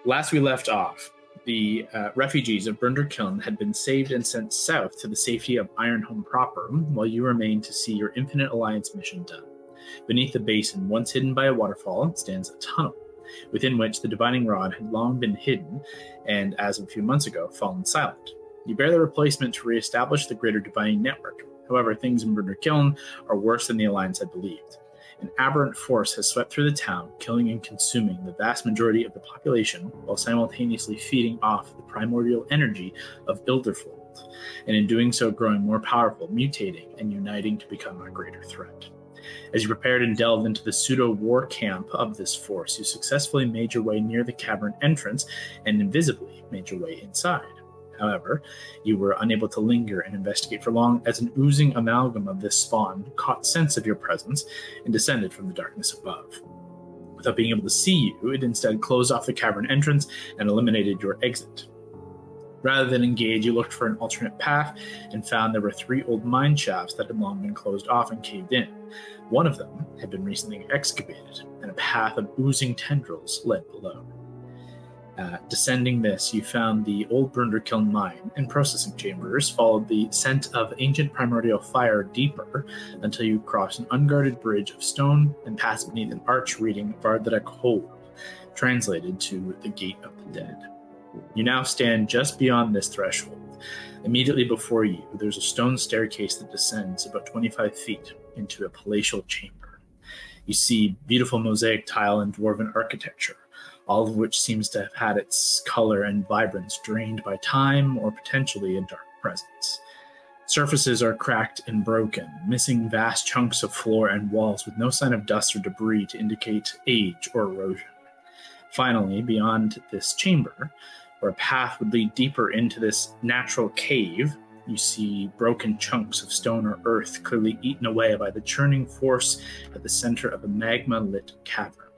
Last we left off, the refugees of Brundr Kiln had been saved and sent south to the safety of Ironhome proper, while you remained to see your Infinite Alliance mission done. Beneath the basin, once hidden by a waterfall, stands a tunnel, within which the divining rod had long been hidden, and as of a few months ago, fallen silent. You bear the replacement to re-establish the greater divining network. However, things in Brundr Kiln are worse than the Alliance had believed. An aberrant force has swept through the town, killing and consuming the vast majority of the population, while simultaneously feeding off the primordial energy of Ilderfold, and in doing so growing more powerful, mutating, and uniting to become a greater threat. As you prepared and delved into the pseudo-war camp of this force, you successfully made your way near the cavern entrance and invisibly made your way inside. However, you were unable to linger and investigate for long, as an oozing amalgam of this spawn caught sense of your presence and descended from the darkness above. Without being able to see you, it instead closed off the cavern entrance and eliminated your exit. Rather than engage, you looked for an alternate path and found there were 3 old mine shafts that had long been closed off and caved in. One of them had been recently excavated, and a path of oozing tendrils led below. Descending this, you found the old Brundr Kiln mine and processing chambers, followed the scent of ancient primordial fire deeper until you crossed an unguarded bridge of stone and passed beneath an arch reading Vardrek Hold, translated to the Gate of the Dead. You now stand just beyond this threshold. Immediately before you, there's a stone staircase that descends about 25 feet into a palatial chamber. You see beautiful mosaic tile and dwarven architecture, all of which seems to have had its color and vibrance drained by time or potentially a dark presence. Surfaces are cracked and broken, missing vast chunks of floor and walls with no sign of dust or debris to indicate age or erosion. Finally, beyond this chamber, where a path would lead deeper into this natural cave, you see broken chunks of stone or earth clearly eaten away by the churning force at the center of a magma-lit cavern.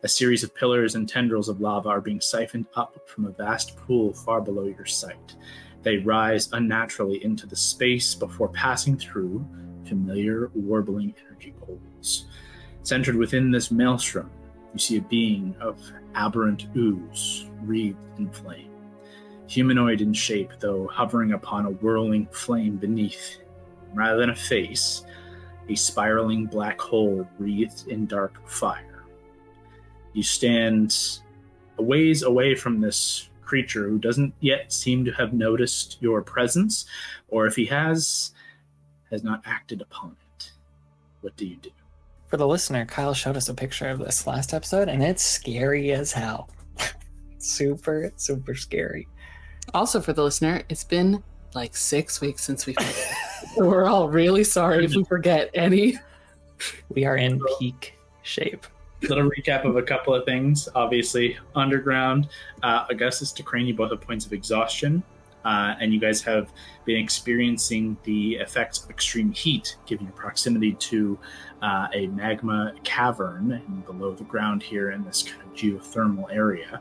A series of pillars and tendrils of lava are being siphoned up from a vast pool far below your sight. They rise unnaturally into the space before passing through familiar, warbling energy holes. Centered within this maelstrom, you see a being of aberrant ooze, wreathed in flame. Humanoid in shape, though hovering upon a whirling flame beneath. Rather than a face, a spiraling black hole wreathed in dark fire. You stand a ways away from this creature who doesn't yet seem to have noticed your presence, or if he has not acted upon it. What do you do? For the listener, Kyle showed us a picture of this last episode, and it's scary as hell. Super, super scary. Also, for the listener, it's been like 6 weeks since we played. We're all really sorry if we forget any. We are in peak shape. Little recap of a couple of things. Obviously, underground, Augustus to Crane, you both have points of exhaustion, and you guys have been experiencing the effects of extreme heat, given your proximity to a magma cavern and below the ground here in this kind of geothermal area.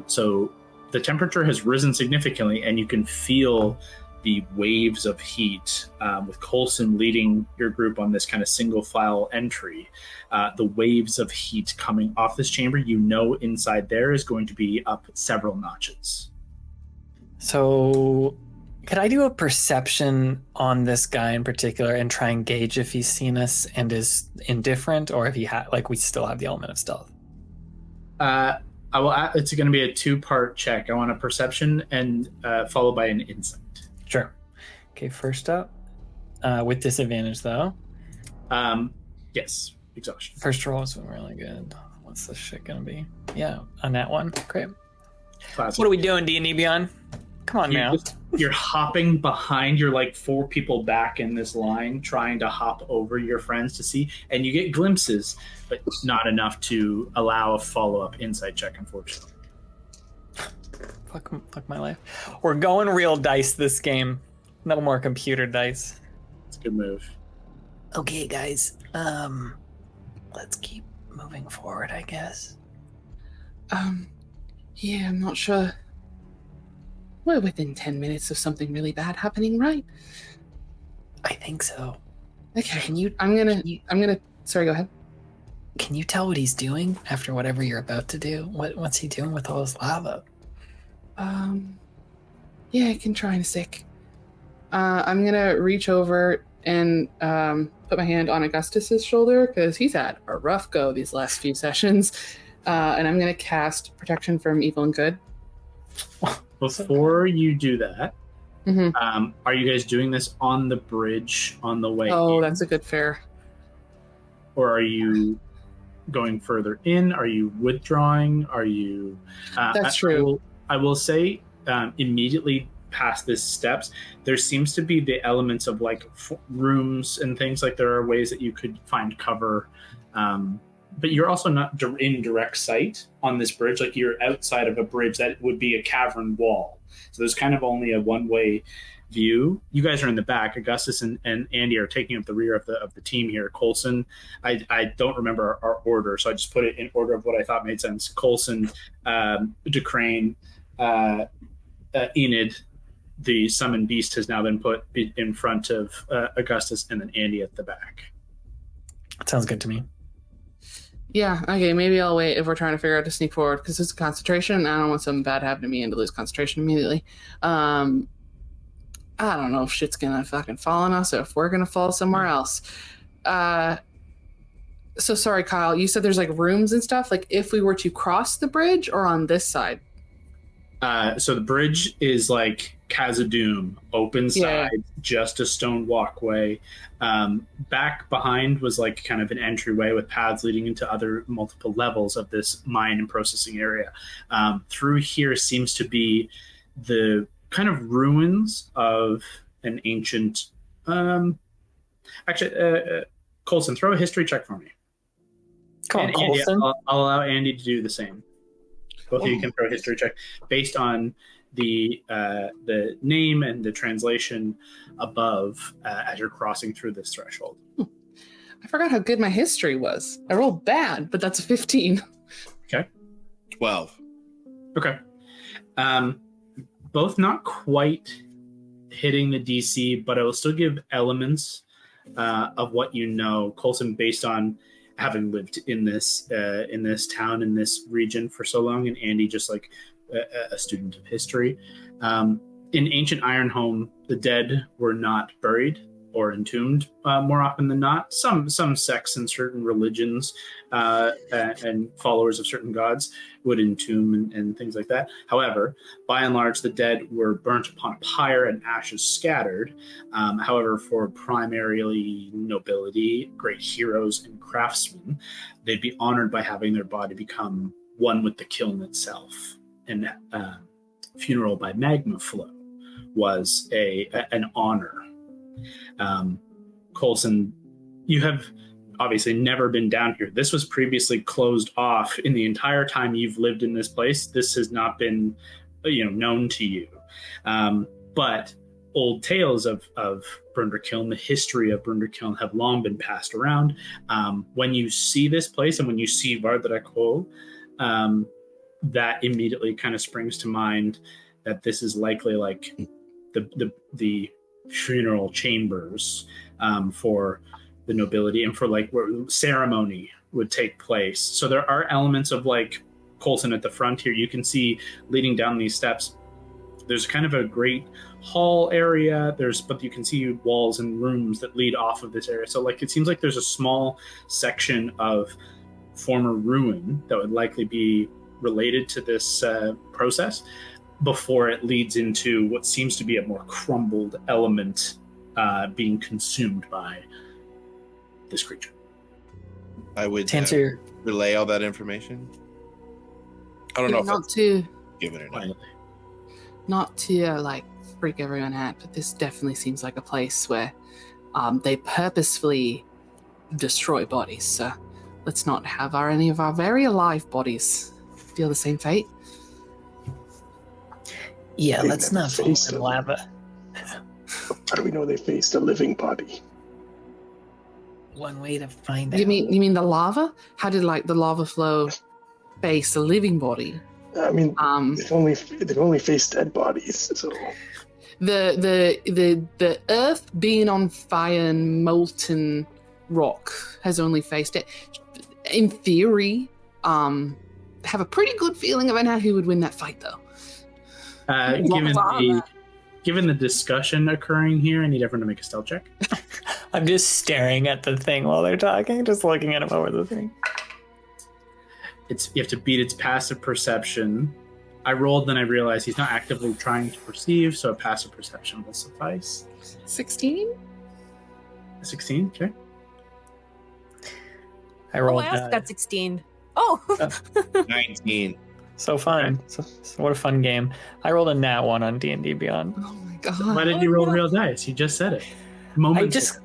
So the temperature has risen significantly, and you can feel the waves of heat, with Coulson leading your group on this kind of single file entry. The waves of heat coming off this chamber, you know inside there is going to be up several notches. So could I do a perception on this guy in particular and try and gauge if he's seen us and is indifferent, or if he we still have the element of stealth? It's going to be a 2-part check. I want a perception and followed by an insight. Sure. Okay, first up, with disadvantage though. Yes, exhaustion. First roll has been really good. What's this shit gonna be? Yeah, on that one. Great. Classic. What are we doing, D&D Beyond? Come on now. You're hopping behind. You're like 4 people back in this line, trying to hop over your friends to see, and you get glimpses, but not enough to allow a follow-up insight check, unfortunately. Fuck my life. We're going real dice this game. No more computer dice. It's a good move. Okay, guys. Let's keep moving forward, I guess. Yeah, I'm not sure. We're within 10 minutes of something really bad happening, right? I think so. Okay. I'm gonna. Sorry, go ahead. Can you tell what he's doing after whatever you're about to do? What's he doing with all this lava? Yeah, I can try in a sec. I'm gonna reach over and put my hand on Augustus's shoulder because he's had a rough go these last few sessions, and I'm gonna cast protection from evil and good. Before you do that, are you guys doing this on the bridge on the way? Oh, in? that's a good fair. Or are you going further in? Are you withdrawing? Are you? That's true. I will say immediately past this steps, there seems to be the elements of like rooms and things. Like there are ways that you could find cover, but you're also not in direct sight on this bridge. Like you're outside of a bridge that would be a cavern wall. So there's kind of only a one-way view. You guys are in the back. Augustus and Andy are taking up the rear of the team here. Coulson, I don't remember our order, so I just put it in order of what I thought made sense. Coulson, Decrane, Enid, the summoned beast, has now been put in front of Augustus, and then Andy at the back. That sounds good to me. Yeah, okay, maybe I'll wait if we're trying to figure out to sneak forward, because it's concentration, and I don't want something bad to happen to me and to lose concentration immediately. I don't know if shit's gonna fucking fall on us or if we're gonna fall somewhere else. So sorry, Kyle, you said there's like rooms and stuff, like if we were to cross the bridge or on this side? So the bridge is like Khazad-dûm, open side, just a stone walkway. Back behind was like kind of an entryway with paths leading into other multiple levels of this mine and processing area. Through here seems to be the kind of ruins of an ancient... Coulson, throw a history check for me. Come on, and Andy, Coulson. I'll allow Andy to do the same. Both of you can throw a history check based on the name and the translation above as you're crossing through this threshold. I forgot how good my history was. I rolled bad, but that's a 15. Okay. 12. Okay. Both not quite hitting the DC, but I will still give elements of what you know, Coulson, based on having lived in this town, in this region for so long, and Andy just like a student of history. In ancient Ironhome, the dead were not buried or entombed more often than not. Some sects and certain religions and followers of certain gods would entomb and things like that. However, by and large, the dead were burnt upon a pyre and ashes scattered. However, for primarily nobility, great heroes, and craftsmen, they'd be honored by having their body become one with the kiln itself. And funeral by magma flow was an honor. Coulson, you have obviously never been down here. This was previously closed off. In the entire time you've lived in this place, this has not been known to you. But old tales of Brundr Kiln, the history of Brundr Kiln, have long been passed around. When you see this place and when you see Vardra Kol, that immediately kind of springs to mind that this is likely like the funeral chambers for the nobility and for like where ceremony would take place. So there are elements of like Coulson at the front here. You can see leading down these steps, there's kind of a great hall area, but you can see walls and rooms that lead off of this area. So like it seems like there's a small section of former ruin that would likely be related to this process before it leads into what seems to be a more crumbled element being consumed by this creature. I would answer relay all that information. I don't know if not to give it or not. Not to like freak everyone out, but this definitely seems like a place where they purposefully destroy bodies. So let's not have any of our very alive bodies feel the same fate. Yeah, let's not fall in lava. How do we know they faced a living body? One way to find out. You mean the lava? How did like the lava flow face a living body? I mean, they've only faced dead bodies, so the earth being on fire and molten rock has only faced it. in theory, have a pretty good feeling about how he would win that fight, though. Given the discussion occurring here, I need everyone to make a stealth check. I'm just staring at the thing while they're talking, just looking at him over the thing. You have to beat its passive perception. I rolled, then I realized he's not actively trying to perceive, so a passive perception will suffice. 16? 16, okay. I rolled. I also got 16. Oh! 19. So fun. So what a fun game. I rolled a nat 1 on D&D Beyond. Oh my god. Why did you roll real dice? You just said it. I just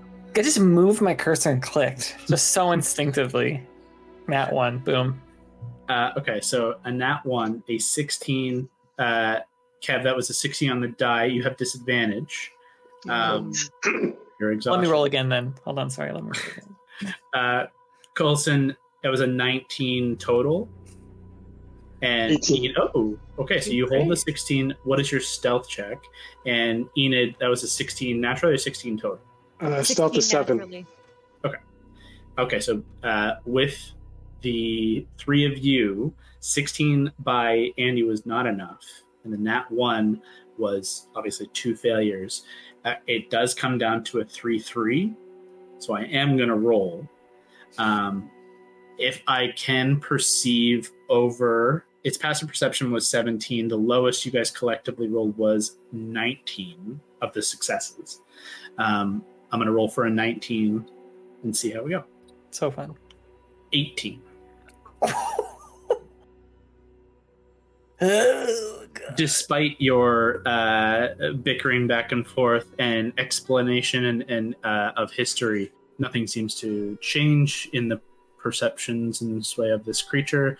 moved my cursor and clicked. Just so instinctively. Nat 1, boom. Okay, so a nat 1, a 16. Kev, that was a 16 on the die. You have disadvantage. You're exhausted. Let me roll again then. Hold on, sorry. Let me roll again. Coulson, that was a 19 total. And 18. Okay, so you hold the 16. What is your stealth check? And Enid, that was a 16 natural or 16 total? Stealth is 7. Naturally. Okay, so with the three of you, 16 by Andy was not enough. And the nat 1 was obviously 2 failures. It does come down to a 3-3. So I am going to roll. If I can perceive over... Its passive perception was 17. The lowest you guys collectively rolled was 19 of the successes. I'm going to roll for a 19 and see how we go. So fun. 18. Oh, God. Despite your bickering back and forth and explanation and of history, nothing seems to change in the perceptions and sway of this creature,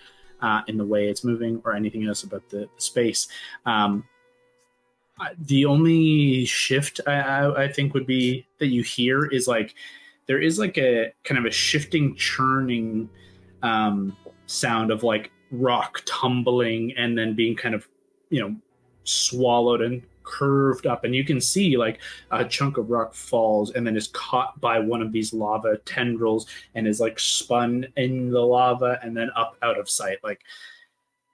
in the way it's moving or anything else about the space. The only shift I think would be that you hear is like there is like a kind of a shifting, churning sound of like rock tumbling and then being kind of, swallowed and curved up, and you can see like a chunk of rock falls and then is caught by one of these lava tendrils and is like spun in the lava and then up out of sight. Like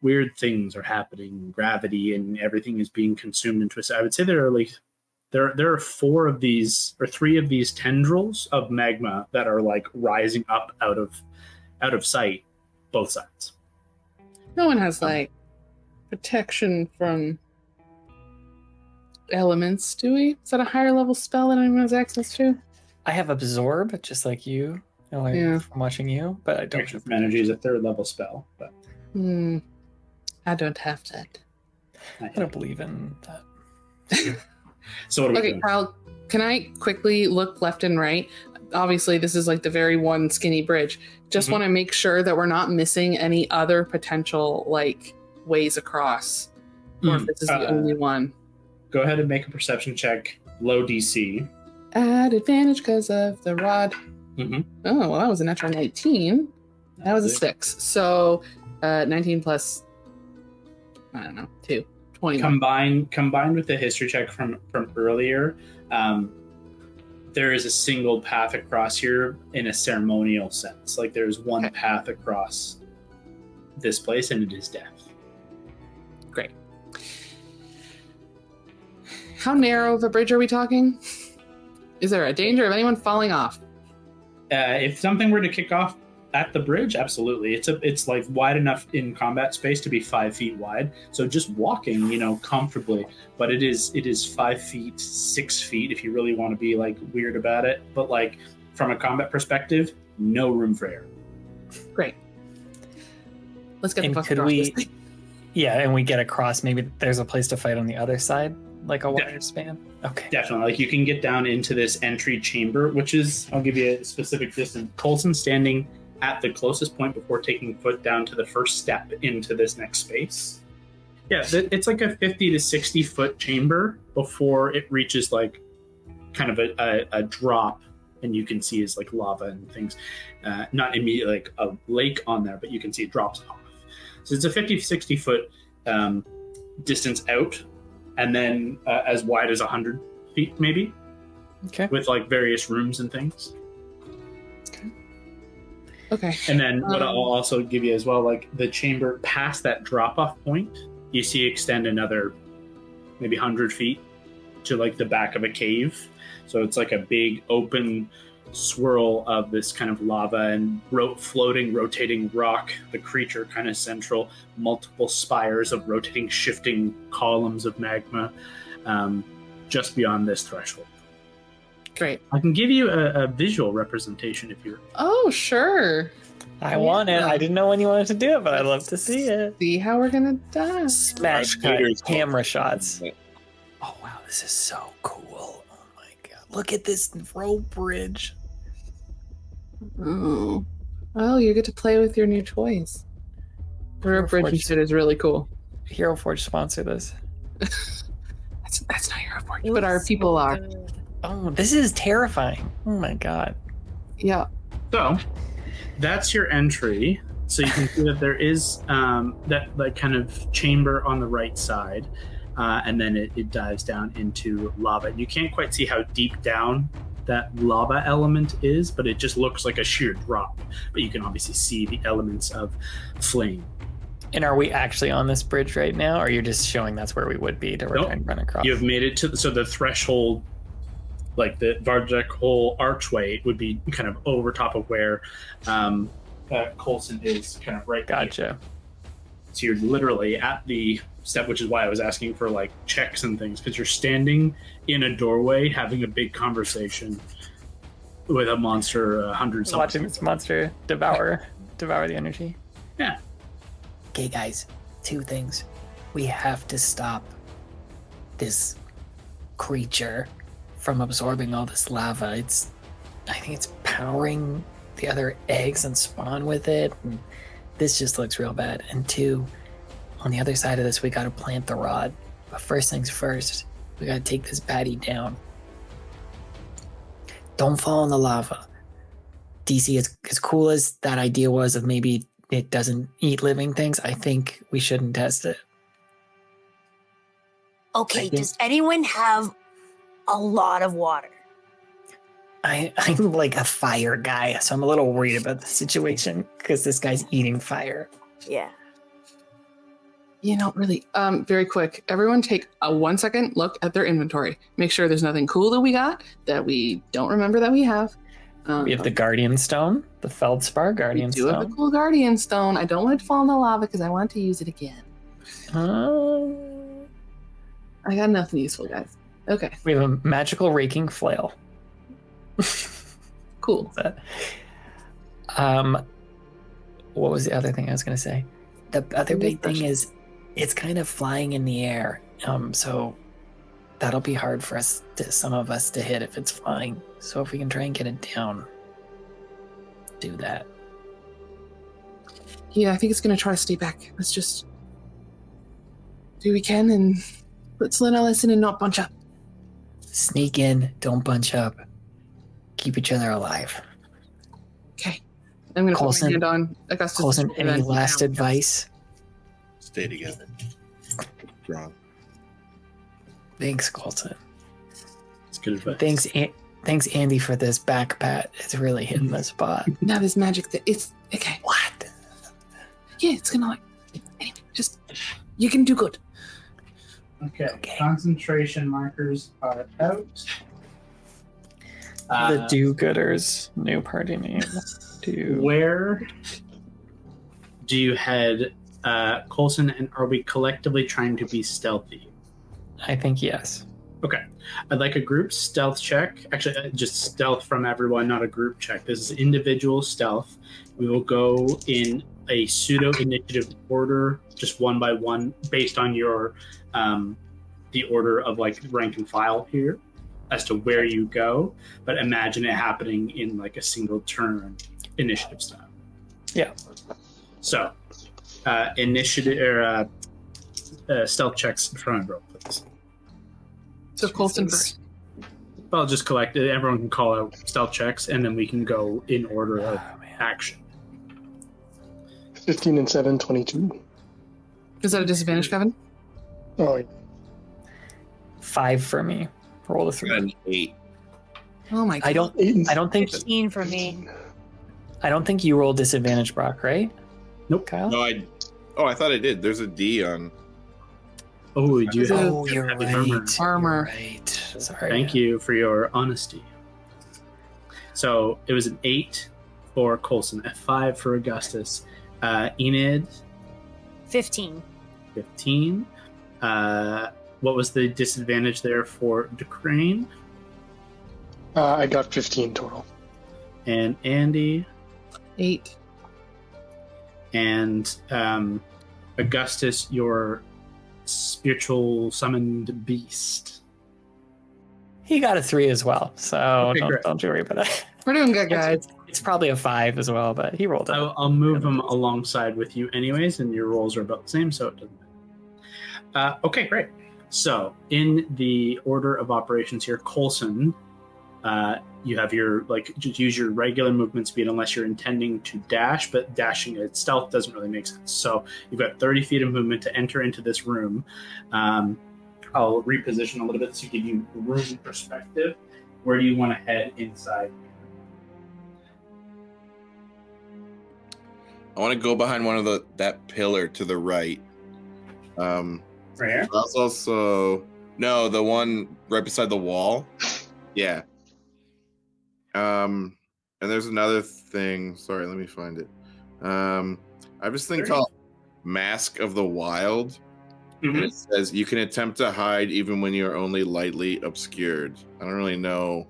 weird things are happening, gravity and everything is being consumed into it. I would say there are 4 of these or 3 of these tendrils of magma that are like rising up out of sight, both sides. No one has like protection from elements, do we? Is that a higher level spell that anyone has access to? I have absorb, just like you. From watching you, but I don't. Protection from energy is a 3rd level spell, but I don't have that. I don't believe in that. So what are we Okay, doing? Kyle, can I quickly look left and right? Obviously, this is like the very one skinny bridge. Just want to make sure that we're not missing any other potential like ways across, or if this is the only one. Go ahead and make a perception check, low DC. At advantage because of the rod. Mm-hmm. Oh, well, that was a natural 19. That was a 6. So 19 plus, I don't know, 2. 21. Combined with the history check from earlier, there is a single path across here in a ceremonial sense. Like there's one path across this place, and it is death. Great. How narrow of a bridge are we talking? Is there a danger of anyone falling off? If something were to kick off at the bridge, absolutely. It's like wide enough in combat space to be 5 feet wide. So just walking, comfortably. But it is 5 feet, 6 feet if you really want to be like weird about it. But like from a combat perspective, no room for error. Great. Let's get the fuck could across we? this thing. Yeah, and we get across. Maybe there's a place to fight on the other side, like a wire span. Okay. Definitely. Like you can get down into this entry chamber, which is, I'll give you a specific distance. Coulson standing at the closest point before taking foot down to the first step into this next space. Yeah, it's like a 50 to 60 foot chamber before it reaches like kind of a drop, and you can see is like lava and things. Not immediately like a lake on there, but you can see it drops off. So it's a 50 to 60 foot distance out, and then as wide as 100 feet maybe. Okay. With like various rooms and things. Okay. And then what I'll also give you as well, like the chamber past that drop-off point, you see extend another maybe 100 feet to like the back of a cave. So it's like a big open swirl of this kind of lava and floating, rotating rock, the creature kind of central, multiple spires of rotating, shifting columns of magma just beyond this threshold. Great. I can give you a visual representation if you're... Oh, sure. I want it. I didn't know when you wanted to do it, but I'd love to see it. See how we're gonna die. Smash cut camera shots. Oh wow, this is so cool. Oh my god. Look at this rope bridge. Oh. Well, you get to play with your new toys. Rope bridge instead is really cool. Hero Forge sponsor this. That's not Hero Forge, but our people are. Oh, this is terrifying. Oh my god. Yeah. So, that's your entry. So you can see that there is that like kind of chamber on the right side, and then it dives down into lava. You can't quite see how deep down that lava element is, but it just looks like a sheer drop. But you can obviously see the elements of flame. And are we actually on this bridge right now, or you're just showing that's where we would be to try and run across? You have made it to the threshold, like the Vardak whole archway would be kind of over top of where Coulson is, kind of right. Gotcha. Here. So you're literally at the step, which is why I was asking for like checks and things, because you're standing in a doorway having a big conversation with a monster, hundreds. Watching this monster devour the energy. Yeah. Okay, guys, 2 things. We have to stop this creature from absorbing all this lava. I think it's powering the other eggs and spawn with it. And this just looks real bad. And 2, on the other side of this, we got to plant the rod. But first things first, we got to take this baddie down. Don't fall in the lava. DC, as cool as that idea was of maybe it doesn't eat living things, I think we shouldn't test it. Okay, does anyone have a lot of water? I'm like a fire guy, so I'm a little worried about the situation because this guy's eating fire. Yeah. You know, really, very quick. Everyone take a 1 second look at their inventory. Make sure there's nothing cool that we got that we don't remember that we have. We have the Guardian Stone, the Feldspar Guardian Stone. We do have the cool Guardian Stone. I don't want it to fall in the lava because I want to use it again. I got nothing useful, guys. Okay. We have a magical raking flail. Cool. What was the other thing I was going to say? The other big thing is it's kind of flying in the air. So that'll be hard for some of us to hit if it's flying. So if we can try and get it down, do that. Yeah, I think it's going to try to stay back. Let's just do what we can and let's learn our lesson and not bunch up. Sneak in, don't bunch up. Keep each other alive. Okay. I'm going to put my hand on Augustus. Coulson, any last advice? Stay together. Strong. Thanks, Coulson. It's good advice. Thanks, Andy, for this back pat. It's really hitting the spot. Now there's magic that it's okay. What? Yeah, it's gonna like anyway, just you can do good. Okay. Concentration markers are out. The do-gooders, new party name. Where do you head, Coulson, and are we collectively trying to be stealthy? I think yes. Okay. I'd like a group stealth check. Actually, just stealth from everyone, not a group check. This is individual stealth. We will go in a pseudo-initiative order, just one by one, based on your the order of like rank and file here as to where you go. But imagine it happening in like a single turn initiative style. Yeah. So, initiative or stealth checks in front of roll, please. So Coulson first. I'll just collect it. Everyone can call out stealth checks, and then we can go in order of action. 15 and 7, 22. Is that a disadvantage, Kevin? Oh, yeah. 5 for me. Roll a 3. An 8. Oh my god. I don't think 15 for me. I don't think you roll disadvantage, Brock, right? Nope. Kyle? No, I thought I did. There's a D on. Oh, you do have Oh, you're heavy right. Armor. You're right. Sorry. Thank you for your honesty. So it was an 8 for Coulson, a 5 for Augustus. Enid, 15. 15. What was the disadvantage there for Decrane? I got 15 total. And Andy. 8. And Augustus, your spiritual summoned beast. He got a 3 as well, so Okay, great. don't you worry about that. We're doing good, guys. It's probably a 5 as well, but he rolled it. I'll move them alongside with you anyways, and your rolls are about the same, so it doesn't matter. Okay, great. So in the order of operations here, Coulson, you have your, just use your regular movement speed unless you're intending to dash, but dashing at stealth doesn't really make sense. So you've got 30 feet of movement to enter into this room. I'll reposition a little bit to give you room perspective. Where do you want to head inside? I want to go behind one of that pillar to the right. Right here? That's also the one right beside the wall. Yeah. And there's another thing. Sorry, let me find it. I have this thing called Mask of the Wild. Mm-hmm. And it says you can attempt to hide even when you're only lightly obscured. I don't really know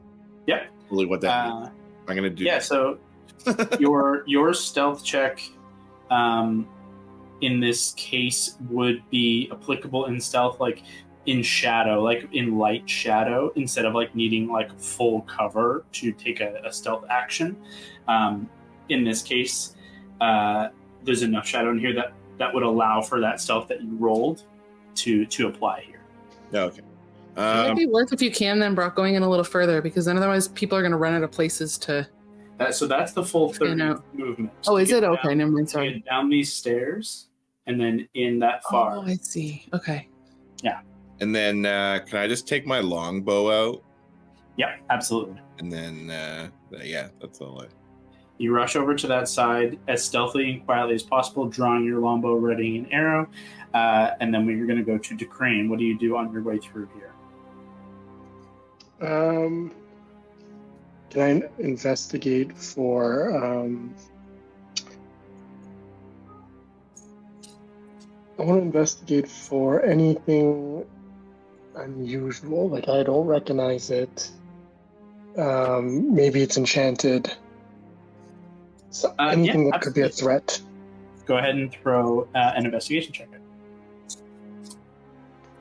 really what that means. I'm gonna do so your stealth check in this case would be applicable in stealth, like in shadow, like in light shadow, instead of needing full cover to take a stealth action. In this case, there's enough shadow in here that would allow for that stealth that you rolled to apply here. Okay. It might be worth, if you can, then, Brock, going in a little further, because then otherwise people are going to run out of places to... So that's the full 30 movement. Oh, is it? Down, okay, never mind, sorry. Get down these stairs, and then in that far. Oh, I see. Okay. Yeah. And then can I just take my longbow out? Yeah, absolutely. And then, that's all I... You rush over to that side as stealthily and quietly as possible, drawing your longbow, readying an arrow, and then you're going to go to Decrane. What do you do on your way through here? Can I investigate for I want to investigate for anything unusual, like I don't recognize it. Maybe it's enchanted. So anything that could be a threat. Go ahead and throw an investigation check.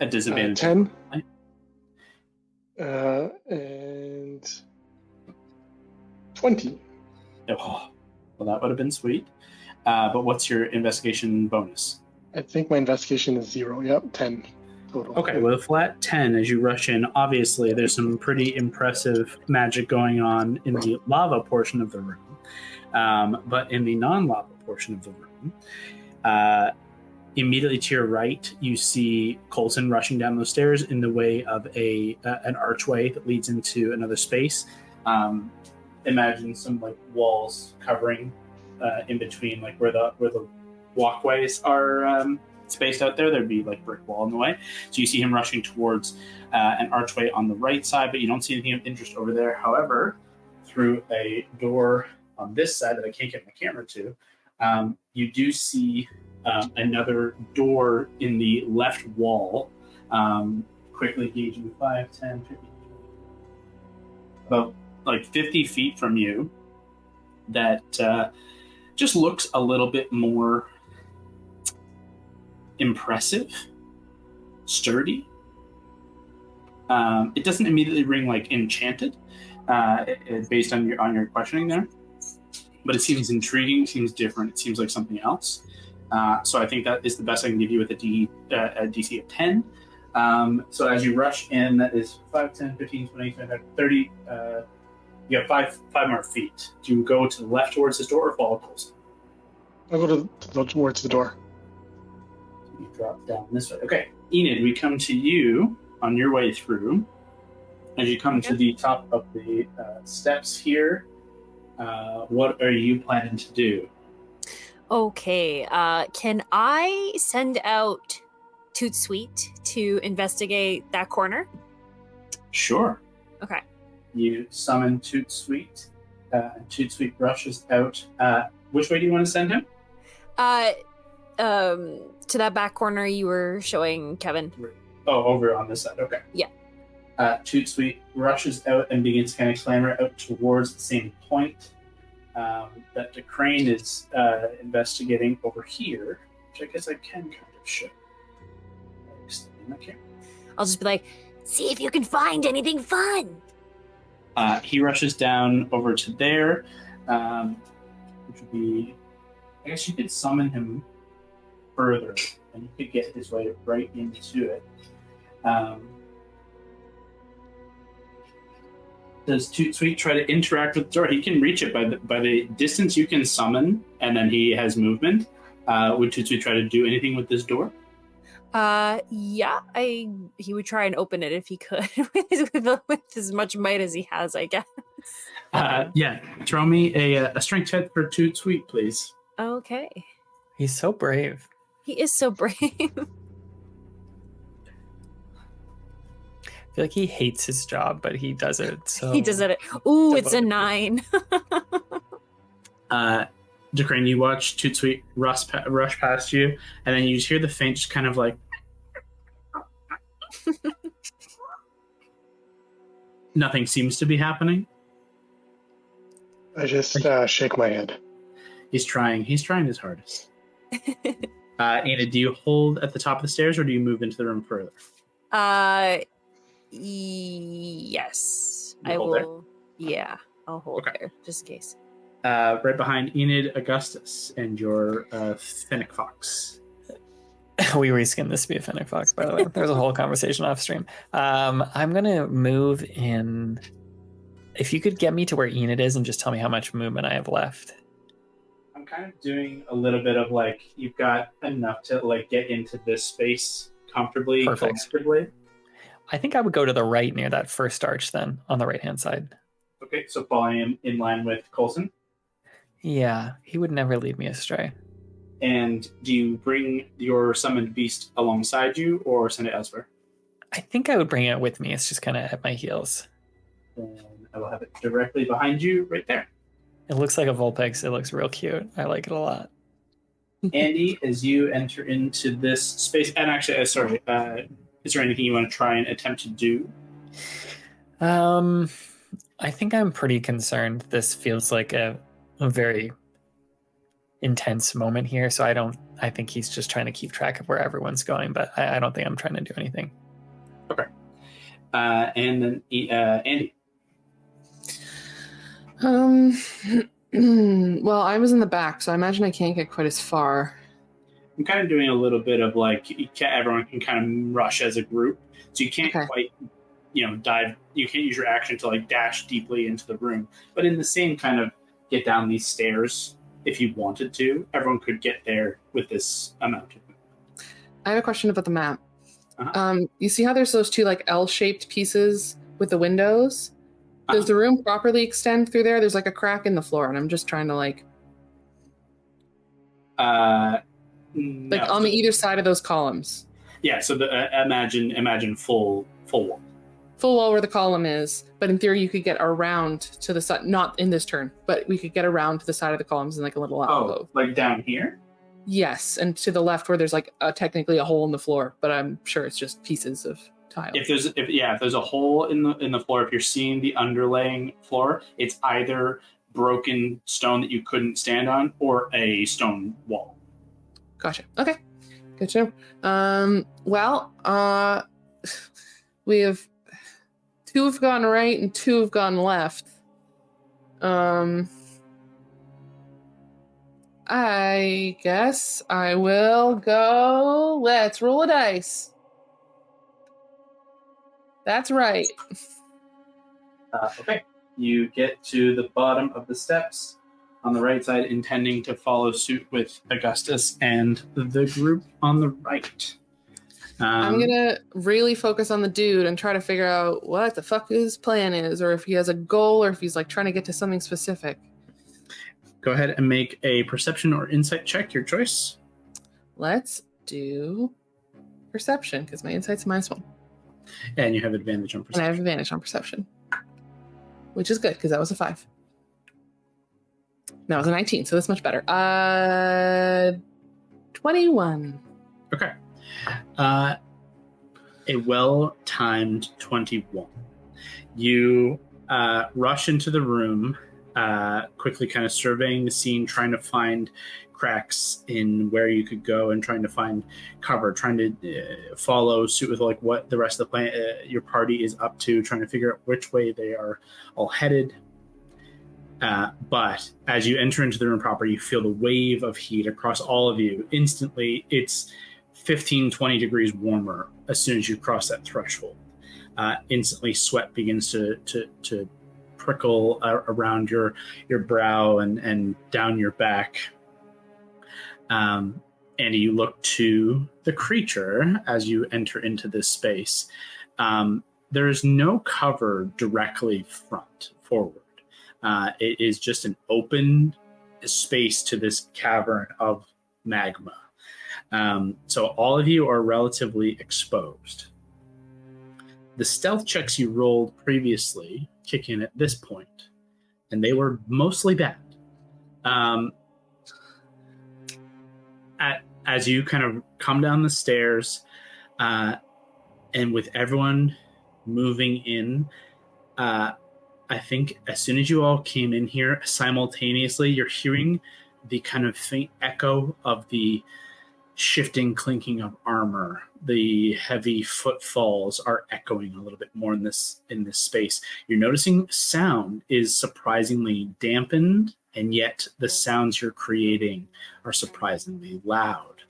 At disadvantage. 10. And 20. Oh, well, that would have been sweet. But what's your investigation bonus? I think my investigation is 0. Yep, 10 total. Okay, with a flat 10 as you rush in, obviously there's some pretty impressive magic going on in the lava portion of the room. But in the non-lava portion of the room, immediately to your right, you see Coulson rushing down those stairs in the way of an archway that leads into another space. Imagine some walls covering in between, where the walkways are spaced out there. There'd be brick wall in the way. So you see him rushing towards an archway on the right side, but you don't see anything of interest over there. However, through a door on this side that I can't get my camera to, you do see another door in the left wall, quickly gauging 5, 10, 15, about 50 feet from you, that just looks a little bit more impressive, sturdy. It doesn't immediately ring enchanted, based on your questioning there, but it seems intriguing, seems different, it seems like something else. So I think that is the best I can give you with a DC of 10. So as you rush in, that is 5, 10, 15, 20, 25, 30. You have 5 more feet. Do you go to the left towards this door or follow Coulson? I'll go towards the door. You drop down this way. Okay. Enid, we come to you on your way through. As you come to the top of the steps here, What are you planning to do? Okay, can I send out Toot Sweet to investigate that corner? Sure. Okay. You summon Toot Sweet. Toot Sweet rushes out. Which way do you want to send him? To that back corner you were showing, Kevin. Oh, over on this side. Okay. Yeah. Toot Sweet rushes out and begins to kind of clamber out towards the same point that the crane is investigating over here, which I guess I can kind of show. Okay. I'll just be like, See if you can find anything fun. He rushes down over to there, which would be, I guess you could summon him further, and you could get his way right into it. Does Toot Sweet try to interact with the door? He can reach it by the distance you can summon, and then he has movement. Would Toot Sweet try to do anything with this door? Yeah, he would try and open it if he could with as much might as he has, I guess. Yeah, throw me a strength check for Toot Sweet, please. Okay. He's so brave. He is so brave. I feel like he hates his job, but he does it. So he does it. Ooh, it's a 9. Decrane, you watch Toot Sweet rush past you, and then you just hear the faint, just kind of like. Nothing seems to be happening. I just shake my head. He's trying his hardest. Anna, do you hold at the top of the stairs, or do you move into the room further? Yes. You I hold will. There? Yeah, I'll hold Okay. there, just in case. Right behind Enid Augustus and your Fennec Fox. We reskinned this to be a Fennec Fox, by the way. There was a whole conversation off stream. I'm going to move in. If you could get me to where Enid is and just tell me how much movement I have left. I'm kind of doing a little bit of like, you've got enough to like get into this space comfortably. I think I would go to the right near that first arch then, on the right-hand side. Okay, so following in line with Coulson. Yeah, he would never lead me astray. And do you bring your summoned beast alongside you or send it elsewhere? I think I would bring it with me. It's just kind of at my heels. Then I will have it directly behind you right there. It looks like a Vulpix. It looks real cute. I like it a lot. Andy, as you enter into this space, and actually, is there anything you want to try and attempt to do? I think I'm pretty concerned. This feels like a very intense moment here, so I think he's just trying to keep track of where everyone's going, but I don't think I'm trying to do anything. Okay. And then Andy. Well, I was in the back, so I imagine I can't get quite as far. I'm kind of doing a little bit of like, everyone can kind of rush as a group, so you can't quite, dive. You can't use your action to like dash deeply into the room, but in the same kind of get down these stairs, if you wanted to, everyone could get there with this amount of movement. I have a question about the map. Uh-huh. You see how there's those two like L-shaped pieces with the windows? Does the room properly extend through there? There's like a crack in the floor, and I'm just trying to like No. on the either side of those columns. Yeah, so imagine full wall. Full wall where the column is, but in theory you could get around to the side, not in this turn, but we could get around to the side of the columns in like a little alcove. Like down here? Yes, and to the left where there's like technically a hole in the floor, but I'm sure it's just pieces of tile. If there's a hole in the floor, if you're seeing the underlaying floor, it's either broken stone that you couldn't stand on or a stone wall. Gotcha. Okay. Good to know. We have 2 have gone right and 2 have gone left. I guess I will go. Let's roll a dice. That's right. Okay. You get to the bottom of the steps on the right side, intending to follow suit with Augustus and the group on the right. I'm going to really focus on the dude and try to figure out what the fuck his plan is, or if he has a goal, or if he's like trying to get to something specific. go ahead and make a perception or insight check, your choice. Let's do perception, because my insight's -1. And you have advantage on And I perception. have advantage on perception. Which is good, because that was a 5. That was a 19, so that's much better. 21. Okay. A well-timed 21. You rush into the room, quickly kind of surveying the scene, trying to find cracks in where you could go and trying to find cover, trying to follow suit with like what the rest of the your party is up to, trying to figure out which way they are all headed. But as you enter into the room proper, you feel the wave of heat across all of you. Instantly, it's 15, 20 degrees warmer as soon as you cross that threshold. Instantly, sweat begins to prickle around your brow and down your back. And you look to the creature as you enter into this space. There is no cover directly forward. It is just an open space to this cavern of magma. So all of you are relatively exposed. The stealth checks you rolled previously kick in at this point, and they were mostly bad. As you kind of come down the stairs, and with everyone moving in, I think as soon as you all came in here simultaneously, you're hearing the kind of faint echo of the shifting clinking of armor. The heavy footfalls are echoing a little bit more in this space. You're noticing sound is surprisingly dampened, and yet the sounds you're creating are surprisingly loud.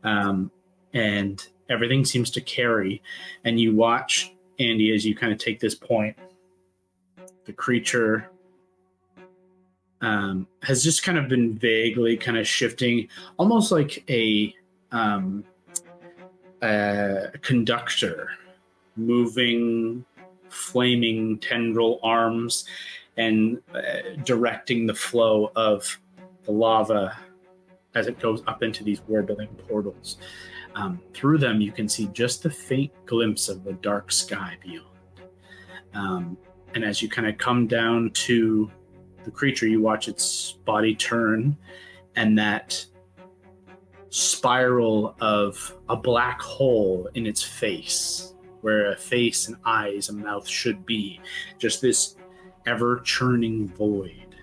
And everything seems to carry. And you watch, Andy, as you kind of take this point, the creature has just kind of been vaguely kind of shifting, almost like a conductor moving flaming tendril arms and directing the flow of the lava as it goes up into these war-building portals. Through them, you can see just the faint glimpse of the dark sky beyond. And as you kind of come down to the creature, you watch its body turn, and that spiral of a black hole in its face, where a face and eyes and mouth should be, just this ever-churning void.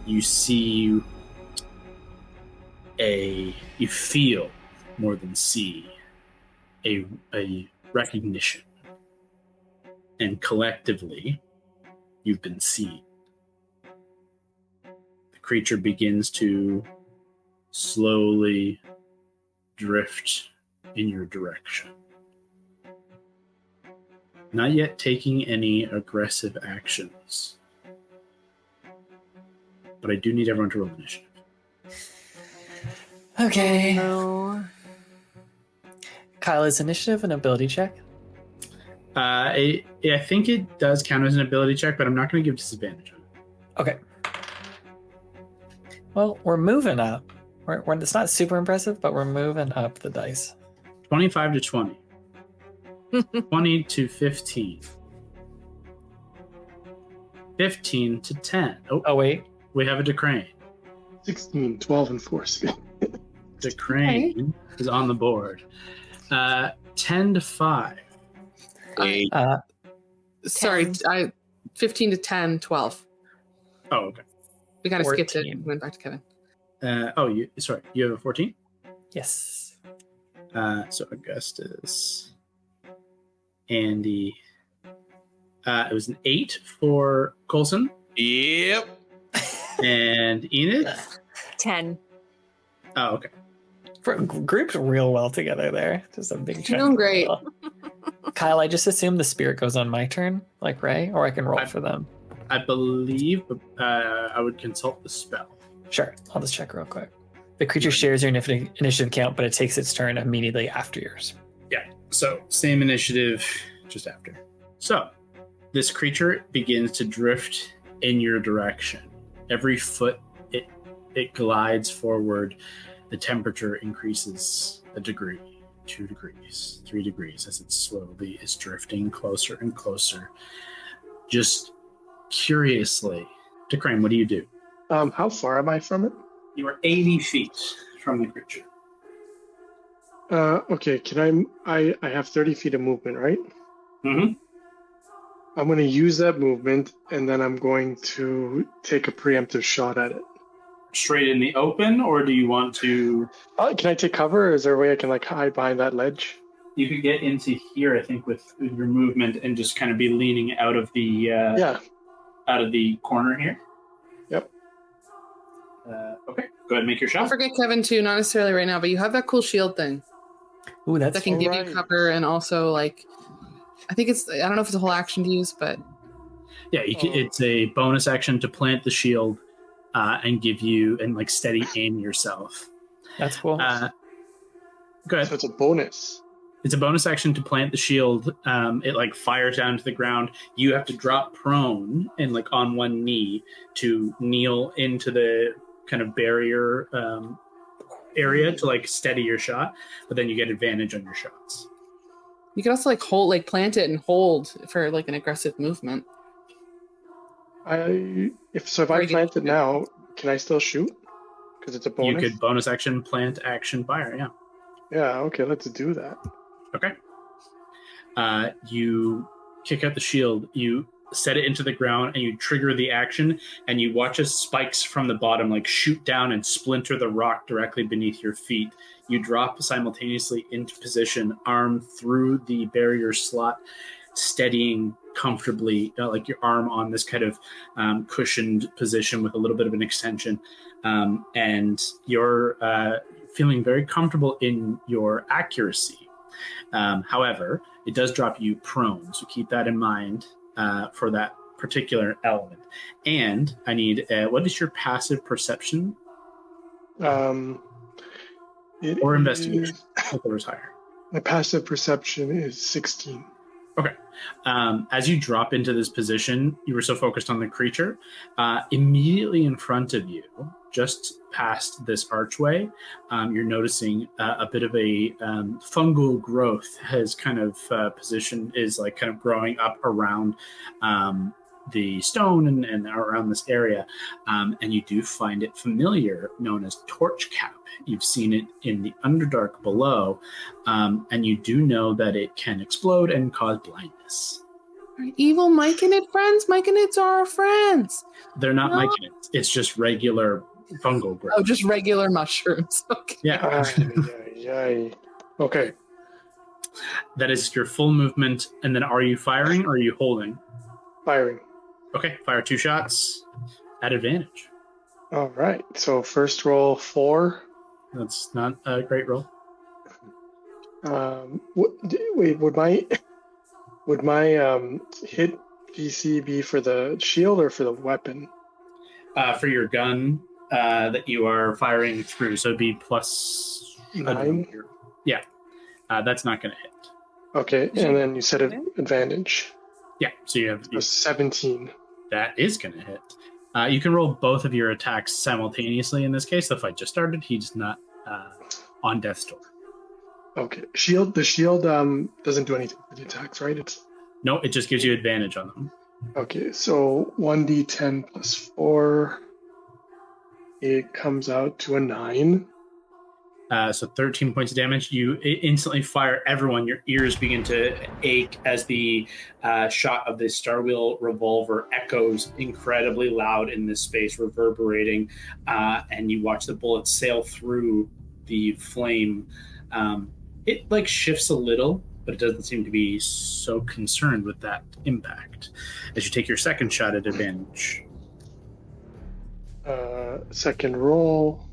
You see you feel more than see a recognition, and collectively you've been seen. The creature begins to slowly drift in your direction, not yet taking any aggressive actions, but I do need everyone to roll initiative. Okay. No. Kyle, is initiative an ability check? I think it does count as an ability check, but I'm not going to give disadvantage on it. Okay. Well, we're moving up. It's not super impressive, but we're moving up the dice. 25 to 20. 20 to 15. 15 to 10. Oh wait. We have a Decrane. 16, 12, and foresee. Decrane is on the board. 10 to 5. 8. Sorry, 15 to 10, 12. Oh, okay. We kind of skipped it 14. and went back to Kevin. You have a 14? Yes. So Augustus, Andy. It was an 8 for Coulson. Yep. And Enid? 10. Oh, okay. Grouped real well together there. Just a big chunk. Feeling great. Kyle, I just assume the spirit goes on my turn, like Ray, or I can roll for them. I believe I would consult the spell. Sure, I'll just check real quick. The creature shares your initiative count, but it takes its turn immediately after yours. Yeah, so same initiative, just after. So, this creature begins to drift in your direction. Every foot it it glides forward, the temperature increases a degree, 2 degrees, 3 degrees as it slowly is drifting closer and closer. Just curiously, Decrane, what do you do? How far am I from it? You are 80 feet from the creature. Okay, I have 30 feet of movement, right? Mm-hmm. I'm going to use that movement, and then I'm going to take a preemptive shot at it. Straight in the open, or do you want to... Can I take cover, or is there a way I can hide behind that ledge? You could get into here, I think, with your movement and just kind of be leaning out of the out of the corner here. Yep. Okay, go ahead and make your shot. Don't forget Kevin too, not necessarily right now, but you have that cool shield thing. Ooh, that's that can give you cover, and also I think I don't know if it's a whole action to use, but yeah, it's a bonus action to plant the shield and give you and steady aim yourself. That's cool. Go ahead. So it's a bonus. It's a bonus action to plant the shield. It fires down to the ground. You have to drop prone and on one knee to kneel into the kind of barrier area to steady your shot, but then you get advantage on your shots. You could also plant it and hold for an aggressive movement. If I plant it now, can I still shoot? Because it's a bonus. You could bonus action, plant, action, fire. Yeah. Yeah. Okay. Let's do that. Okay. You kick out the shield. You set it into the ground, and you trigger the action, and you watch as spikes from the bottom shoot down and splinter the rock directly beneath your feet. You drop simultaneously into position, arm through the barrier slot, steadying comfortably, your arm on this kind of cushioned position with a little bit of an extension, and you're feeling very comfortable in your accuracy. However, it does drop you prone, so keep that in mind for that particular element. And I need, what is your passive perception? Or investigation, whichever's higher. My passive perception is 16. Okay. As you drop into this position, you were so focused on the creature. Immediately in front of you, just past this archway, you're noticing a bit of a fungal growth has kind of kind of growing up around the stone and around this area. And you do find it familiar, known as torch cap. You've seen it in the Underdark below, and you do know that it can explode and cause blindness. Are evil myconid friends? Myconids are our friends. They're not myconids. It's just regular fungal growth. Oh, just regular mushrooms. Okay. Yeah. Okay. That is your full movement. And then are you firing or are you holding? Firing. Okay, fire 2 shots at advantage. All right. So first roll 4. That's not a great roll. Would my hit DC be for the shield or for the weapon? For your gun that you are firing through, so it'd be plus 9. Yeah, that's not going to hit. Okay, and then you said advantage. Yeah, so you have 17. That is going to hit. You can roll both of your attacks simultaneously in this case. The fight just started. He's not on death's door. Okay. The shield doesn't do anything for the attacks, right? No, it just gives you advantage on them. Okay, so 1d10 plus 4. It comes out to a 9. So 13 points of damage. You instantly fire everyone. Your ears begin to ache as the shot of the Starwheel revolver echoes incredibly loud in this space, reverberating. And you watch the bullet sail through the flame. It shifts a little, but it doesn't seem to be so concerned with that impact. As you take your second shot at advantage. Second roll.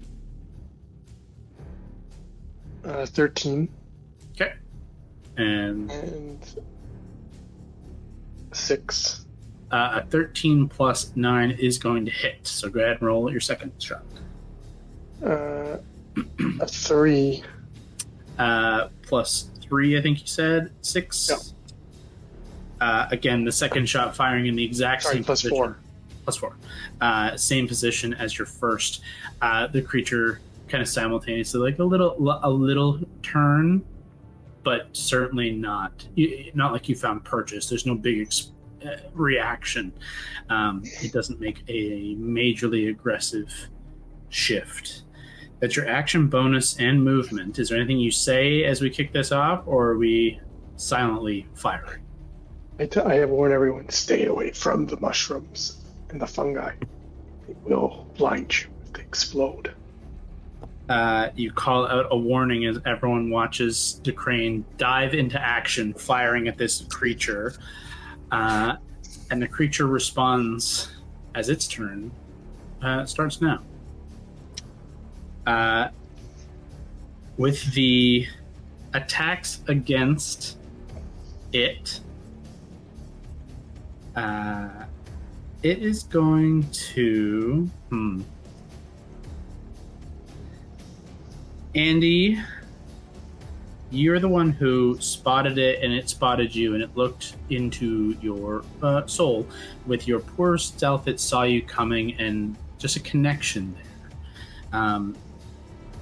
13. Okay. And 6. A 13 plus 9 is going to hit. So go ahead and roll your second shot. A 3. Plus 3, I think you said. 6. Yeah. Again, the second shot firing in the exact same plus position. 4. +4. Same position as your first. The creature kind of simultaneously, like a little turn, but certainly not like you found purchase. There's no big reaction. It doesn't make a majorly aggressive shift. That's your action, bonus, and movement. Is there anything you say as we kick this off, or are we silently firing? I have warned everyone, stay away from the mushrooms and the fungi. They will blind you if they explode. You call out a warning as everyone watches DeCrane dive into action, firing at this creature. And the creature responds as its turn starts now. With the attacks against it, it is going to... Andy, you're the one who spotted it, and it spotted you, and it looked into your soul. With your poor stealth, it saw you coming, and just a connection there.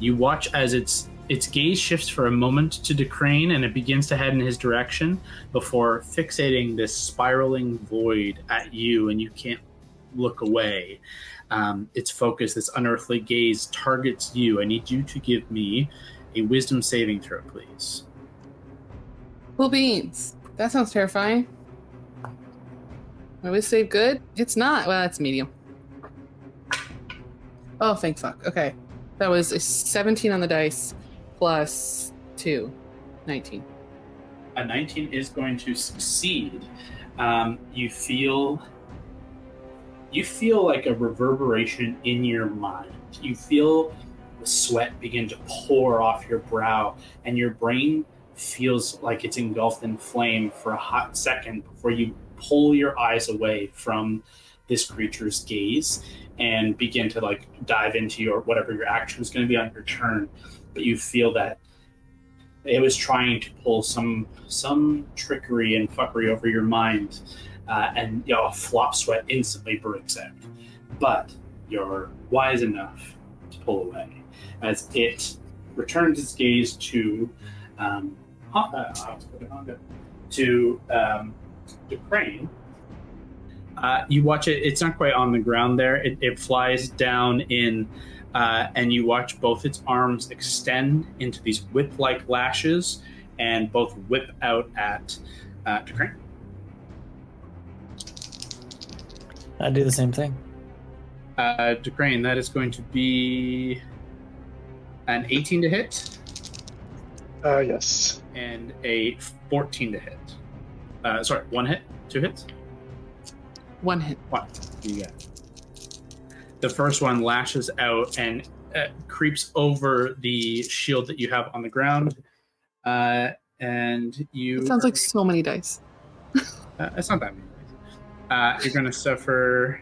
You watch as its gaze shifts for a moment to DeCrane, and it begins to head in his direction before fixating this spiraling void at you, and you can't look away. Its focus, this unearthly gaze, targets you. I need you to give me a wisdom saving throw, please. Cool beans. That sounds terrifying. My wisdom save good? It's not. Well, it's medium. Oh, thank fuck. Okay. That was a 17 on the dice plus 2. 19. A 19 is going to succeed. You feel like a reverberation in your mind. You feel the sweat begin to pour off your brow, and your brain feels like it's engulfed in flame for a hot second before you pull your eyes away from this creature's gaze and begin to like dive into your whatever your action is going to be on your turn. But you feel that it was trying to pull some trickery and fuckery over your mind. And a flop sweat instantly breaks out. But you're wise enough to pull away as it returns its gaze to DeCrane. You watch it. It's not quite on the ground there. It flies down in, and you watch both its arms extend into these whip-like lashes and both whip out at DeCrane. I do the same thing. DeCrane, that is going to be an 18 to hit. Yes. And a 14 to hit. Sorry, 1 hit? 2 hits? 1 hit. 1. You got it. The first one lashes out and creeps over the shield that you have on the ground. And you... It sounds like so many dice. It's not that many. You're going to suffer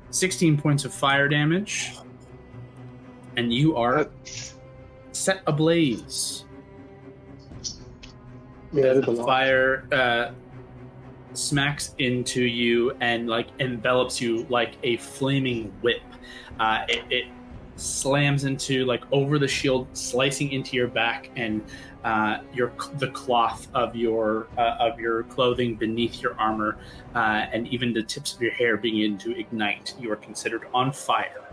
16 points of fire damage, and you are set ablaze. Yeah, the fire smacks into you and like envelops you like a flaming whip. It slams into like over the shield, slicing into your back, and the cloth of your clothing beneath your armor, and even the tips of your hair begin to ignite. You are considered on fire.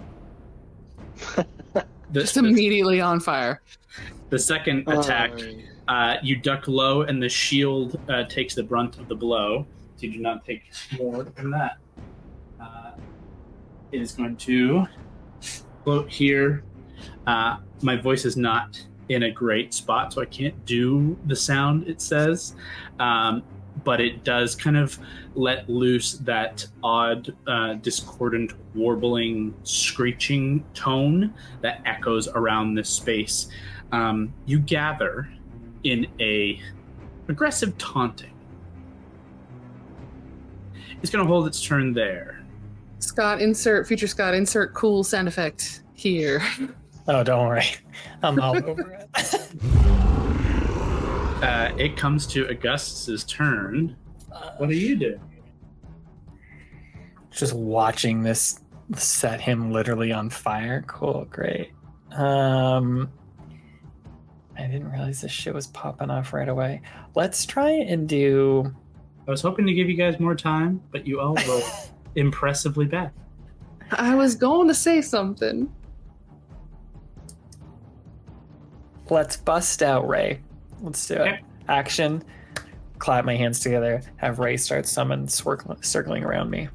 Just immediately on fire. The second attack, you duck low, and the shield takes the brunt of the blow. So you do not take more than that. It is going to float here. My voice is not in a great spot, so I can't do the sound it says, but it does kind of let loose that odd discordant warbling screeching tone that echoes around this space. You gather in a aggressive taunting. It's going to hold its turn there. Future Scott, insert cool sound effect here. Oh, don't worry. I'm all over it. It comes to Augustus's turn. What are you doing? Just watching this set him literally on fire. Cool, great. I didn't realize this shit was popping off right away. Let's try and do... I was hoping to give you guys more time, but you all were impressively bad. I was going to say something. Let's bust out Ray. Let's do it. Action. Clap my hands together. Have Ray start summon circling around me.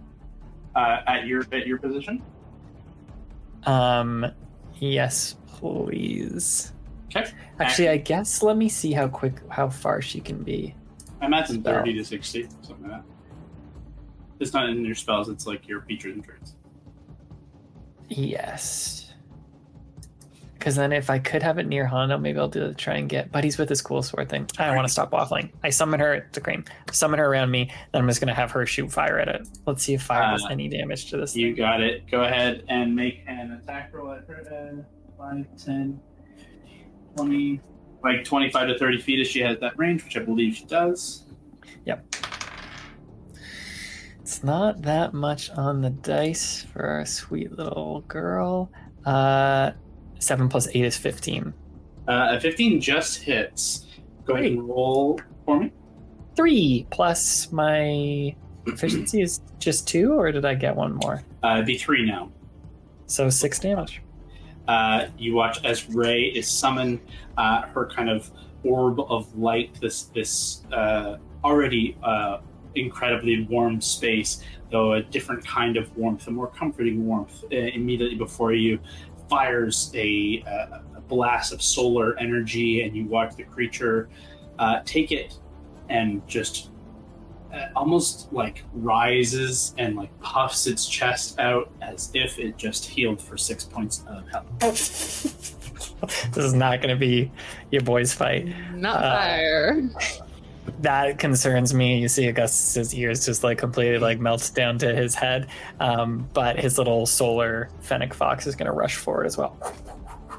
At your position? Yes, please. Okay. Actually, I guess let me see how far she can be. I imagine 30 to 60, something like that. It's not in your spells, it's like your features and traits. Yes. Because then if I could have it near Hondo, maybe I'll try and get... But he's with his cool sword thing. I don't want to stop waffling. I summon her. It's a cream. Summon her around me. Then I'm just going to have her shoot fire at it. Let's see if fire does any damage to this You thing. got it. Go ahead and make an attack roll at her. 5, 10, 20... Like 25 to 30 feet if she has that range, which I believe she does. Yep. It's not that much on the dice for our sweet little girl. 7 plus 8 is 15. 15 just hits. Go ahead and roll for me. 3 plus my efficiency is just 2, or did I get one more? It'd be 3 now. So 6 damage. You watch as Ray is summoned. Her kind of orb of light, this already incredibly warm space, though a different kind of warmth, a more comforting warmth, immediately before you, fires a blast of solar energy, and you watch the creature take it and just almost like rises and like puffs its chest out as if it just healed for 6 points of health. This is not going to be your boy's fight. Not fire. That concerns me. You see Augustus's ears just like completely like melts down to his head. But his little solar fennec fox is going to rush forward as well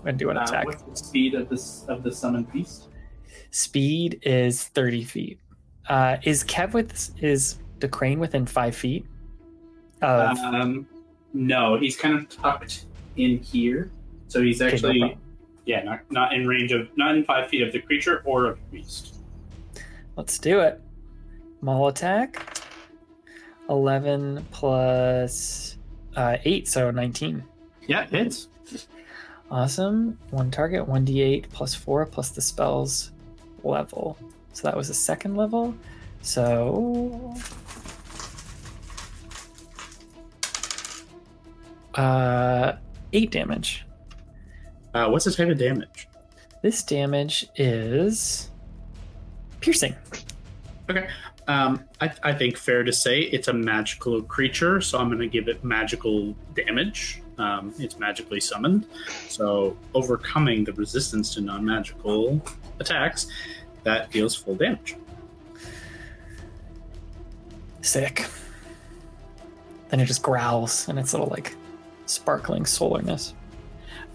and do an attack. What's the speed of the summoned beast? Speed is 30 feet. Is the crane within 5 feet? No, he's kind of tucked in here, so he's actually not in range of, not in 5 feet of the creature or of the beast. Let's do it. Maul attack. 11 plus 8, so 19. Yeah, hits. Awesome. One target, 1d8 plus 4 plus the spell's level. So that was the second level. So 8 damage. What's the type of damage? This damage is piercing. Okay. I think fair to say it's a magical creature, so I'm going to give it magical damage. It's magically summoned, so overcoming the resistance to non-magical attacks, that deals full damage. Sick. Then it just growls in its little like sparkling solarness.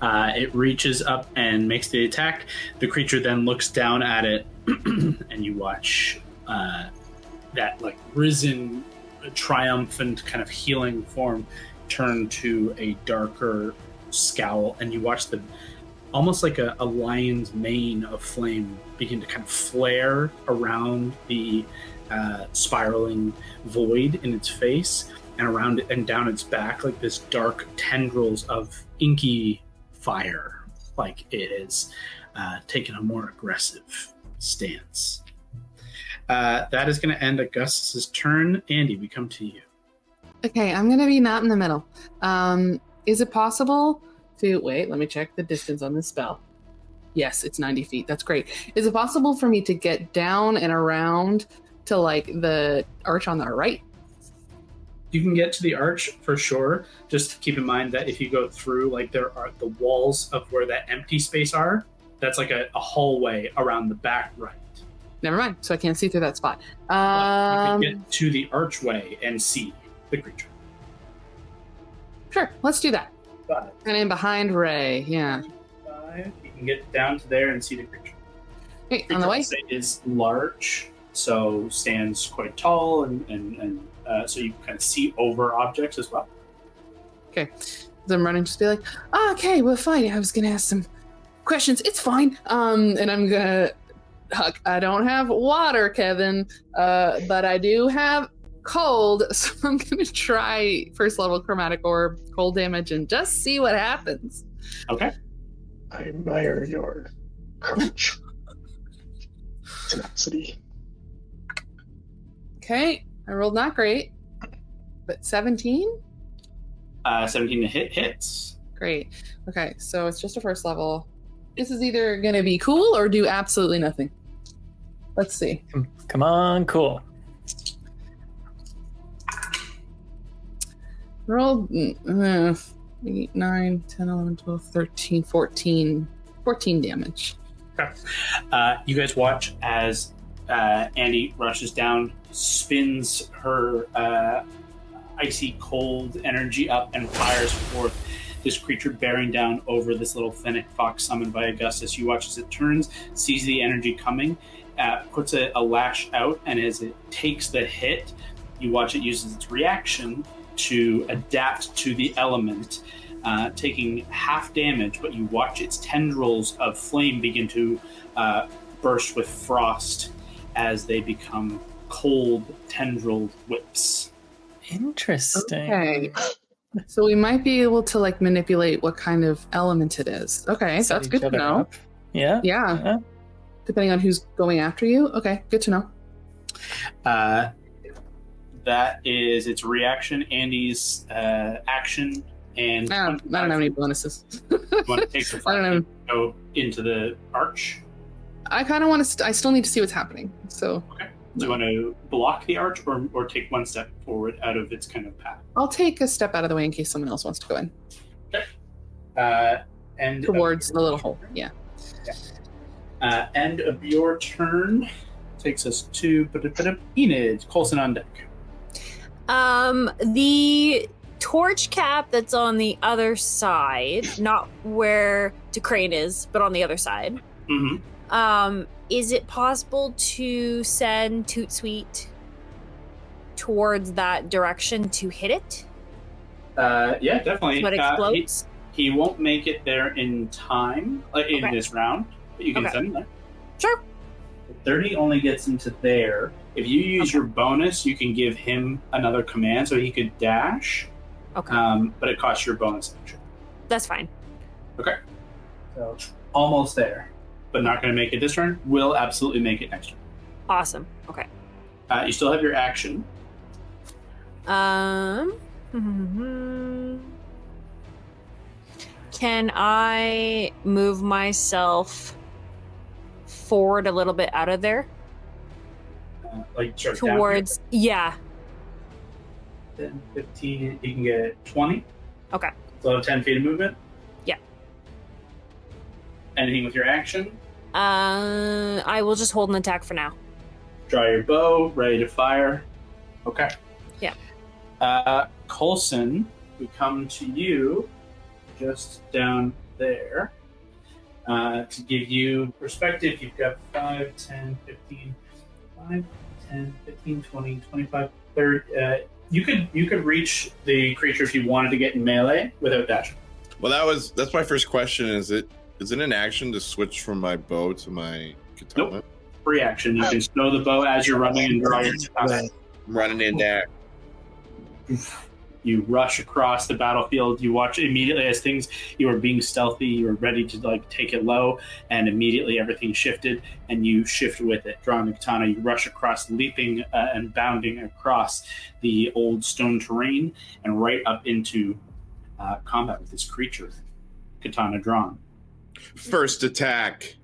It reaches up and makes the attack. The creature then looks down at it, and you watch that like risen, triumphant kind of healing form turn to a darker scowl, and you watch the almost like a lion's mane of flame begin to kind of flare around the spiraling void in its face, and around it and down its back, like this dark tendrils of inky fire, like it is taken a more aggressive stance. That is going to end Augustus's turn. Andy, we come to you. Okay, I'm going to be not in the middle. Is it possible to... Wait, let me check the distance on this spell. Yes, it's 90 feet. That's great. Is it possible for me to get down and around to, like, the arch on the right? You can get to the arch for sure. Just keep in mind that if you go through, like, there are the walls of where that empty space are, that's like a hallway around the back right. Never mind. So I can't see through that spot. You can get to the archway and see the creature. Sure, let's do that. 5. And in behind Ray, yeah. 5. You can get down to there and see the creature. Okay, on the way. It is large, so stands quite tall and so you kind of see over objects as well. Okay. So I'm running, just be like, okay, well, fine. I was going to ask some questions. It's fine. And I'm going to, I don't have water, Kevin, but I do have cold. So I'm going to try first level chromatic orb, cold damage, and just see what happens. Okay. I admire your courage. Tenacity. Okay. I rolled not great, but 17? 17 to hits. Great. Okay, so it's just a first level. This is either going to be cool or do absolutely nothing. Let's see. Come on, cool. Roll 8, 9, 10, 11, 12, 13, 14 damage. Okay. You guys watch as Andy rushes down, spins her icy cold energy up, and fires forth this creature bearing down over this little fennec fox summoned by Augustus. You watch as it turns, sees the energy coming, puts a lash out, and as it takes the hit, you watch it uses its reaction to adapt to the element, taking half damage, but you watch its tendrils of flame begin to burst with frost as they become cold tendrilled whips. Interesting. Okay. So we might be able to like manipulate what kind of element it is. Okay, Set that's each good to other know. up. Yeah. Yeah. Depending on who's going after you. Okay, good to know. That is its reaction, Andy's action, and I don't have any bonuses. you want to take the I don't know. go into the arch. I kind of want to. I still need to see what's happening. So. Okay. Do you want to block the arch or take one step forward out of its kind of path? I'll take a step out of the way in case someone else wants to go in. Okay. And towards the little hole. Yeah. End of your turn takes us to Enid. Coulson on deck. The torch cap that's on the other side, not where Decrane is, but on the other side. Mm-hmm. Is it possible to send Toot Sweet towards that direction to hit it? Yeah, definitely. So it explodes? He won't make it there in time, in this round, but you can send him there. Sure. 30 only gets into there. If you use your bonus, you can give him another command so he could dash. Okay. But it costs your bonus action. That's fine. Okay. So almost there, but not going to make it this turn. Will absolutely make it next turn. Awesome. Okay. You still have your action. Can I move myself forward a little bit out of there? Like sort of towards, yeah. 10, 15, you can get 20. Okay. So 10 feet of movement? Yeah. Anything with your action? I will just hold an attack for now. Draw your bow, ready to fire. Okay. Yeah. Coulson, we come to you just down there. To give you perspective, you've got 5, 10, 15, 5, 10, 15, 20, 25, 30. You could reach the creature if you wanted to get in melee without dashing. Well, that's my first question. Is it an action to switch from my bow to my katana? Nope. Free action. You can stow the bow as you're running and draw your katana. I'm running in there. You rush across the battlefield. You watch immediately as you were being stealthy. You were ready to take it low, and immediately everything shifted, and you shift with it. Drawing the katana, you rush across, leaping and bounding across the old stone terrain, and right up into combat with this creature. Katana drawn. First attack.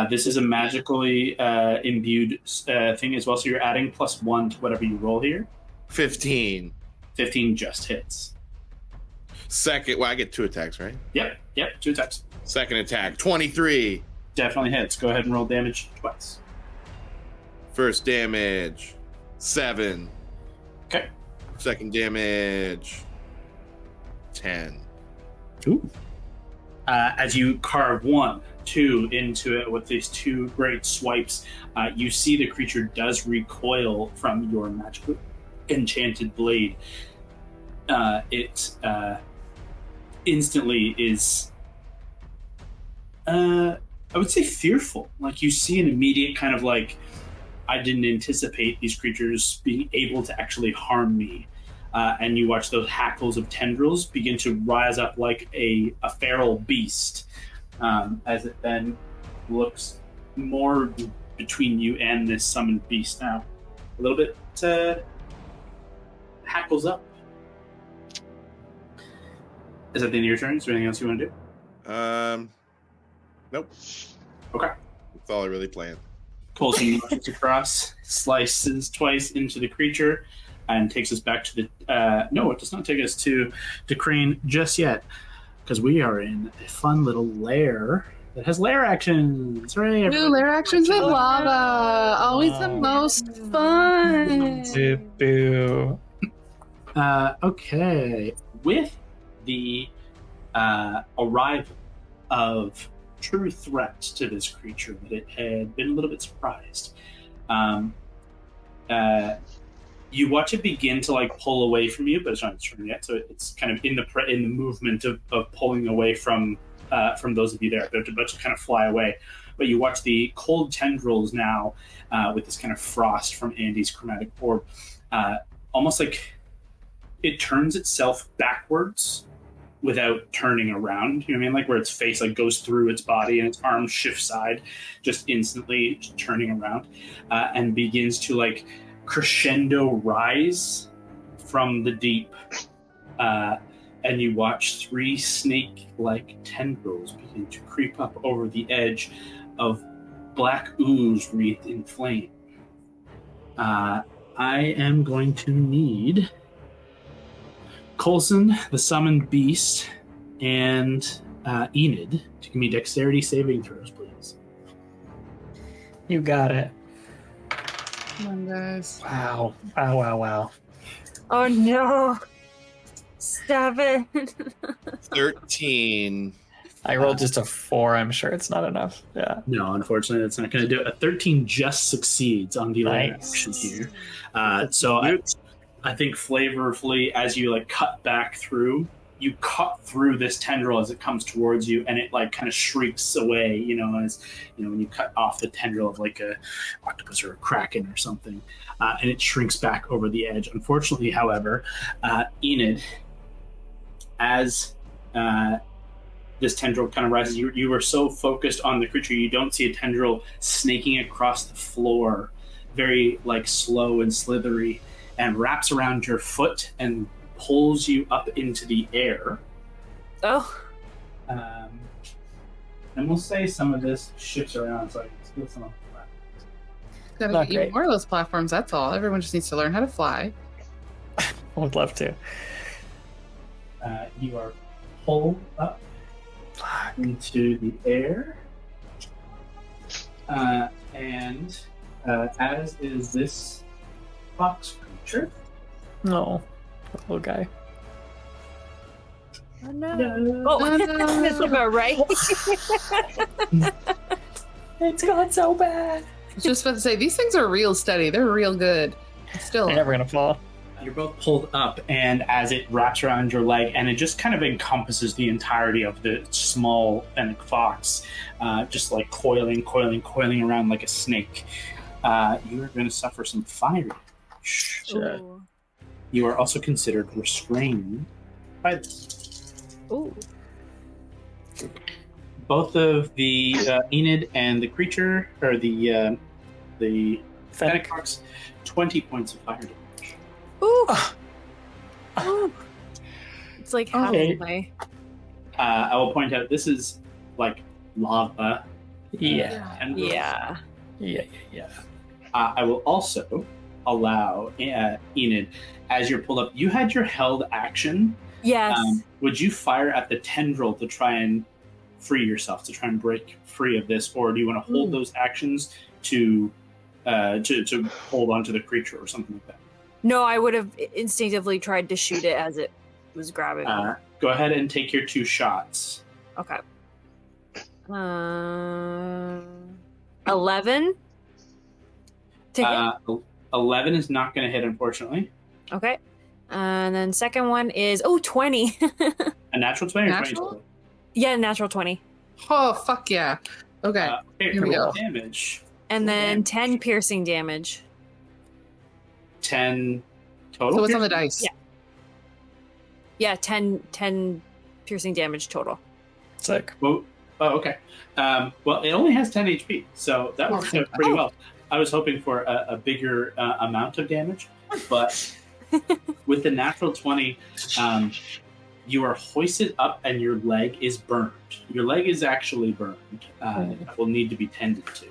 This is a magically imbued thing as well, so you're adding +1 to whatever you roll here. 15. 15 just hits. Second, I get 2 attacks, right? Yep, 2 attacks. Second attack, 23. Definitely hits. Go ahead and roll damage twice. First damage, 7. Okay. Second damage, 10. Ooh. As you carve 1, 2 into it with these 2 great swipes, you see the creature does recoil from your magic enchanted blade, it instantly is, I would say, fearful. Like, you see an immediate kind of like, I didn't anticipate these creatures being able to actually harm me. And you watch those hackles of tendrils begin to rise up like a feral beast, as it then looks more between you and this summoned beast now. A little bit hackles up. Is that the end of your turn? Is there anything else you want to do? Nope. Okay. That's all I really planned. Coulson marches across, slices twice into the creature, and takes us back to the... no, it does not take us to Crane just yet, because we are in a fun little lair that has lair actions. Hooray, Ooh, lair actions with lava. Always the most fun. Boo. Okay. With the arrival of true threat to this creature, that it had been a little bit surprised. You watch it begin to like pull away from you, but it's not its turn yet. So it's kind of in the movement of pulling away from those of you there. They're about to kind of fly away, but you watch the cold tendrils now with this kind of frost from Andy's chromatic orb, almost like it turns itself backwards without turning around. You know what I mean? Like where its face like goes through its body and its arms shift side, just instantly turning around, and begins to like crescendo rise from the deep. And you watch 3 snake-like tendrils begin to creep up over the edge of black ooze wreathed in flame. I am going to need Coulson, the summoned beast, and Enid to give me dexterity saving throws, please. You got it. Come on, guys. Wow. Wow. Oh no. Stop it. 13. I rolled just a 4. I'm sure it's not enough. Yeah. No, unfortunately, that's not going to do it. A 13 just succeeds on the Nice. action here. So I think flavorfully, as you like cut back through, you cut through this tendril as it comes towards you, and it like kind of shrieks away. You know, as you know when you cut off the tendril of like a octopus or a kraken or something, and it shrinks back over the edge. Unfortunately, however, Enid, as this tendril kind of rises, you were so focused on the creature, you don't see a tendril snaking across the floor, very like slow and slithery, and wraps around your foot and pulls you up into the air. Oh. And we'll say some of this shifts around so I can steal some of the platforms. Gotta Not get you great. more of those platforms, that's all. Everyone just needs to learn how to fly. Would love to. You are pulled up into the air. And as is this fox creature. No. Little guy. Oh no. No. Oh, No. that's about right. It's gone so bad. I was just about to say, these things are real steady. They're real good. Still, They're never gonna fall. You're both pulled up, and as it wraps around your leg, and it just kind of encompasses the entirety of the small fennec fox, just like coiling around like a snake. You are going to suffer some fire damage. Sure. Ooh. You are also considered restrained by this. Ooh. Both of the Enid and the creature, or the fennec fox, 20 points of fire damage. Ooh. Ooh. It's like half Okay. the way. I will point out this is like lava. Yeah. Tendrils. Yeah. I will also allow Enid, as you're pulled up, you had your held action. Yes. Would you fire at the tendril to try and free yourself, to try and break free of this, or do you want to hold those actions to hold on to the creature or something like that? No, I would have instinctively tried to shoot it as it was grabbing me. Go ahead and take your 2 shots. Okay. 11? To hit? 11 is not going to hit, unfortunately. Okay. And then second one is 20. A natural 20 or 20 Natural? total? Yeah, natural 20. Oh, fuck yeah. Okay. Okay, Here we roll go. damage. And Roll then damage. 10 piercing damage. 10 total? So what's on the piercing? dice? Yeah. Yeah, 10 piercing damage total. Sick. Well, okay. Well, it only has 10 HP, so that works out pretty well. I was hoping for a bigger amount of damage, but with the natural 20, you are hoisted up and your leg is burned. Your leg is actually burned. That will need to be tended to.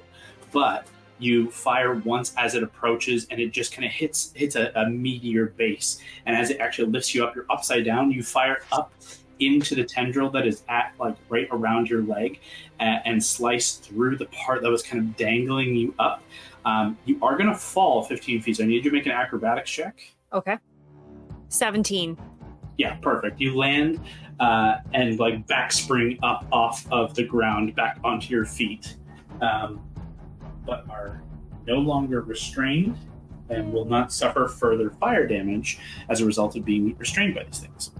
But you fire once as it approaches, and it just kind of hits a meteor base. And as it actually lifts you up, you're upside down. You fire up into the tendril that is at like right around your leg, and slice through the part that was kind of dangling you up. You are going to fall 15 feet. So I need you to make an acrobatics check. Okay. 17. Yeah, perfect. You land and like back spring up off of the ground back onto your feet, but are no longer restrained and will not suffer further fire damage as a result of being restrained by these things.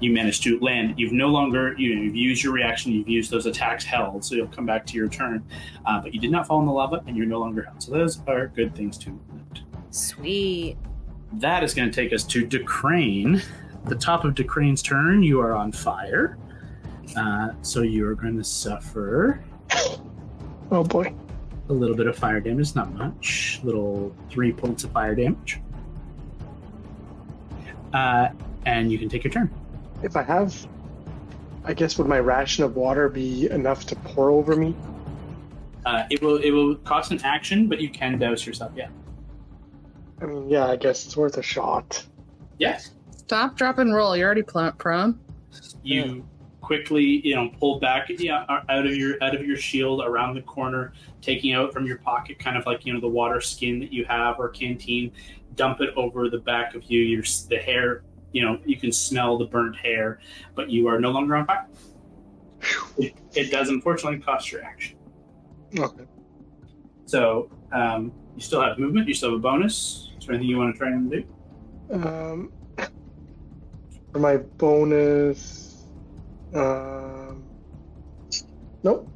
You managed to land. You've no longer, you've used your reaction, you've used those attacks held, so you'll come back to your turn. But you did not fall in the lava, and you're no longer held. So those are good things to note. Sweet. That is going to take us to Decrane. The top of Decrane's turn, you are on fire. So you are going to suffer Oh boy. a little bit of fire damage, not much. Little 3 points of fire damage. And you can take your turn. If I have, I guess, would my ration of water be enough to pour over me? It will cost an action, but you can douse yourself, yeah. I mean, yeah, I guess it's worth a shot. Yes. Stop, drop, and roll. You're already prone. You quickly, pull back out of your shield around the corner, taking out from your pocket kind of like, the water skin that you have or canteen, dump it over the back of you. The hair, you can smell the burnt hair, but you are no longer on fire. It does unfortunately cost your action. Okay. So you still have movement. You still have a bonus. Is there anything you want to try and do? For my bonus, nope.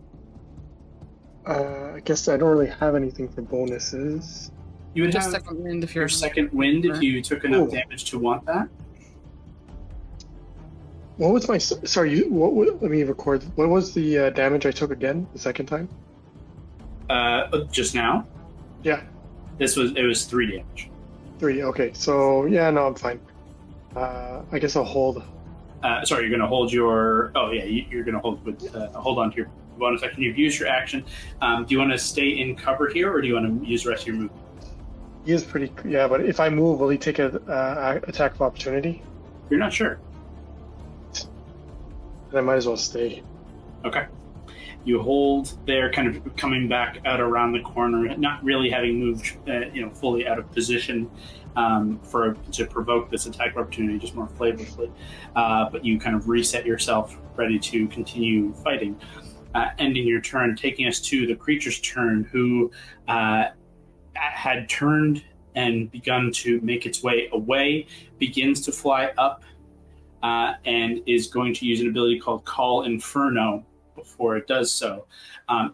I guess I don't really have anything for bonuses. You would Just have second wind if your you're second wind if you took enough damage to want that. What was my? Sorry, let me record. What was the damage I took again the second time? Just now. Yeah. It was 3 damage. 3. Okay. So yeah, no, I'm fine. I guess I'll hold. Sorry, you're going to hold your. Oh yeah, you're going to hold on to your bonus action. You've used your action. Do you want to stay in cover here, or do you want to use the rest of your movement? He is pretty. Yeah, but if I move, will he take an attack of opportunity? You're not sure. Then I might as well stay. Okay. You hold there, kind of coming back out around the corner, not really having moved, fully out of position to provoke this attack opportunity, just more flavorfully. But you kind of reset yourself, ready to continue fighting. Ending your turn, taking us to the creature's turn, who had turned and begun to make its way away, begins to fly up, and is going to use an ability called Call Inferno. Before it does so,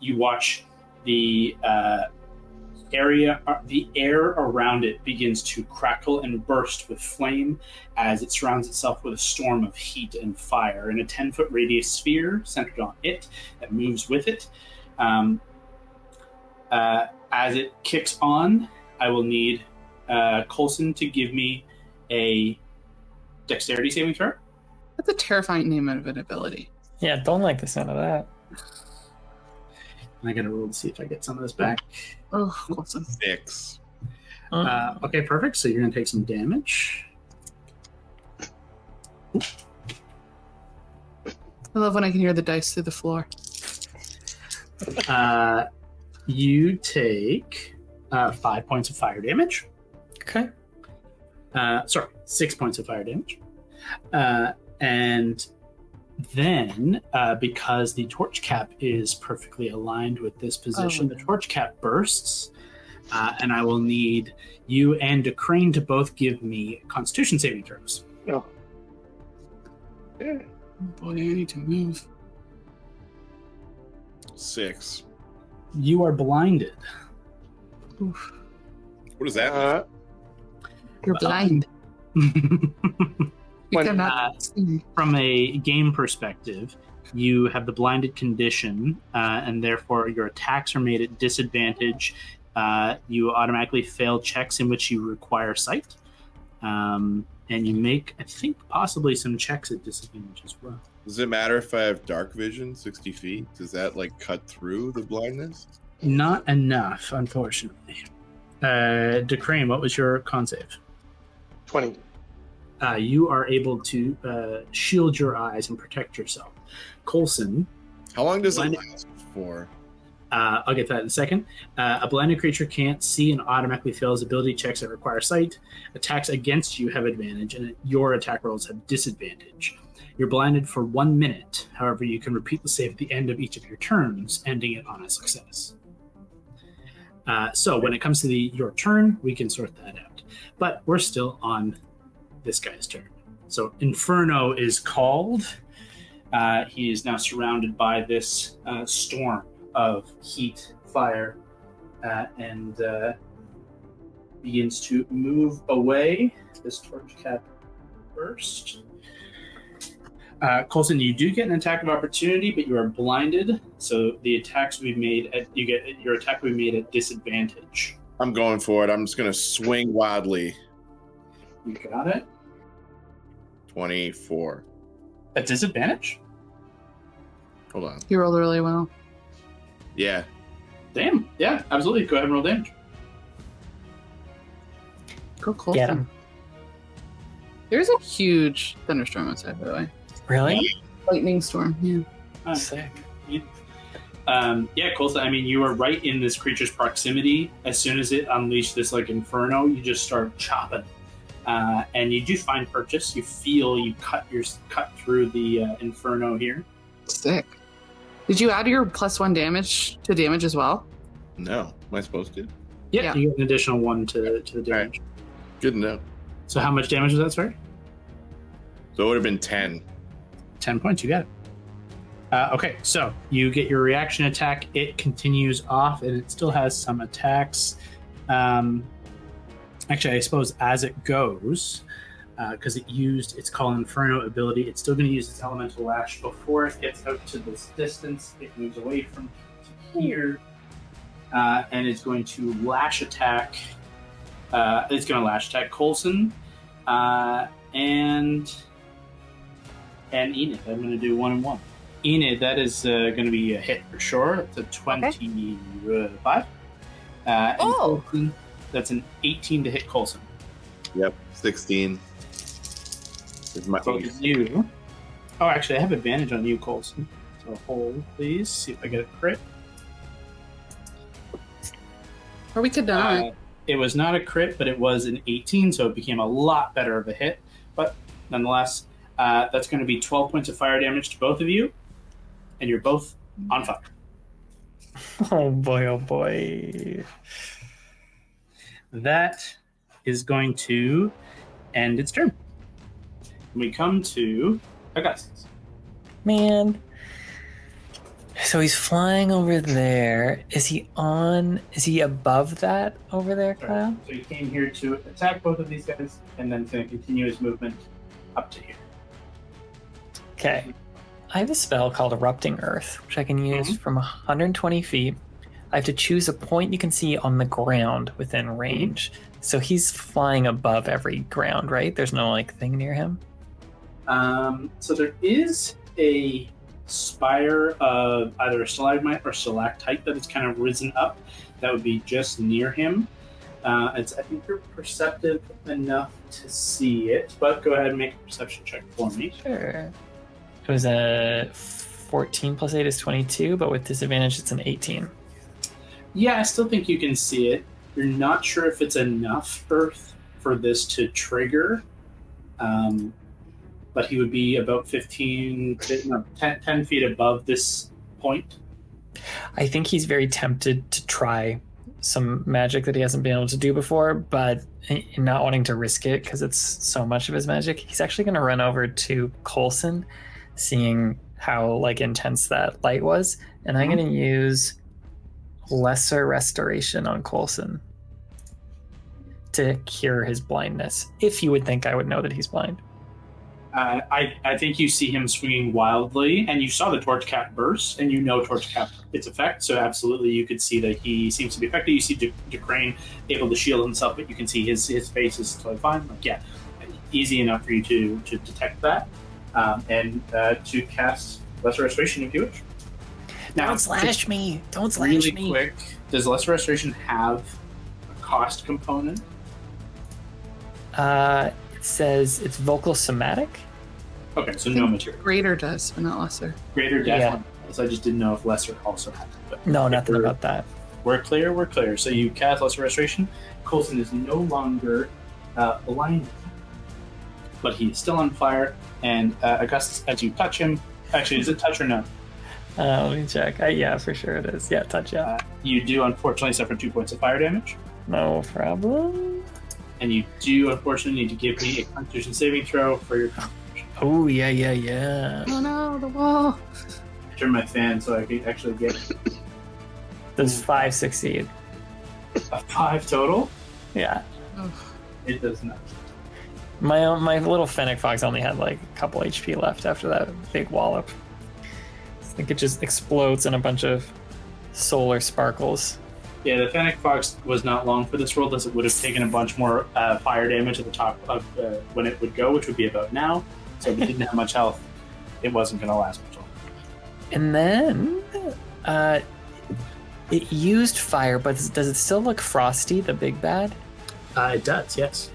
you watch the air around it begins to crackle and burst with flame as it surrounds itself with a storm of heat and fire in a 10-foot radius sphere centered on it that moves with it. As it kicks on, I will need Coulson to give me a dexterity saving throw. That's a terrifying name of an ability. Yeah, don't like the sound of that. I gotta roll to see if I get some of this back. Oh, awesome. 6. Okay, perfect. So you're gonna take some damage. I love when I can hear the dice through the floor. You take 5 points of fire damage. Okay. 6 points of fire damage. And then, because the torch cap is perfectly aligned with this position, the torch cap bursts, And I will need you and DeCrane to both give me Constitution saving throws. Oh. Yeah. Boy, I need to move. 6. You are blinded. Oof. What does that You're blind. You When- cannot see. From a game perspective, you have the blinded condition, and therefore your attacks are made at disadvantage. You automatically fail checks in which you require sight. And you make, I think, possibly some checks at disadvantage as well. Does it matter if I have dark vision, 60 feet? Does that like cut through the blindness? Not enough, unfortunately. DeCrane, what was your con save? 20. You are able to shield your eyes and protect yourself. Coulson. How long does it Blinded- last for? I'll get to that in a second. A blinded creature can't see and automatically fails ability checks that require sight. Attacks against you have advantage, and your attack rolls have disadvantage. You're blinded for 1 minute. However, you can repeat the save at the end of each of your turns, ending it on a success. So when it comes to your turn, we can sort that out. But we're still on this guy's turn. So Inferno is called. He is now surrounded by this storm of heat, fire, and begins to move away. This torch cap first. Coulson, you do get an attack of opportunity, but you are blinded, so the attacks will be made your attack will be made at disadvantage. I'm going for it. I'm just going to swing wildly. You got it. 24. At disadvantage? Hold on. You rolled really well. Yeah. Damn. Yeah, absolutely. Go ahead and roll damage. Go close. Get him. There's a huge thunderstorm outside, by the way. Really? Lightning storm. Yeah. Sick. Yeah, Coulson, I mean, you are right in this creature's proximity. As soon as it unleashed this, like, inferno, you just start chopping. And you do find purchase. You feel you cut through the inferno here. Sick. Did you add your +1 damage to damage as well? No. Am I supposed to? Yeah. You get an additional 1 to the damage. Right. Good enough. So how much damage was that, sorry? So it would have been 10. 10 points, you got it. Okay, so you get your reaction attack. It continues off, and it still has some attacks. Actually, I suppose as it goes, because it used its Call Inferno ability, it's still going to use its Elemental Lash before it gets out to this distance. It moves away from here, and it's going to lash attack. It's going to lash attack Coulson and Enid. I'm going to do 1 and 1. Enid, that is going to be a hit for sure. It's a 25. And Coulson, that's an 18 to hit Coulson. Yep, 16. Is my So you. Oh, actually, I have advantage on you, Coulson. So hold, please. See if I get a crit. Or we could die. It was not a crit, but it was an 18, so it became a lot better of a hit. But nonetheless, that's going to be 12 points of fire damage to both of you, and you're both on fire. Oh boy, oh boy. That is going to end its turn. We come to Augustus. Man. So he's flying over there. Is he above that over there, Kyle? So he came here to attack both of these guys, and then to continue his movement up to here. Okay. I have a spell called Erupting Earth, which I can use from 120 feet. I have to choose a point you can see on the ground within range. So he's flying above every ground, right? There's no thing near him? So there is a spire of either a stalagmite or stalactite that has kind of risen up. That would be just near him. I think you're perceptive enough to see it, but go ahead and make a perception check for me. Sure. It was a 14 plus 8 is 22, but with disadvantage it's an 18. Yeah, I still think you can see it. You're not sure if it's enough earth for this to trigger, but he would be about 10 feet above this point. I think he's very tempted to try some magic that he hasn't been able to do before, but not wanting to risk it because it's so much of his magic, he's actually going to run over to Coulson, seeing how like intense that light was, and I'm going to use Lesser Restoration on Coulson to cure his blindness, if you would think I would know that he's blind. I think you see him swinging wildly, and you saw the torch cap burst, and you know torch cap its effect, so absolutely you could see that he seems to be affected. You see DeCrane able to shield himself, but you can see his face is totally fine. Like, yeah, easy enough for you to detect that, and to cast Lesser Restoration if you wish. Now, don't slash me! Don't slash really me! Quick, does Lesser Restoration have a cost component? It says it's vocal somatic. Okay, so no material. Greater does, but not lesser. Greater definitely does. I just didn't know if lesser also had it. But no, nothing about that. We're clear. So you cast Lesser Restoration. Coulson is no longer blind, but he's still on fire. And Augustus, as you touch him, actually, is it touch or no? Let me check. Yeah, for sure it is. Yeah, touch, yeah. You do unfortunately suffer 2 points of fire damage. No problem. And you do unfortunately need to give me a Constitution saving throw for your constitution. Oh, yeah. Oh no, the wall. I turned my fan so I could actually get Does 5 succeed? a 5 total? Yeah. Oh. It does not. My little Fennec Fox only had like a couple HP left after that big wallop. I think it just explodes in a bunch of solar sparkles. Yeah, the Fennec Fox was not long for this roll, as it would have taken a bunch more fire damage at the top of when it would go, which would be about now. So if it didn't have much health, it wasn't going to last much longer. And then it used fire, but does it still look frosty, the big bad? It does, yes.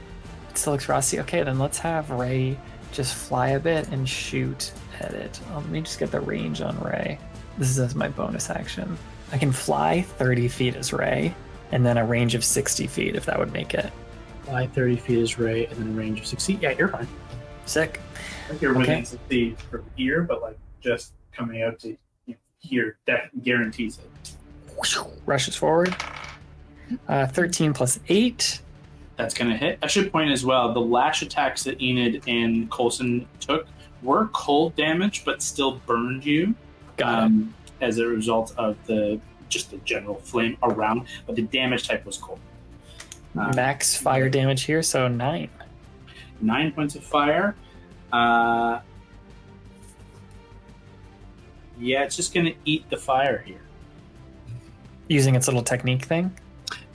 It still looks frosty. Okay, then let's have Ray just fly a bit and shoot at it. Let me just get the range on Ray. This is my bonus action. I can fly 30 feet as Ray, and then a range of 60 feet if that would make it. Fly 30 feet as Ray, and then a range of 60. Yeah, you're fine. Sick. I think you're within 60 from here, but like just coming out to here guarantees it. Rushes forward. 13 plus 8. That's going to hit. I should point as well, the lash attacks that Enid and Coulson took were cold damage, but still burned you. Got it. As a result of the general flame around, but the damage type was cold. Max fire damage here, so 9. 9 points of fire. Yeah, it's just going to eat the fire here. Using its little technique thing?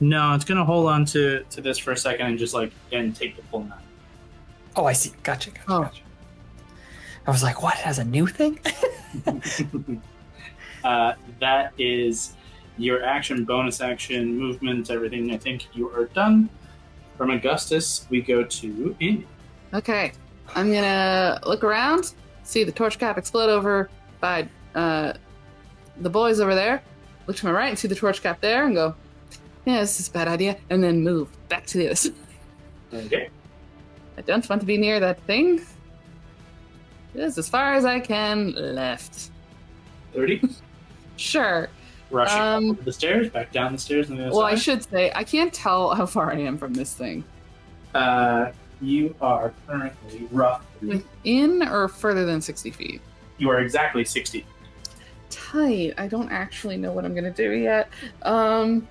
No, it's going to hold on to this for a second and just take the full 9. Oh, I see. Gotcha. I was like, what? It has a new thing? That is your action, bonus action, movement, everything. I think you are done. From Augustus, we go to Indy. Okay, I'm gonna look around, see the torch cap explode over by the boys over there. Look to my right and see the torch cap there, and go, yeah, this is a bad idea, and then move back to the other side. Okay. I don't want to be near that thing. Just as far as I can left. 30. Sure. Rushing up the stairs, back down the stairs on the other Well, side. I should say, I can't tell how far I am from this thing. You are currently roughly... Within or further than 60 feet? You are exactly 60. Tight. I don't actually know what I'm going to do yet. Guys,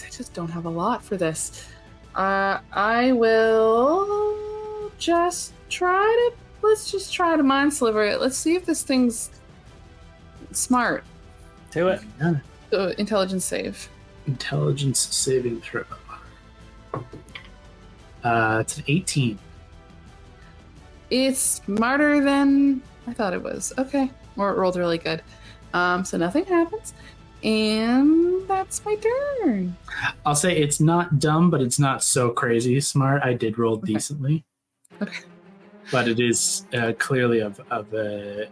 I just don't have a lot for this. I will just try to... Let's just try to mind sliver it. Let's see if this thing's smart. Do it. Intelligence save. Intelligence saving throw. It's an 18. It's smarter than I thought it was. Okay. Or it rolled really good. So nothing happens. And that's my turn. I'll say it's not dumb, but it's not so crazy smart. I did roll decently. Okay. But it is clearly of an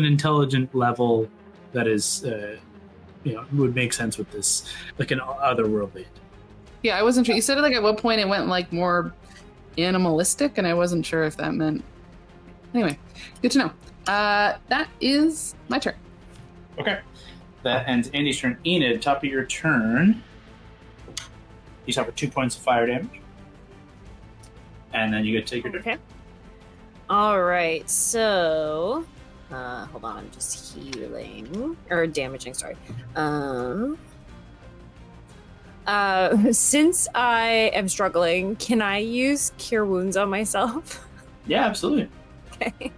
intelligent level that is, would make sense with this, like an otherworldly. Yeah, I wasn't sure. You said at what point it went more animalistic, and I wasn't sure if that meant. Anyway, good to know. That is my turn. Okay. That ends Andy's turn. Enid, top of your turn. You suffer 2 points of fire damage. And then you get to take your turn. Okay. All right. So, hold on. I'm just healing or damaging. Sorry. Since I am struggling, can I use Cure Wounds on myself? Yeah, absolutely. Okay.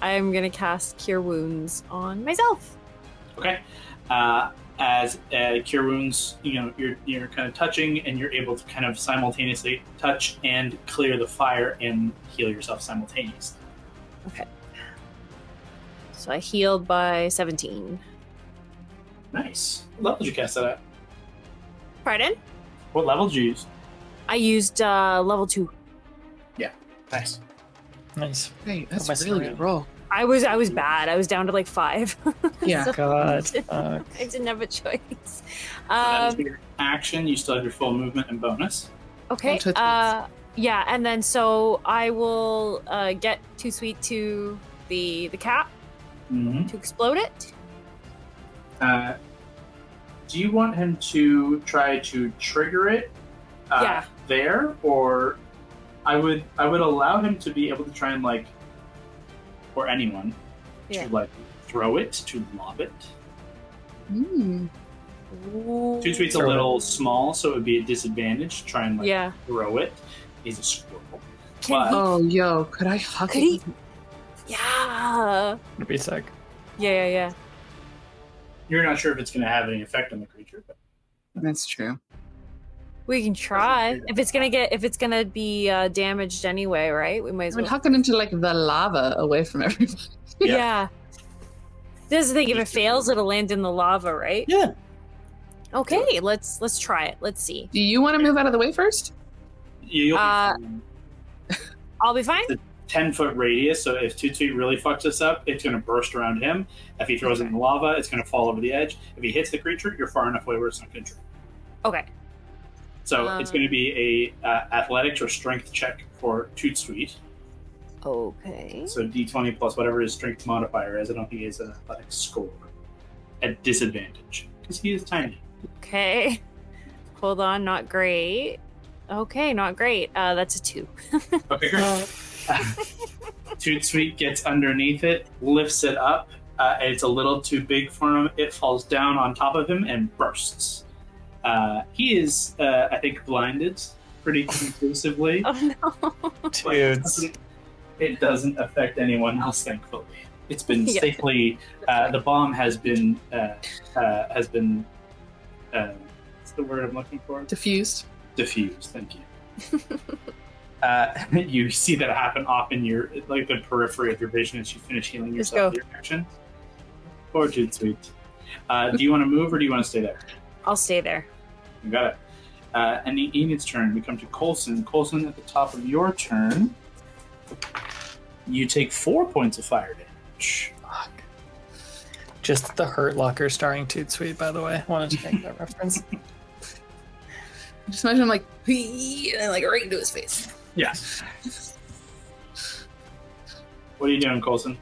I'm gonna cast Cure Wounds on myself. Okay. As Cure Wounds, you're kind of touching, and you're able to kind of simultaneously touch and clear the fire and heal yourself simultaneously. Okay. So I healed by 17. Nice. What level did you cast that at? Pardon? What level did you use? I used level 2. Yeah. Nice. Nice. Hey, that's my a really story. good roll. I was bad. I was down to like 5. Yeah. So God. I didn't have a choice. So that is your action. You still have your full movement and bonus. Okay. Touch base. Yeah, and then so I will get Too Sweet to the cap Mm-hmm. to explode it. Do you want him to try to trigger it Yeah. there, or I would allow him to be able to try and or anyone Yeah. to throw it, to lob it. Mm. Ooh. Too Sweet's a little small, so it would be a disadvantage to try and Yeah. throw it. He's a squirrel. Can But- he- Oh, yo, could I hug Could it? he- Yeah. It'd be sick. Yeah. You're not sure if it's going to have any effect on the creature, but That's true. We can try. If it's gonna be damaged anyway, right? We might as I would well. huck it into the lava away from everybody. Yeah. This is the thing. If it fails, it'll land in the lava, right? Yeah. Okay. Let's try it. Let's see. Do you want to move out of the way first? You'll be fine. I'll be fine. 10-foot radius, so if Too Sweet really fucks this up, it's going to burst around him. If he throws it in the lava, it's going to fall over the edge. If he hits the creature, you're far enough away where it's not going to trigger. Okay. So it's going to be a athletics or strength check for Toot Sweet. Okay. So D20 plus whatever his strength modifier is. I don't think he has an athletics score. At disadvantage. Because he is tiny. Okay. Hold on. Not great. Okay. Not great. That's a 2. Okay, great. Toot Sweet gets underneath it, lifts it up. It's a little too big for him. It falls down on top of him and bursts. He is, I think, blinded pretty conclusively. Oh no. Dudes. It doesn't affect anyone else, thankfully. It's been Yeah. safely. The bomb has been. What's the word I'm looking for? Diffused. Diffused. Thank you. You see that happen off in your the periphery of your vision as you finish healing Let's yourself. go. With your action. Poor Toot Sweet. Do you want to move or do you want to stay there? I'll stay there. You got it. And Enid's turn. We come to Coulson. Coulson, at the top of your turn, you take 4 points of fire damage. Fuck. Just the Hurt Locker starring Toot Sweet, by the way. Wanted to make that reference. Just imagine him and then right into his face. Yeah. What are you doing, Coulson?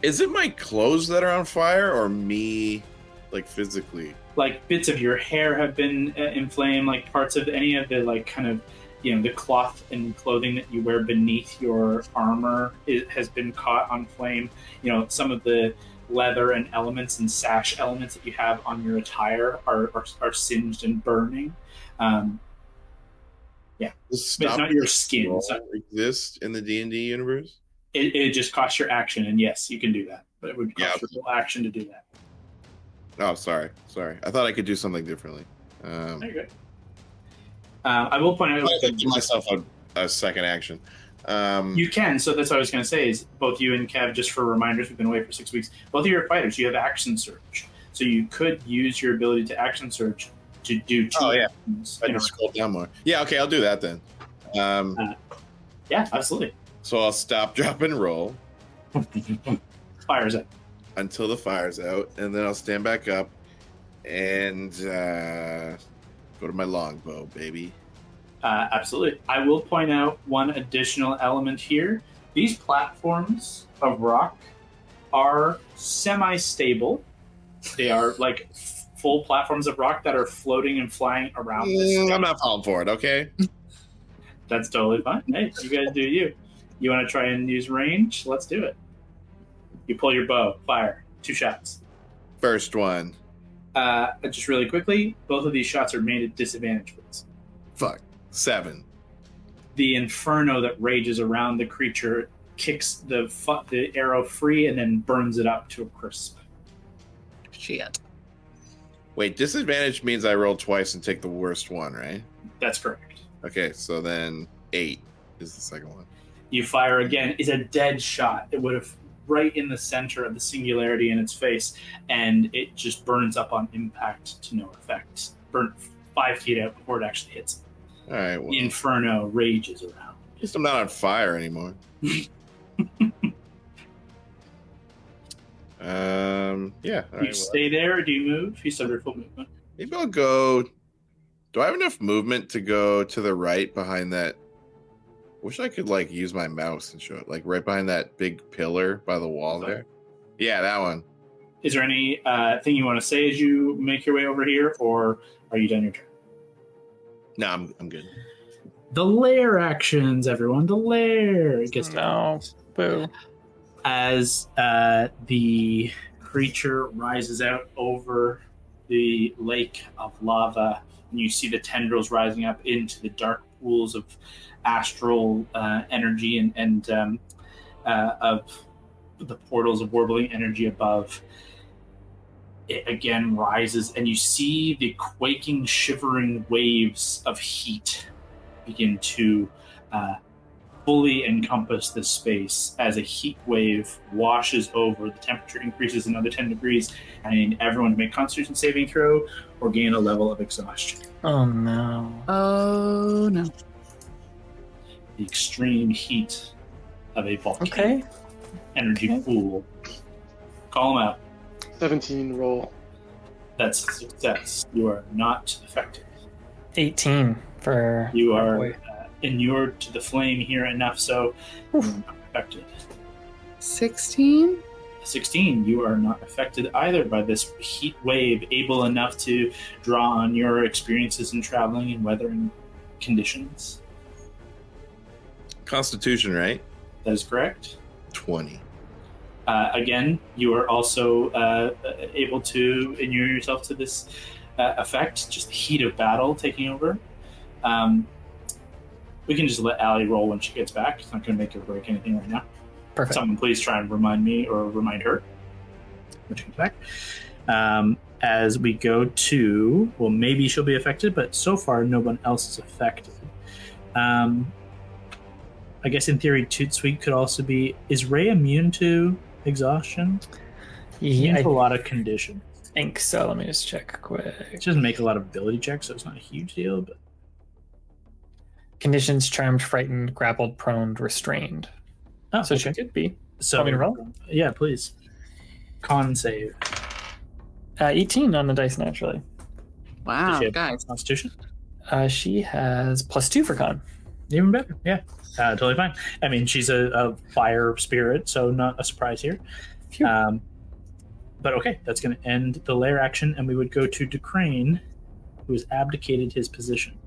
Is it my clothes that are on fire or me, physically? Bits of your hair have been inflamed, parts of any of the kind of the cloth and clothing that you wear beneath your armor has been caught on flame. Some of the leather and elements and sash elements that you have on your attire are singed and burning. Yeah, it's not your skin. So Exist in the D&D universe? it just costs your action, and yes, you can do that, but it would cost your full action to do that. Oh, sorry. I thought I could do something differently. There you go. I will point out. I could give myself a second action. You can, so that's what I was going to say is both you and Kev, just for reminders, we've been away for 6 weeks, both of you are fighters, you have action surge. So you could use your ability to action surge to do 2 actions. I can scroll down more. Yeah, okay, I'll do that then. Yeah, absolutely. So I'll stop, drop, and roll Fires it. until the fire's out, and then I'll stand back up and go to my longbow, baby. Absolutely. I will point out one additional element here. These platforms of rock are semi-stable. They are full platforms of rock that are floating and flying around this. I'm not falling for it, okay? That's totally fine. Hey, you guys do you. You want to try and use range? Let's do it. You pull your bow, fire, 2 shots. First one. Just really quickly, both of these shots are made at disadvantage, please. Fuck. 7. The inferno that rages around the creature kicks the arrow free and then burns it up to a crisp. Shit. Wait, disadvantage means I roll twice and take the worst one, right? That's correct. Okay, so then 8 is the second one. You fire again. It's a dead shot. It would have right in the center of the singularity in its face, and it just burns up on impact to no effect. Burnt 5 feet out before it actually hits it. All right. Well, The inferno rages around. at least I'm not on fire anymore. Yeah. All You right, stay there, or do you move? You still have your full movement. maybe I'll go. Do I have enough movement to go to the right behind that? Wish I could like use my mouse and show it, like right behind that big pillar by the wall there. Yeah, that one. Is there any thing you want to say as you make your way over here, or are you done your turn? No, I'm good. The lair actions, everyone. The lair. It gets No. Boo. as the creature rises out over the lake of lava, and you see the tendrils rising up into the dark pools of astral energy and of the portals of warbling energy above. It again rises, and you see the quaking, shivering waves of heat begin to fully encompass this space as a heat wave washes over. The temperature increases another 10 degrees, and I need everyone to make Constitution saving throw or gain a level of exhaustion. Oh no. Oh no. The extreme heat of a volcanic Okay. energy pool. Call them out. 17 roll. That's a success. You are not affected. 18 for. You our are boy. inured to the flame here enough so you're not affected. 16? 16, you are not affected either by this heat wave, able enough to draw on your experiences in traveling and weathering conditions. Constitution, right? That is correct. 20. Again, you are also able to inure yourself to this effect, just the heat of battle taking over. We can just let Allie roll when she gets back. It's not going to make or break anything right now. Perfect. Someone please try and remind me or remind her when she comes back. As we go to, well, maybe she'll be affected, but so far no one else is affected. I guess in theory, Toot Sweet could also be. Is Ray immune to exhaustion? Yeah, Immune to a I lot of conditions. think so. Let me just check quick. It doesn't make a lot of ability checks, so it's not a huge deal. But Conditions: charmed, frightened, grappled, prone, restrained. So okay. she could be. So, Want me to roll? Yeah, please. Con save. 18 on the dice naturally. Wow, Does she have guys. Constitution? She has +2 for con. Even better. Yeah, totally fine. I mean, she's a fire spirit, so not a surprise here. Phew. But okay, that's going to end the lair action, and we would go to Decrane, who has abdicated his position.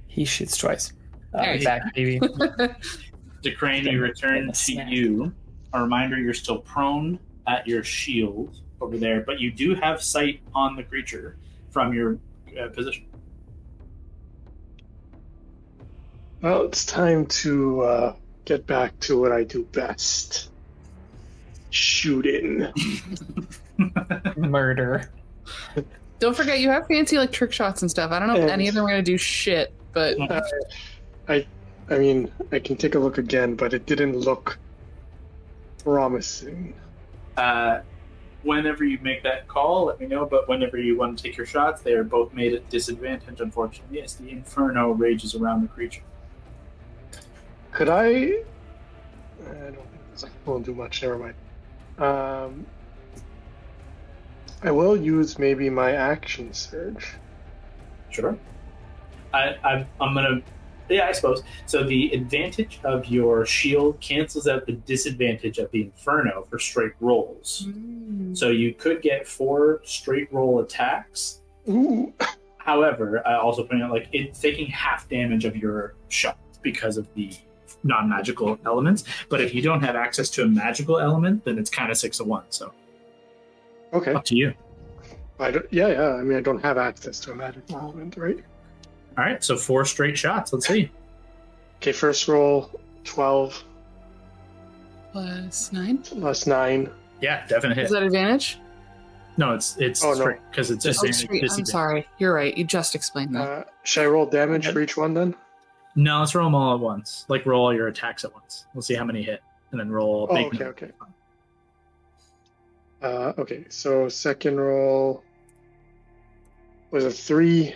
He shoots twice. Nice. Back, baby. Decrane, we return to you. A reminder, you're still prone at your shield over there, but you do have sight on the creature from your position. Well, it's time to get back to what I do best. Shooting. Murder. Don't forget, you have fancy like trick shots and stuff. I don't know if And- any of them are going to do shit, but I mean, I can take a look again, but it didn't look promising. Whenever you make that call, let me know, but whenever you want to take your shots, they are both made at disadvantage, unfortunately, as the inferno rages around the creature. Could I don't think this won't do much, never mind. I will use maybe my action surge. Sure. I'm going to Yeah, I suppose. So the advantage of your shield cancels out the disadvantage of the Inferno for straight rolls. So you could get 4 straight roll attacks. Ooh. However, also pointing out, like, it's taking half damage of your shot because of the non-magical elements. But if you don't have access to a magical element, then it's kind of 6 of 1. So Okay. up to you. Yeah. I mean, I don't have access to a magical element, right? All right, so 4 straight shots. Let's see. Okay, first roll, 12 Plus 9. plus 9. Yeah, definite hit. Is that advantage? No, it's Oh, no. straight because it's Oh, advantage. straight. I'm disadvantage. sorry. You're right. You just explained that. Should I roll damage for each one then? No, let's roll them all at once. Like, roll all your attacks at once. We'll see how many hit, and then roll. Oh, big okay. Okay, so second roll was a 3.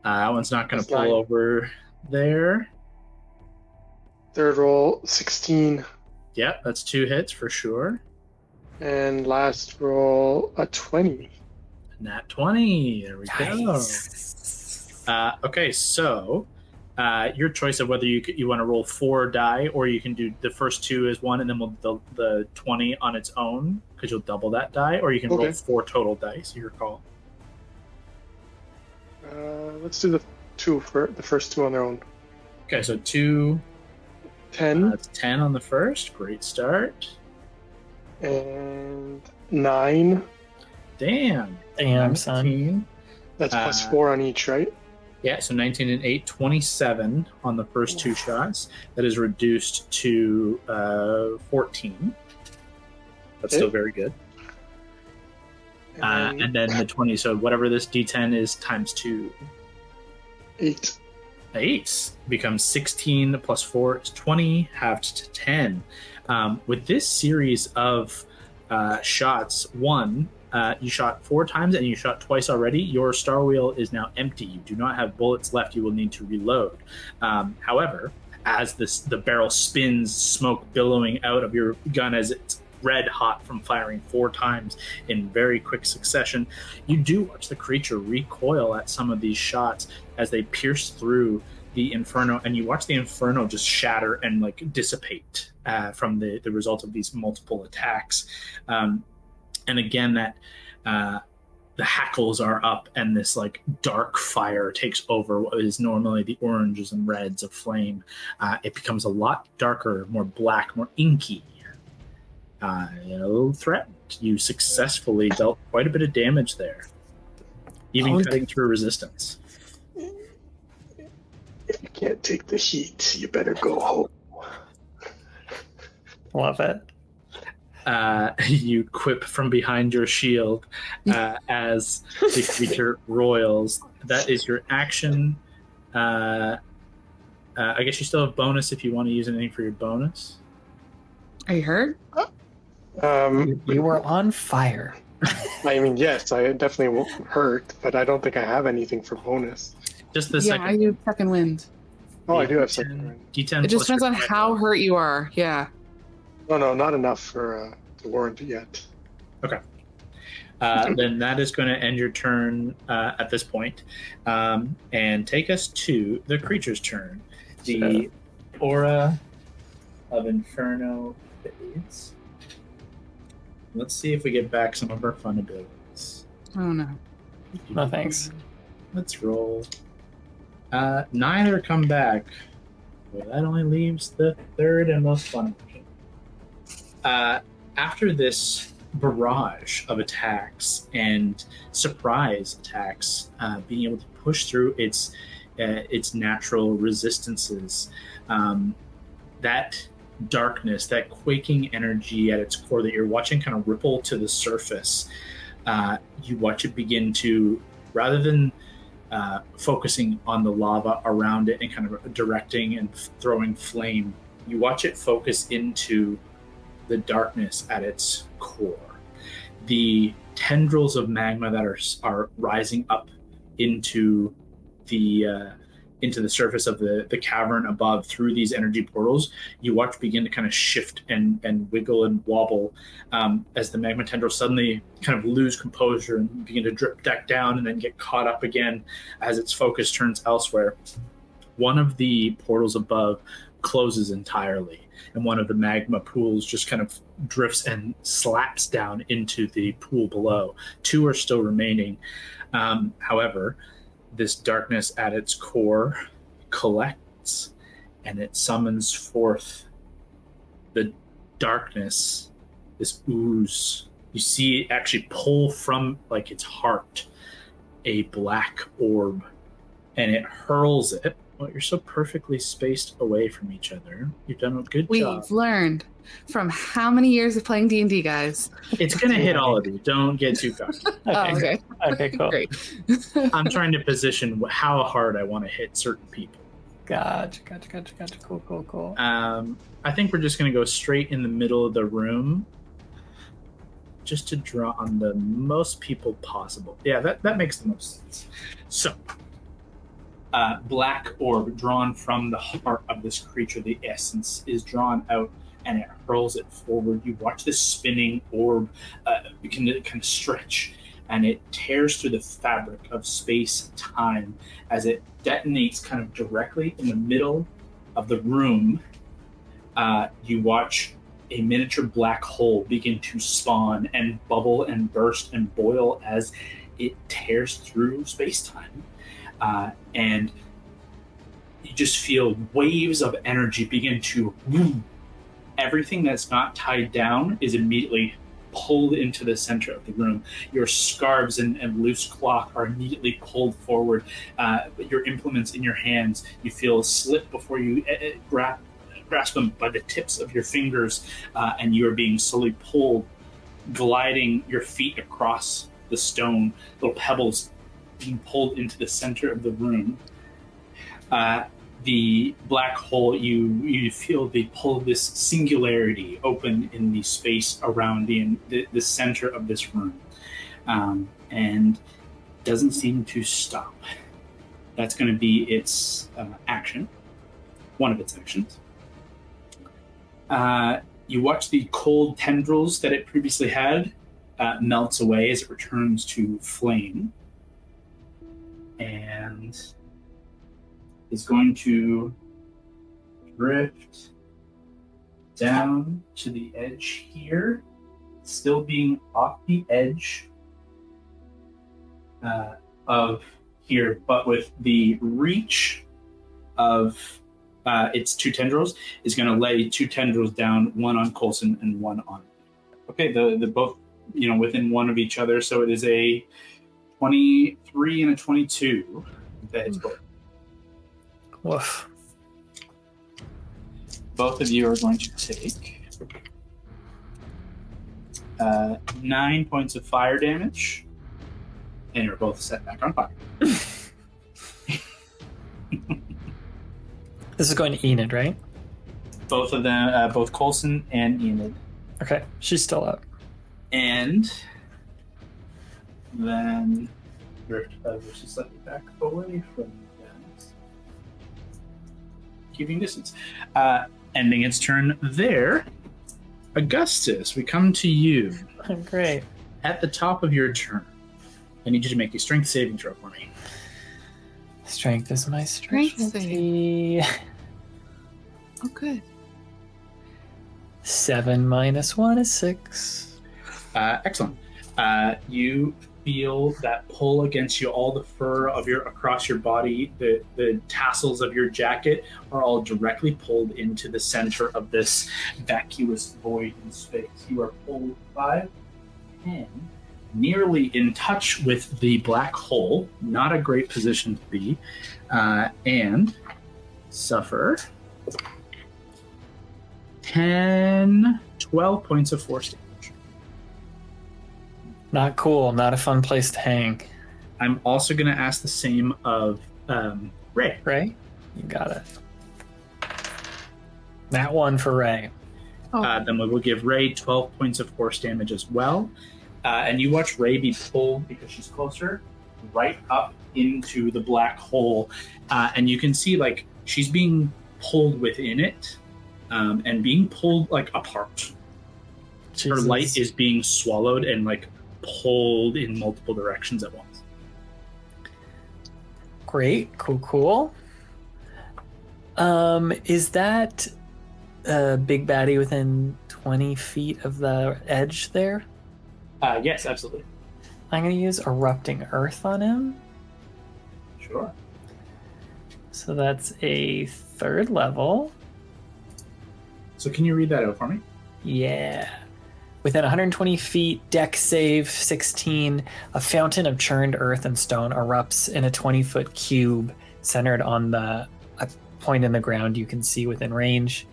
That one's not going to That's pull 9. over there. Third roll, 16. Yep, that's 2 hits for sure. And last roll, a 20. Nat 20. There we Nice. go. Okay, so your choice of whether you want to roll 4 die, or you can do the first 2 as one, and then we'll the 20 on its own because you'll double that die, or you can roll Okay. 4 total dice. Your call. Let's do the first 2 on their own. Okay, so 2. 10 That's 10 on the first. Great start. and 9. Damn. Damn, son. 19. That's plus Uh, 4 on each, right? Yeah, so 19 and 8, 27 on the first 2 shots. That is reduced to 14. That's Okay. still very good. And then the 20, so whatever this D10 is times 2. 8. 8 becomes 16 plus 4 is 20, halved to 10. With this series of shots, you shot 4 times and you shot twice already. Your star wheel is now empty. You do not have bullets left. You will need to reload. However, as the barrel spins, smoke billowing out of your gun as it's red hot from firing 4 times in very quick succession, you do watch the creature recoil at some of these shots as they pierce through the Inferno, and you watch the Inferno just shatter and like dissipate from the result of these multiple attacks. And again, that the hackles are up, and this like dark fire takes over what is normally the oranges and reds of flame. It becomes a lot darker, more black, more inky. Threatened. You successfully dealt quite a bit of damage there, even cutting through resistance. If you can't take the heat, you better go home. Love it. You quip from behind your shield as the creature roils. That is your action. I guess you still have bonus if you want to use anything for your bonus. Are you hurt? You were on fire. I mean, yes, I definitely won't hurt, but I don't think I have anything for bonus. Just the Yeah, I second. do second wind. Oh, I do have second wind. D10 It just plus depends on your how hurt you are. Yeah. No, not enough for to warrant it yet. Then that is going to end your turn at this point, and take us to the creature's turn. The aura of Inferno fades. Let's see if we get back some of our fun abilities. Oh no. No thanks. Let's roll. Neither come back. Well, that only leaves the third and most fun option. After this barrage of attacks and surprise attacks, being able to push through its natural resistances, that darkness, that quaking energy at its core that you're watching kind of ripple to the surface, you watch it begin to, rather than focusing on the lava around it and kind of directing and throwing flame, you watch it focus into the darkness at its core. The tendrils of magma that are rising up into the surface of the cavern above through these energy portals, you watch begin to kind of shift and wiggle and wobble as the magma tendrils suddenly kind of lose composure and begin to drip back down and then get caught up again as its focus turns elsewhere. one of the portals above closes entirely, and one of the magma pools just kind of drifts and slaps down into the pool below. 2 are still remaining. However, this darkness at its core collects, and it summons forth the darkness, this ooze. You see it actually pull from like its heart a black orb, and it hurls it. Well, you're so perfectly spaced away from each other. You've done a good job. We've learned from how many years of playing D&D, guys? It's going to hit all of you. Don't get too cocky. Okay. Okay, cool. Great. I'm trying to position how hard I want to hit certain people. Gotcha. Cool. I think we're just going to go straight in the middle of the room just to draw on the most people possible. Yeah, that makes the most sense. So, black orb drawn from the heart of this creature, the essence, is drawn out and it hurls it forward. You watch this spinning orb begin to kind of stretch, and it tears through the fabric of space-time as it detonates kind of directly in the middle of the room. You watch a miniature black hole begin to spawn and bubble and burst and boil as it tears through space-time. And you just feel waves of energy begin to... Everything that's not tied down is immediately pulled into the center of the room. Your scarves and loose cloth are immediately pulled forward. Your implements in your hands, you feel slip before you grasp them by the tips of your fingers, and you are being slowly pulled, gliding your feet across the stone, little pebbles being pulled into the center of the room. The black hole, you feel the pull of this singularity open in the space around the center of this room, and doesn't seem to stop. That's going to be its action, one of its actions. You watch the cold tendrils that it previously had melts away as it returns to flame, and is going to drift down to the edge here, still being off the edge of here, but with the reach of its 2 tendrils, is going to lay 2 tendrils down, one on Coulson and one on. Okay, the both within one of each other, so it is a 23 and a 22 that hits both. Woof. Both of you are going to take 9 points of fire damage, and you're both set back on fire. This is going to Enid, right? Both of them, both Coulson and Enid. Okay, she's still up. And then drift just slightly back away from you guys, keeping distance. Ending its turn there. Augustus, we come to you. Great. At the top of your turn, I need you to make a strength saving throw for me. Strength is my Strength specialty. Oh, good. 7 minus 1 is 6. Excellent. You feel that pull against you. All the fur of across your body, the tassels of your jacket are all directly pulled into the center of this vacuous void in space. You are pulled 5, 10, nearly in touch with the black hole. Not a great position to be, and suffer 12 points of force damage. Not cool. Not a fun place to hang. I'm also going to ask the same of Ray. Ray? You got it. That one for Ray. Then we will give Ray 12 points of force damage as well. And you watch Ray be pulled, because she's closer, right up into the black hole. And you can see, like, she's being pulled within it, and being pulled, like, apart. Jesus. Her light is being swallowed and, like, pulled in multiple directions at once. Great. Cool. Is that a big baddie within 20 feet of the edge there? Yes, absolutely. I'm going to use Erupting Earth on him. Sure. So that's a 3rd level. So can you read that out for me? Yeah. Within 120 feet, deck save 16, a fountain of churned earth and stone erupts in a 20-foot cube centered on a point in the ground you can see within range.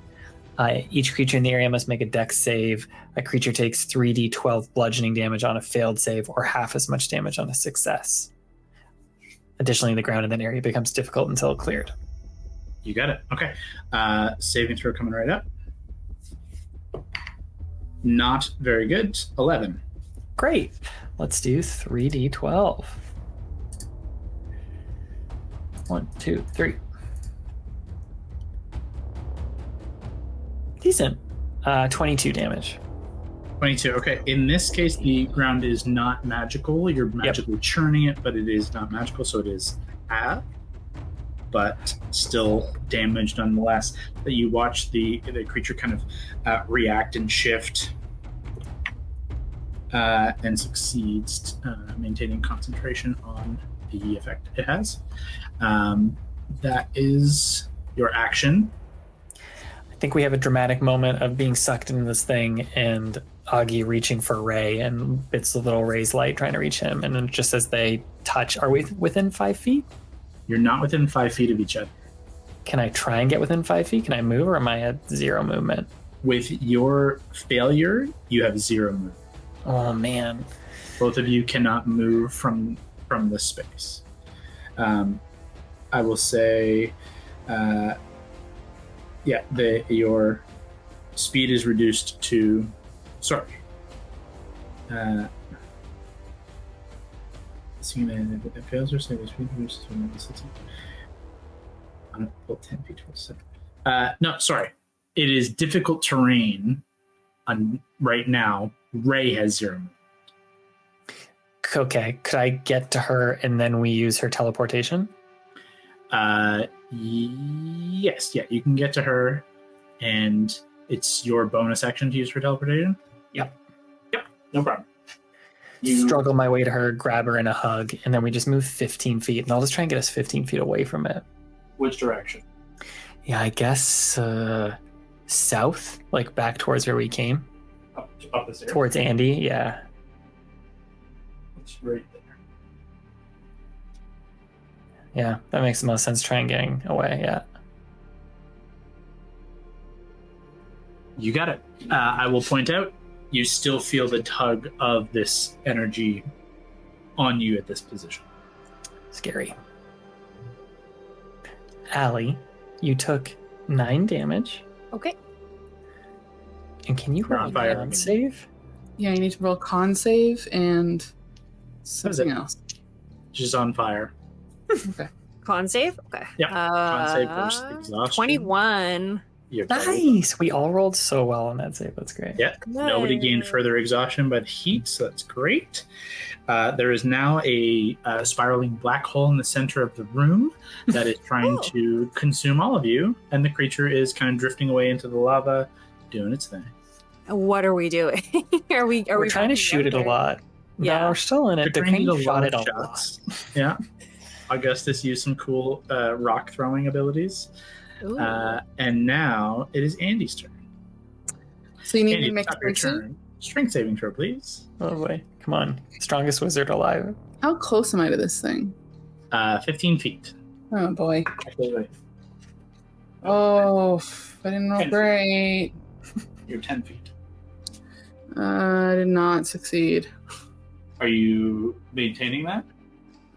Each creature in the area must make a dex save. A creature takes 3d12 bludgeoning damage on a failed save or half as much damage on a success. Additionally, the ground in that area becomes difficult until cleared. You got it. Okay. Saving throw coming right up. Not very good. 11. Great. Let's do 3d12. 1, 2, 3. Decent. 22 damage. 22. Okay. In this case, the ground is not magical. You're magically churning it, but it is not magical, so it is half, but still damaged nonetheless. That you watch the creature kind of react and shift and succeeds maintaining concentration on the effect it has. That is your action. I think we have a dramatic moment of being sucked into this thing and Augie reaching for Ray and bits of little Ray's light trying to reach him. And then just as they touch, are we within 5 feet? You're not within 5 feet of each other. Can I try and get within 5 feet? Can I move, or am I at 0 movement? With your failure, you have 0 movement. Oh, man. Both of you cannot move from the space. I will say, your speed is reduced to. Sorry. It fails or save speed reduced to 60. I'm pull 10 feet to a second. No, sorry. It is difficult terrain. Right now, Ray has 0. Okay, could I get to her and then we use her teleportation? Yes, yeah, you can get to her, and it's your bonus action to use for teleportation. Yep, no problem. Struggle my way to her, grab her in a hug, and then we just move 15 feet, and I'll just try and get us 15 feet away from it. Which direction? Yeah, I guess south, like back towards where we came. Up the stairs? Towards Andy, yeah. It's right there. Yeah, that makes the most sense, trying getting away, yeah. You got it. I will point out, you still feel the tug of this energy on you at this position. Scary. Allie, you took 9 damage. Okay. And can you roll a con save? Yeah, you need to roll con save and something else. She's on fire. Okay. Con save? Okay. Yeah. Con save versus exhaustion. 21. Nice. We all rolled so well on that save. That's great. Yeah. Nobody gained further exhaustion but heat, so that's great. There is now a spiraling black hole in the center of the room that is trying to consume all of you, and the creature is kind of drifting away into the lava, doing its thing. What are we doing? Are we trying to shoot it a lot? Yeah. No, we're still in it. The crane shot it a lot. Yeah. Augustus used some cool rock throwing abilities. And now it is Andy's turn. So you need Andy, to make a turn. Strength saving throw, please. Oh boy. Come on. Strongest wizard alive. How close am I to this thing? 15 feet. Oh boy. Actually, wait. Oh, I didn't roll 10 feet. great. You're 10 feet. I did not succeed. Are you maintaining that?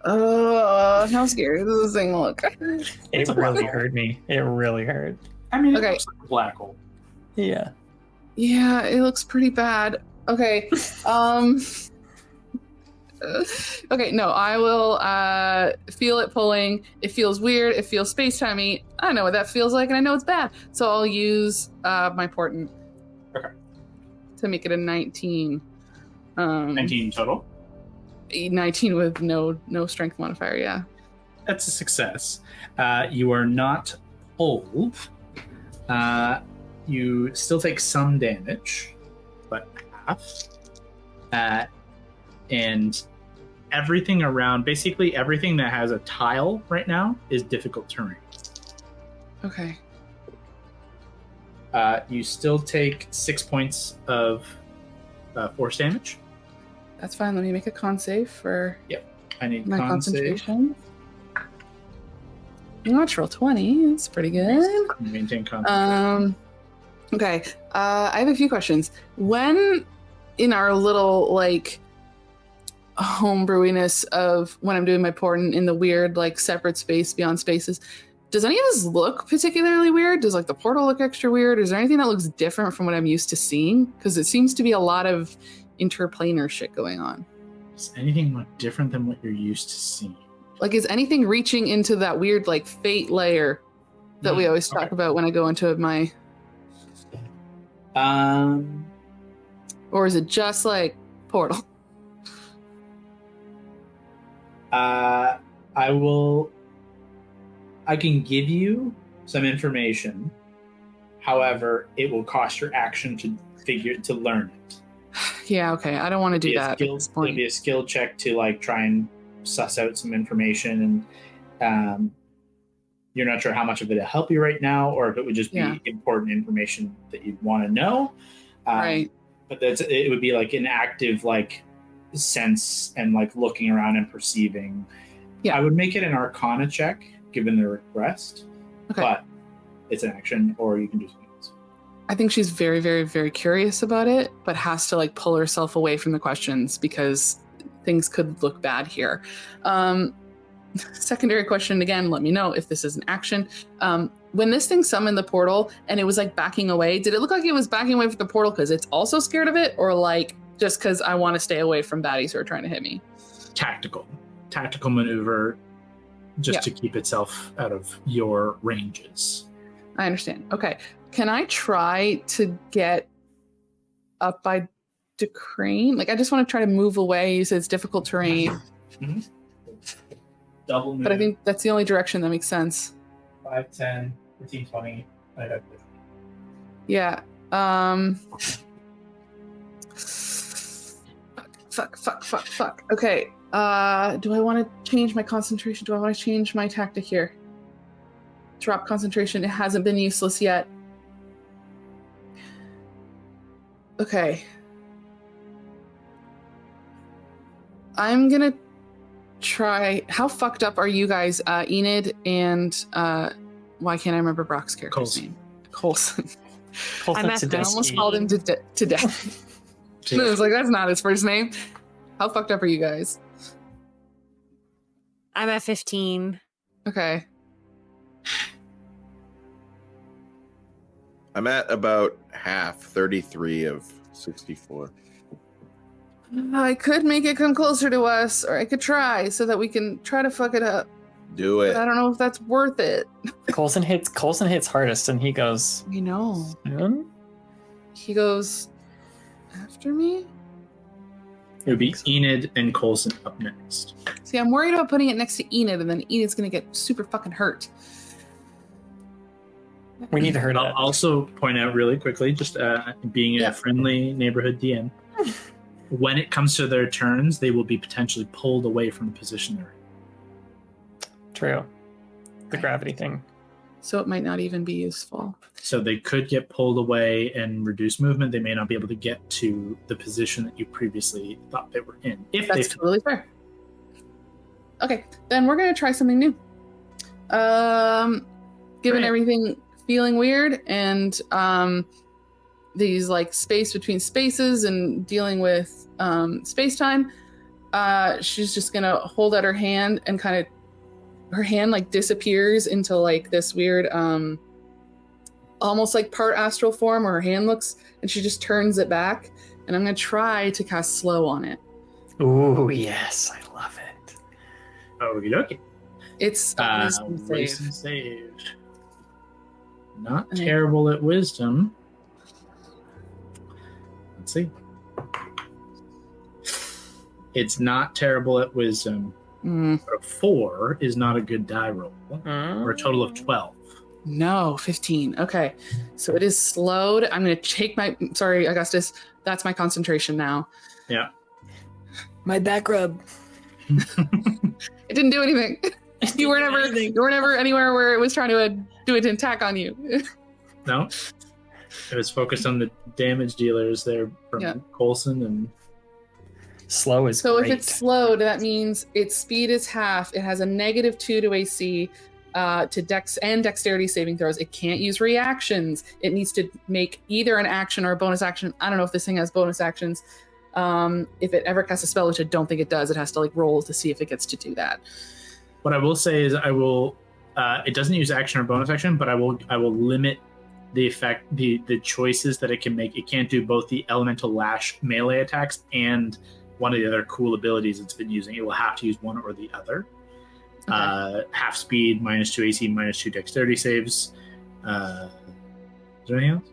How scary does this thing look? It really hurt me. It really hurt. I mean, it Okay. looks like a black hole. Yeah. Yeah, it looks pretty bad. Okay. Okay, no, I will feel it pulling. It feels weird. It feels space-timey. I know what that feels like, and I know it's bad. So I'll use my portent. Okay. To make it a 19. 19 total? 19 with no strength modifier, yeah. That's a success. You are not hold. You still take some damage, but half. And everything around, basically everything that has a tile right now, is difficult terrain. Okay. You still take 6 points of force damage. That's fine. Let me make a con save for I need my con save. concentration. Natural 20. That's pretty good. Maintain con. Okay. I have a few questions. When in our little like homebrewiness of when I'm doing my portent in the weird like separate space beyond spaces, does any of this look particularly weird? Does like the portal look extra weird? Is there anything that looks different from what I'm used to seeing? Because it seems to be a lot of interplanar shit going on. Is anything more different than what you're used to seeing? Like, is anything reaching into that weird like fate layer that we always talk about when I go into my... Or is it just like portal? I can give you some information. However, it will cost your action to learn it. Yeah, okay. I don't want to do that at this point. It'll be a skill check to like try and suss out some information, and you're not sure how much of it will help you right now, or if it would just be important information that you'd want to know. Right. But it would be like an active like sense and like looking around and perceiving. Yeah, I would make it an Arcana check given the request. Okay. But it's an action, or you can do something else. I think she's very, very, very curious about it, but has to like pull herself away from the questions because things could look bad here. Secondary question again, let me know if this is an action. When this thing summoned the portal and it was like backing away, did it look like it was backing away from the portal because it's also scared of it, or like just because I want to stay away from baddies who are trying to hit me? Tactical maneuver, just to keep itself out of your ranges. I understand. Okay. Can I try to get up by Decrane? Like, I just want to try to move away. You said it's difficult terrain. Mm-hmm. Double move. But I think that's the only direction that makes sense. 5, 10, 15, 20. Yeah. Fuck. Okay. Do I want to change my concentration? Do I want to change my tactic here? Drop concentration. It hasn't been useless yet. Okay. I'm gonna try. How fucked up are you guys? Enid and why can't I remember Brock's character's name? Coulson. I almost called him to death. I was like, that's not his first name. How fucked up are you guys? I'm at 15. Okay. I'm at about half, 33 of 64. I could make it come closer to us, or I could try so that we can try to fuck it up. Do it. But I don't know if that's worth it. Coulson hits hardest, and he goes. You know. Hmm? He goes after me. It would be Enid and Coulson up next. See, I'm worried about putting it next to Enid, and then Enid's gonna get super fucking hurt. We need to hurt it. I'll also point out really quickly, just being a friendly neighborhood DM, when it comes to their turns, they will be potentially pulled away from the position they're in. True. The gravity thing. So it might not even be useful. So they could get pulled away and reduce movement. They may not be able to get to the position that you previously thought they were in. That's totally fair. Okay, then we're going to try something new. Given everything feeling weird and these like space between spaces and dealing with space-time, she's just going to hold out her hand and kind of her hand like disappears into like this weird almost like part astral form where her hand looks, and she just turns it back, and I'm gonna try to cast slow on it. Ooh, yes, I love it. Okie dokie. It's wisdom save. Not terrible at wisdom. Let's see. It's not terrible at wisdom. But a 4 is not a good die roll. Or a total of 12. No, 15. Okay. So it is slowed. I'm going to take my... Sorry, Augustus. That's my concentration now. Yeah. My back rub. It didn't do anything. You were never anywhere where it was trying to do an attack on you. No. It was focused on the damage dealers there from Coulson and... Slow is So great. if it's slowed, that means its speed is half. It has a -2 to AC, to Dex and Dexterity saving throws. It can't use reactions. It needs to make either an action or a bonus action. I don't know if this thing has bonus actions. If it ever casts a spell, which I don't think it does, it has to roll to see if it gets to do that. What I will say is I will... it doesn't use action or bonus action, but I will limit the effect, the choices that it can make. It can't do both the Elemental Lash melee attacks and one of the other cool abilities it's been using. It will have to use one or the other. Okay. Half speed, -2 AC, -2 Dexterity saves. Is there anything else?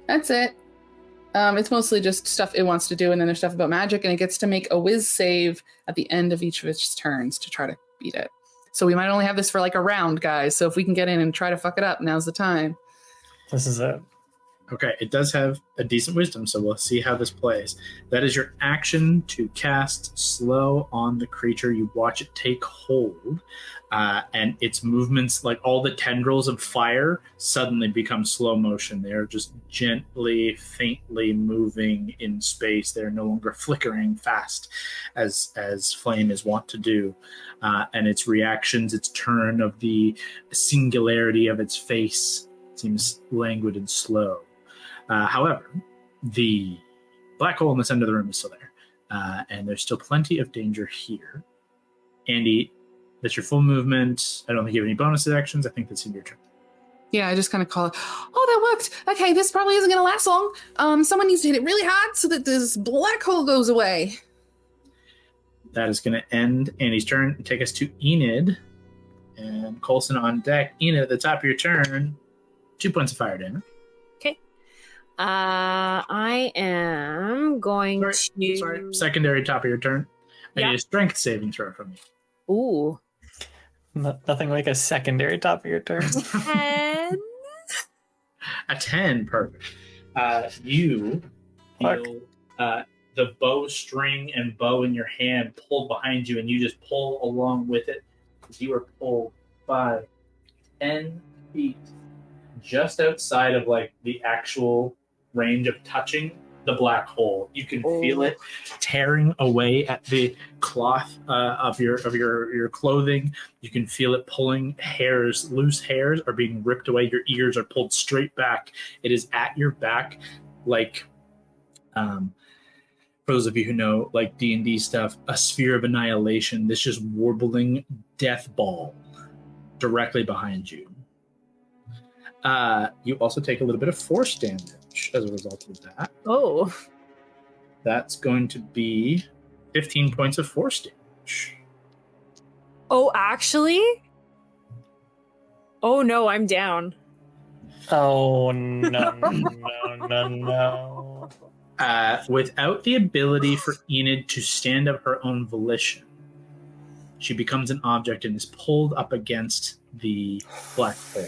That's it. It's mostly just stuff it wants to do, and then there's stuff about magic, and it gets to make a whiz save at the end of each of its turns to try to beat it. So we might only have this for a round, guys. So if we can get in and try to fuck it up, now's the time. This is it. Okay, it does have a decent wisdom, so we'll see how this plays. That is your action to cast slow on the creature. You watch it take hold, and its movements, all the tendrils of fire, suddenly become slow motion. They're just gently, faintly moving in space. They're no longer flickering fast as flame is wont to do. And its reactions, its turn of the singularity of its face seems languid and slow. However, the black hole in the center of the room is still there, and there's still plenty of danger here. Andy, that's your full movement. I don't think you have any bonus actions. I think that's in your turn. Yeah, I just kind of call it, oh, that worked. Okay, this probably isn't going to last long. Someone needs to hit it really hard so that this black hole goes away. That is going to end Andy's turn and take us to Enid and Coulson on deck. Enid, at the top of your turn, 2 points of fire damage. I am going to... Sorry, secondary top of your turn. I need a strength saving throw from you. Ooh. Nothing like a secondary top of your turn. 10? A 10, perfect. You feel the bowstring and bow in your hand pulled behind you, and you just pull along with it. You are pulled 5, 10 feet just outside of the actual range of touching the black hole. You can feel it tearing away at the cloth of your clothing. You can feel it pulling hairs. Loose hairs are being ripped away. Your ears are pulled straight back. It is at your back, for those of you who know D&D stuff, a sphere of annihilation. This just warbling death ball directly behind you. You also take a little bit of force damage as a result of that. Oh. That's going to be 15 points of force damage. Oh, actually? Oh, no, I'm down. Oh, no. Without the ability for Enid to stand of her own volition, she becomes an object and is pulled up against the black hole.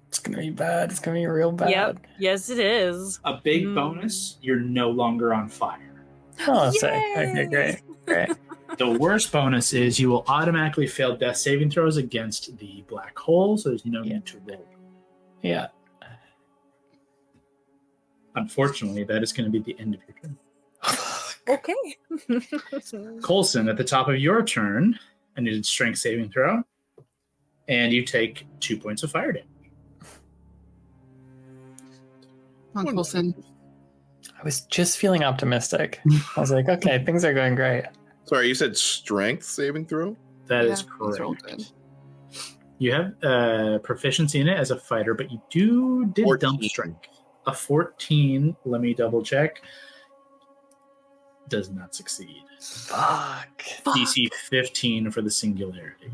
It's going to be bad. It's going to be real bad. Yep. Yes, it is. A big bonus, you're no longer on fire. Oh, okay, great. The worst bonus is you will automatically fail death saving throws against the black hole, so there's no need to roll. Yeah. Unfortunately, that is going to be the end of your turn. Okay. Coulson, at the top of your turn, I need a strength saving throw, and you take 2 points of fire damage. Come on, Coulson. I was just feeling optimistic. I was like, okay, things are going great. Sorry, you said strength saving throw? That is correct. You have proficiency in it as a fighter, but you did 14. dump strike. A 14, let me double check, does not succeed. Fuck. DC 15 for the singularity.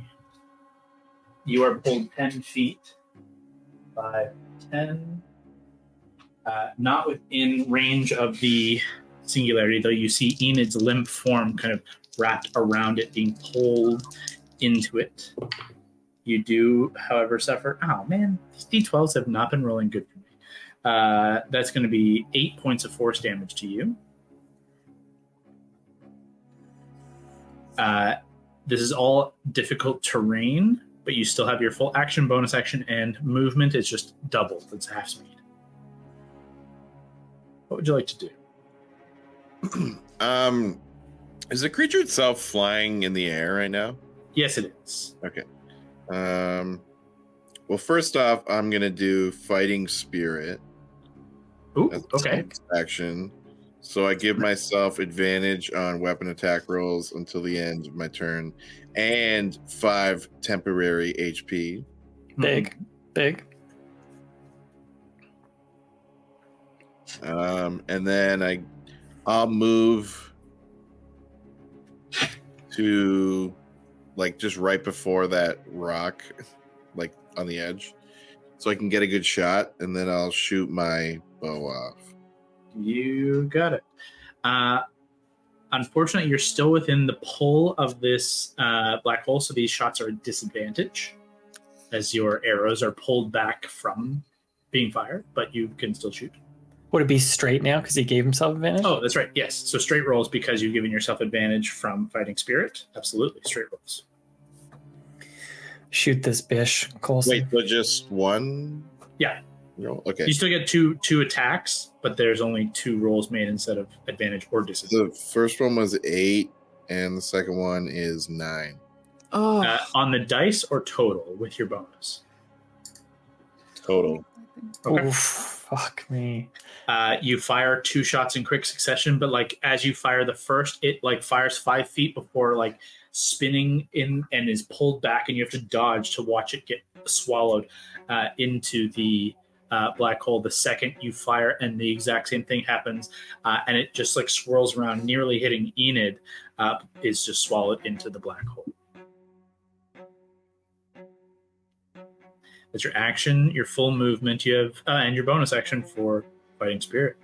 You are pulled 10 feet, 5, 10. Not within range of the singularity, though you see Enid's limp form kind of wrapped around it, being pulled into it. You do, however, suffer. Oh man, these D12s have not been rolling good for me. That's going to be 8 points of force damage to you. This is all difficult terrain, but you still have your full action, bonus action, and movement is just doubled. It's half speed. What would you like to do? Is the creature itself flying in the air right now? Yes, it is. Okay. Well, first off, I'm gonna do Fighting Spirit. Ooh, as okay. Action. So I give myself advantage on weapon attack rolls until the end of my turn, and 5 temporary HP. Big. And then I'll move to like just right before that rock, like on the edge, so I can get a good shot, and then I'll shoot my bow off. You got it. Unfortunately, you're still within the pull of this black hole, so these shots are a disadvantage as your arrows are pulled back from being fired, but you can still shoot. Would it be straight now because he gave himself advantage? Oh, that's right. Yes. So straight rolls because you've given yourself advantage from Fighting Spirit. Absolutely. Straight rolls. Shoot this bish, Coulson. Wait, but just one? Yeah. Roll? Okay. You still get two attacks, but there's only 2 rolls made instead of advantage or disadvantage. The first one was 8, and the second one is 9. Oh, On the dice or total with your bonus? Total. Okay. Oof, fuck me. You fire 2 shots in quick succession, but like as you fire the first, it like fires 5 feet before like spinning in and is pulled back, and you have to dodge to watch it get swallowed into the black hole. The second you fire, and the exact same thing happens, and it just like swirls around, nearly hitting Enid, is just swallowed into the black hole. That's your action, your full movement. You have and your bonus action for Fighting Spirit.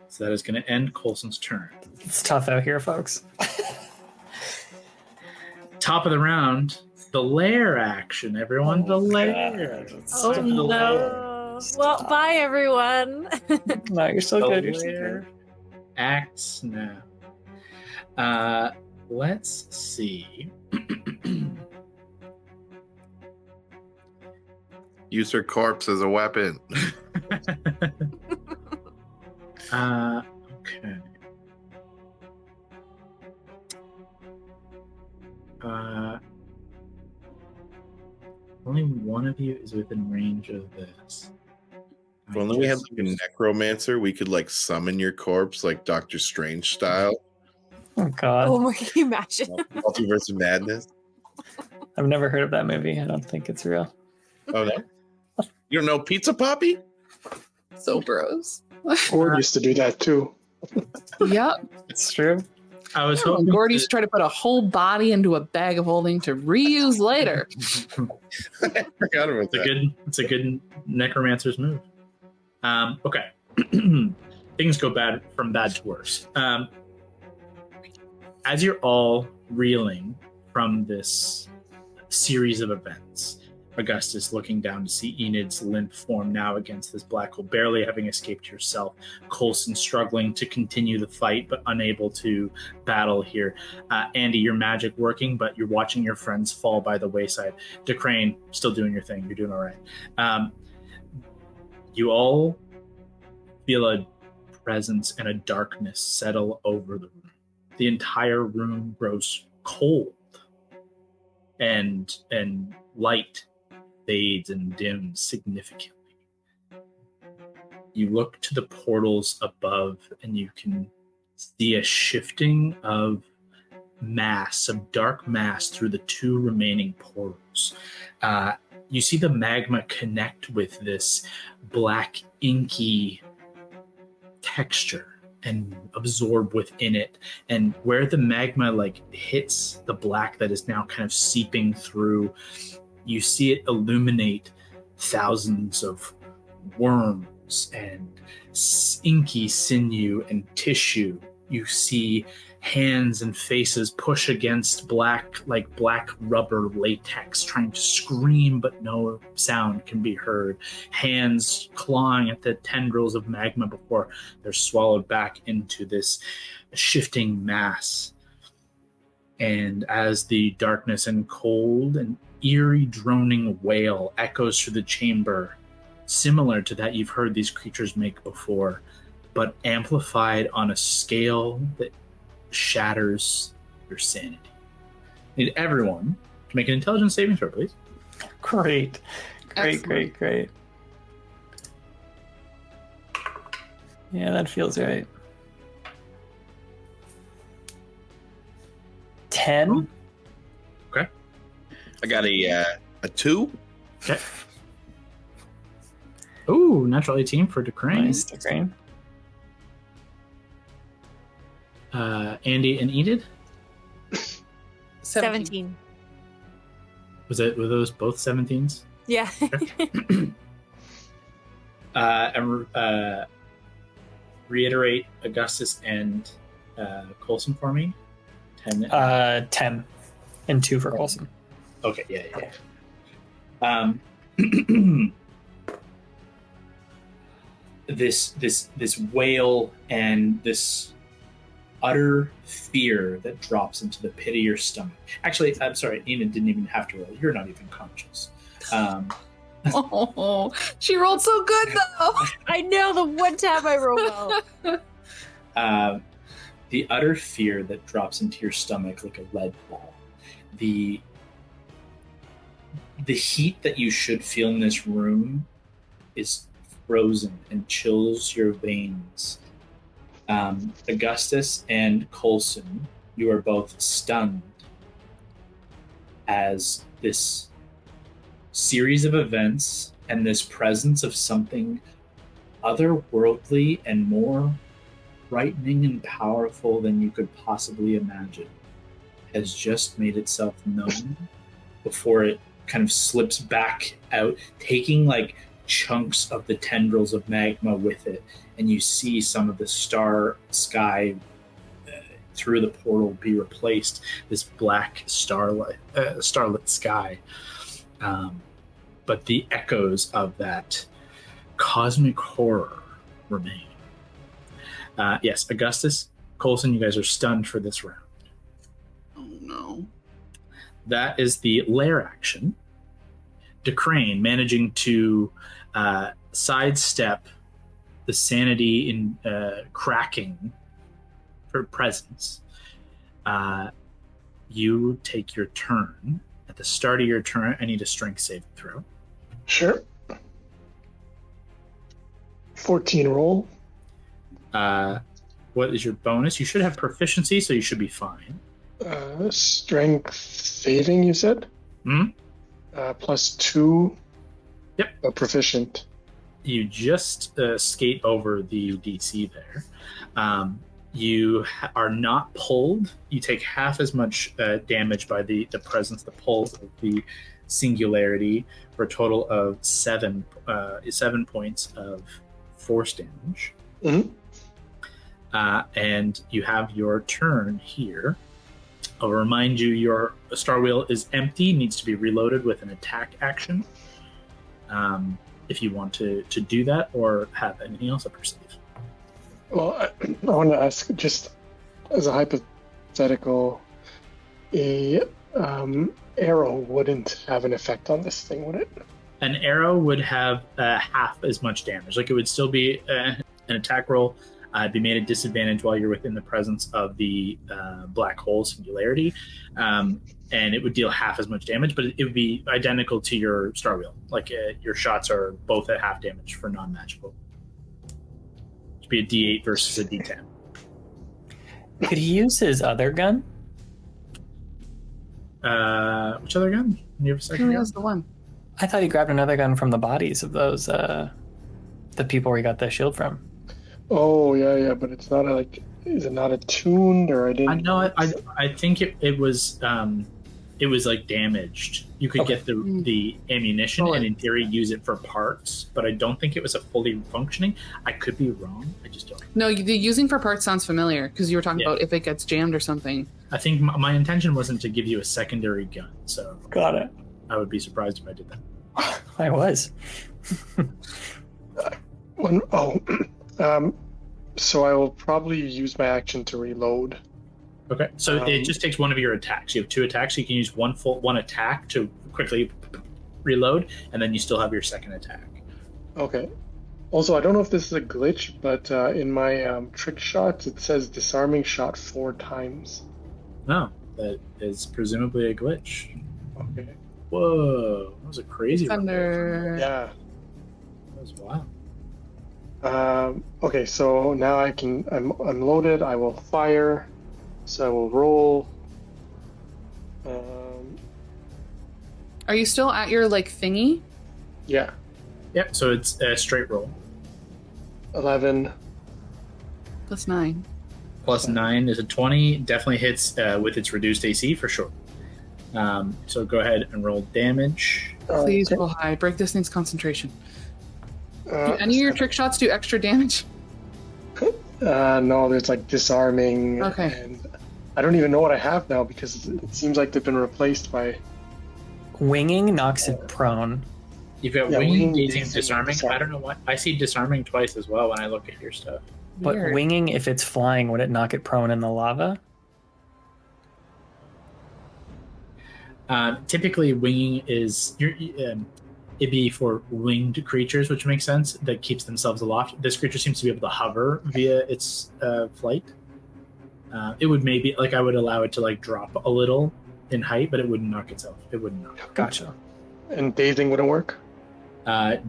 So that is going to end Coulson's turn. It's tough out here, folks. Top of the round, the lair action. Everyone, the lair. Oh no. Well, bye everyone. No, you're so The good. You're so lair good. acts now. Let's see. Use her corpse as a weapon. Okay. Only one of you is within range of this. If only we had like a necromancer, we could like summon your corpse like Doctor Strange style. Oh god. Oh my, can you imagine? Multiverse of Madness. I've never heard of that movie. I don't think it's real. Oh no. You don't know Pizza Poppy? so gross. Gord used to do that too. Yep. It's true. I was When hoping Gord used to try to put a whole body into a bag of holding to reuse later. I forgot about that. It's a good necromancer's move. Okay. Things go bad to worse. As you're all reeling from this series of events, Augustus looking down to see Enid's limp form now against this black hole, barely having escaped yourself. Coulson struggling to continue the fight, but unable to battle here. Andy, your magic working, but you're watching your friends fall by the wayside. DeCrane, still doing your thing. You're doing all right. You all feel a presence and a darkness settle over the room. The entire room grows cold, and light fades and dims significantly. You look to the portals above, and you can see a shifting of dark mass through the 2 remaining portals. You see the magma connect with this black inky texture and absorb within it, and where the magma like hits the black that is now kind of seeping through, you see it illuminate thousands of worms and inky sinew and tissue. You see hands and faces push against black rubber latex, trying to scream, but no sound can be heard. Hands clawing at the tendrils of magma before they're swallowed back into this shifting mass. And as the darkness and cold and eerie droning wail echoes through the chamber, similar to that you've heard these creatures make before, but amplified on a scale that shatters your sanity. Need everyone to make an intelligence saving throw, please. Great. Yeah, that feels right. 10. Okay. I got a 2. Okay. Ooh, natural 18 for Decrane. Nice, Decrane. Andy and Enid? 17. Were those both 17s? Yeah. And reiterate Augustus and Coulson for me. 10. 10. And 2 for Coulson. Okay, this wail and this utter fear that drops into the pit of your stomach. Actually, I'm sorry, Enid didn't even have to roll. You're not even conscious. Oh, she rolled so good though. I know, the one time I roll well. The utter fear that drops into your stomach like a lead ball. The heat that you should feel in this room is frozen and chills your veins. Augustus and Coulson, you are both stunned as this series of events and this presence of something otherworldly and more frightening and powerful than you could possibly imagine has just made itself known before it kind of slips back out, taking like chunks of the tendrils of magma with it, and you see some of the star sky through the portal be replaced, this black starlit sky. But the echoes of that cosmic horror remain. Yes, Augustus, Coulson, you guys are stunned for this round. Oh no. That is the lair action. Decrane managing to sidestep the sanity in cracking for presence. You take your turn. At the start of your turn, I need a strength saving throw. Sure. 14 roll. What is your bonus? You should have proficiency, so you should be fine. Strength saving, you said? +2. Yep. Proficient. You just skate over the DC there. You are not pulled. You take half as much damage by the presence, the pull of the singularity, for a total of 7 points of force damage. Mm-hmm. And you have your turn here. I'll remind you, your star wheel is empty, needs to be reloaded with an attack action. If you want to do that or have anything else up your sleeve. Well, I want to ask, just as a hypothetical, a arrow wouldn't have an effect on this thing, would it? An arrow would have half as much damage. Like, it would still be an attack roll. Be made at disadvantage while you're within the presence of the black hole singularity, and it would deal half as much damage, but it would be identical to your star wheel. Like, your shots are both at half damage for non-magical. It'd be a D8 versus a D10. Could he use his other gun? Which other gun? You have a second gun? That's the one. I thought he grabbed another gun from the bodies of those, the people where he got the shield from. Oh, yeah, but it's not is it not attuned, or I didn't... I know. I think it was it was like damaged. You could get the ammunition and in theory use it for parts, but I don't think it was a fully functioning. I could be wrong. I just don't. No, the using for parts sounds familiar because you were talking about if it gets jammed or something. I think my intention wasn't to give you a secondary gun, so Got it. I would be surprised if I did that. I was. So I will probably use my action to reload. Okay, so it just takes one of your attacks. You have 2 attacks, so you can use one attack to quickly reload, and then you still have your second attack. Okay. Also, I don't know if this is a glitch, but in my trick shots, it says disarming shot 4 times. No, that is presumably a glitch. Okay. Whoa, that was a crazy one. Thunder. Yeah. That was wild. Okay, so now I'm loaded. I will fire. So I will roll. Are you still at your like thingy? Yeah. Yep, so it's a straight roll. 11. Plus 9. Plus 9 is a 20. Definitely hits with its reduced AC for sure. So go ahead and roll damage. Please roll high. Break this thing's concentration. Do any of your trick shots do extra damage? No, there's like disarming. Okay. And I don't even know what I have now because it seems like they've been replaced by. Winging knocks it prone. You've got winging, dazing, disarming. I don't know what. I see disarming twice as well when I look at your stuff. But Weird. winging, if it's flying, would it knock it prone in the lava? Typically, winging is it'd be for winged creatures, which makes sense. That keeps themselves aloft. This creature seems to be able to hover via its flight. It would maybe I would allow it to like drop a little in height, but it wouldn't knock itself. It wouldn't knock. Gotcha. And dazing wouldn't work?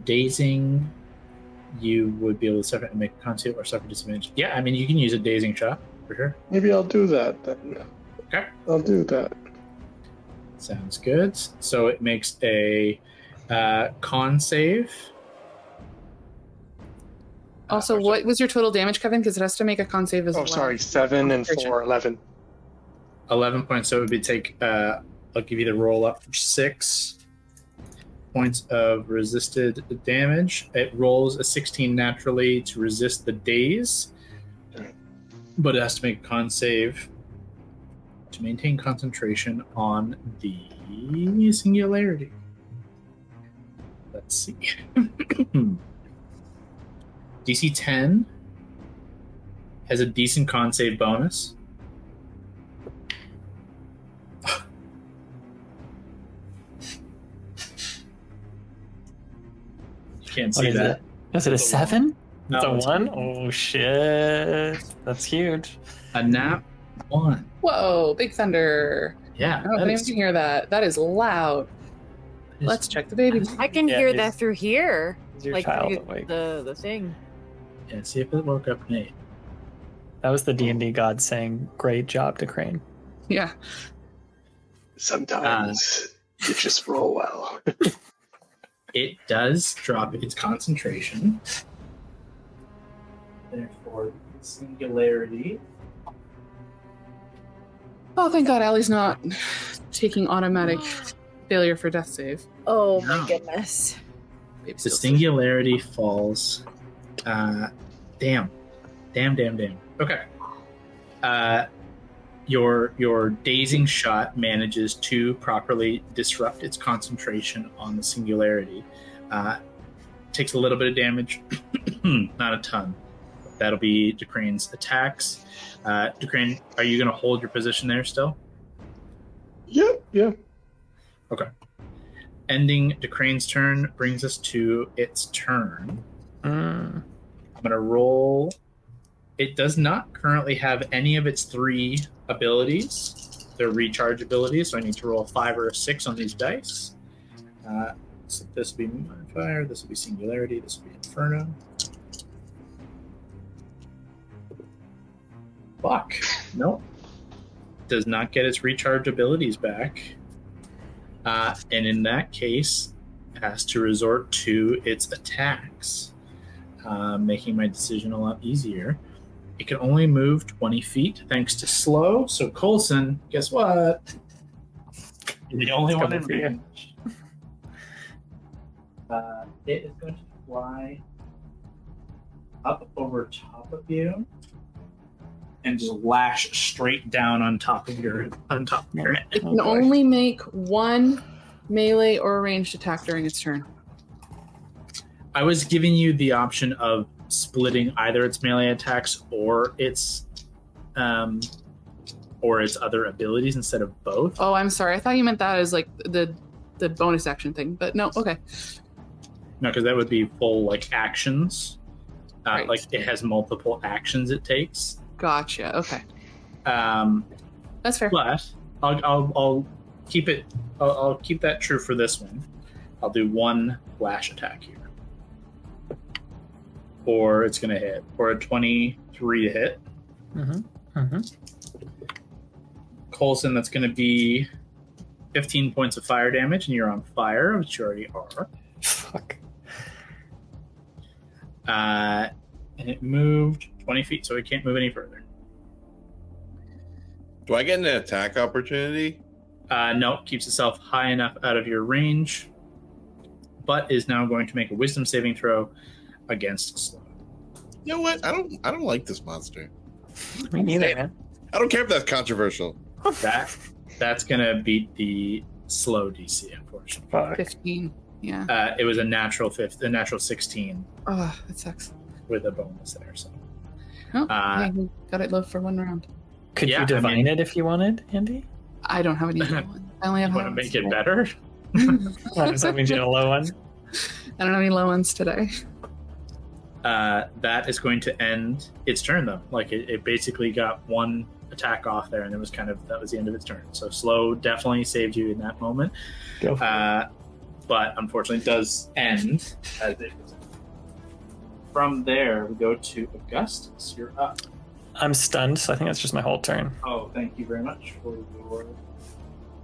Dazing, you would be able to suffer and make a con save or suffer disadvantage. Yeah, I mean you can use a dazing shot for sure. Maybe I'll do that then. Okay. I'll do that. Sounds good. So it makes a con save. Also, what was your total damage, Kevin? Because it has to make a con save as well. Oh, sorry. 7 and 4, 11. 11 points. So it would be I'll give you the roll up for 6 points of resisted damage. It rolls a 16 naturally to resist the daze, but it has to make a con save to maintain concentration on the singularity. Let's see. DC 10 has a decent con save bonus. You can't see that. Is it a 7? No, It's it's a 1? Oh, shit. That's huge. A nat 1. Whoa, big thunder. Yeah. I don't know if anyone can hear that. That is loud. Let's check the baby. I can Yeah, hear is- that through here. Is your Like child through awake? the thing. Yeah, see if it woke up Nate. That was the D&D god saying, great job to Crane. Yeah. Sometimes you just roll well. It does drop its concentration. Therefore, singularity. Oh, thank God Allie's not taking automatic failure for death save. Oh No. my goodness. Baby's The still singularity falls. Damn. Okay. Your dazing shot manages to properly disrupt its concentration on the singularity. Takes a little bit of damage, not a ton. That'll be Decrane's attacks. Decrane, are you going to hold your position there still? Yeah. Okay. Ending Decrane's turn brings us to its turn. I'm going to roll. It does not currently have any of its 3 abilities. They're recharge abilities, so I need to roll a 5 or a 6 on these dice. So this will be modifier, this will be singularity, this will be inferno. Fuck. Nope. Does not get its recharge abilities back. And in that case, has to resort to its attacks, making my decision a lot easier. It can only move 20 feet thanks to slow. So Coulson, guess what? You're the only It's one coming in for you. range. It is going to fly up over top of you and just lash straight down on top of your head. It can only make one melee or ranged attack during its turn. I was giving you the option of splitting either its melee attacks or its other abilities instead of both. Oh, I'm sorry. I thought you meant that as like the bonus action thing, but no. Okay. No, because that would be full like actions. Right. Like it has multiple actions it takes. Gotcha. Okay. That's fair. But I'll keep it. I'll keep that true for this one. I'll do one lash attack here, or it's going to hit, or a 23 to hit. Coulson, that's going to be 15 points of fire damage, and you're on fire, which you already are. Fuck. And it moved 20 feet, so it can't move any further. Do I get an attack opportunity? No, keeps itself high enough out of your range, but is now going to make a wisdom saving throw against slow. You know what? I don't like this monster. Me neither, man. I don't care if that's controversial. That's gonna beat the slow DC, unfortunately. Fuck. 15. Yeah. It was a natural 16 Oh, that sucks. with a bonus there. So Oh, yeah, we got it low for one round. Could Yeah, you I divine mean- it if you wanted, Andy? I don't have any low ones. I only have you high want to ones make it today. better? Does that mean you had a low one? I don't have any low ones today. That is going to end its turn, though. Like it basically got one attack off there, and it was that was the end of its turn. So slow definitely saved you in that moment. Go for it. But unfortunately, it does end as it. From there, we go to Augustus. You're up. I'm stunned, so I think that's just my whole turn. Oh, thank you very much for your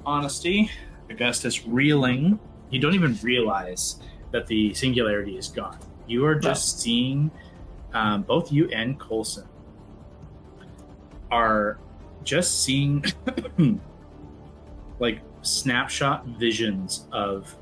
honesty. Augustus, reeling. You don't even realize that the singularity is gone. You are just seeing, both you and Coulson are just seeing like snapshot visions of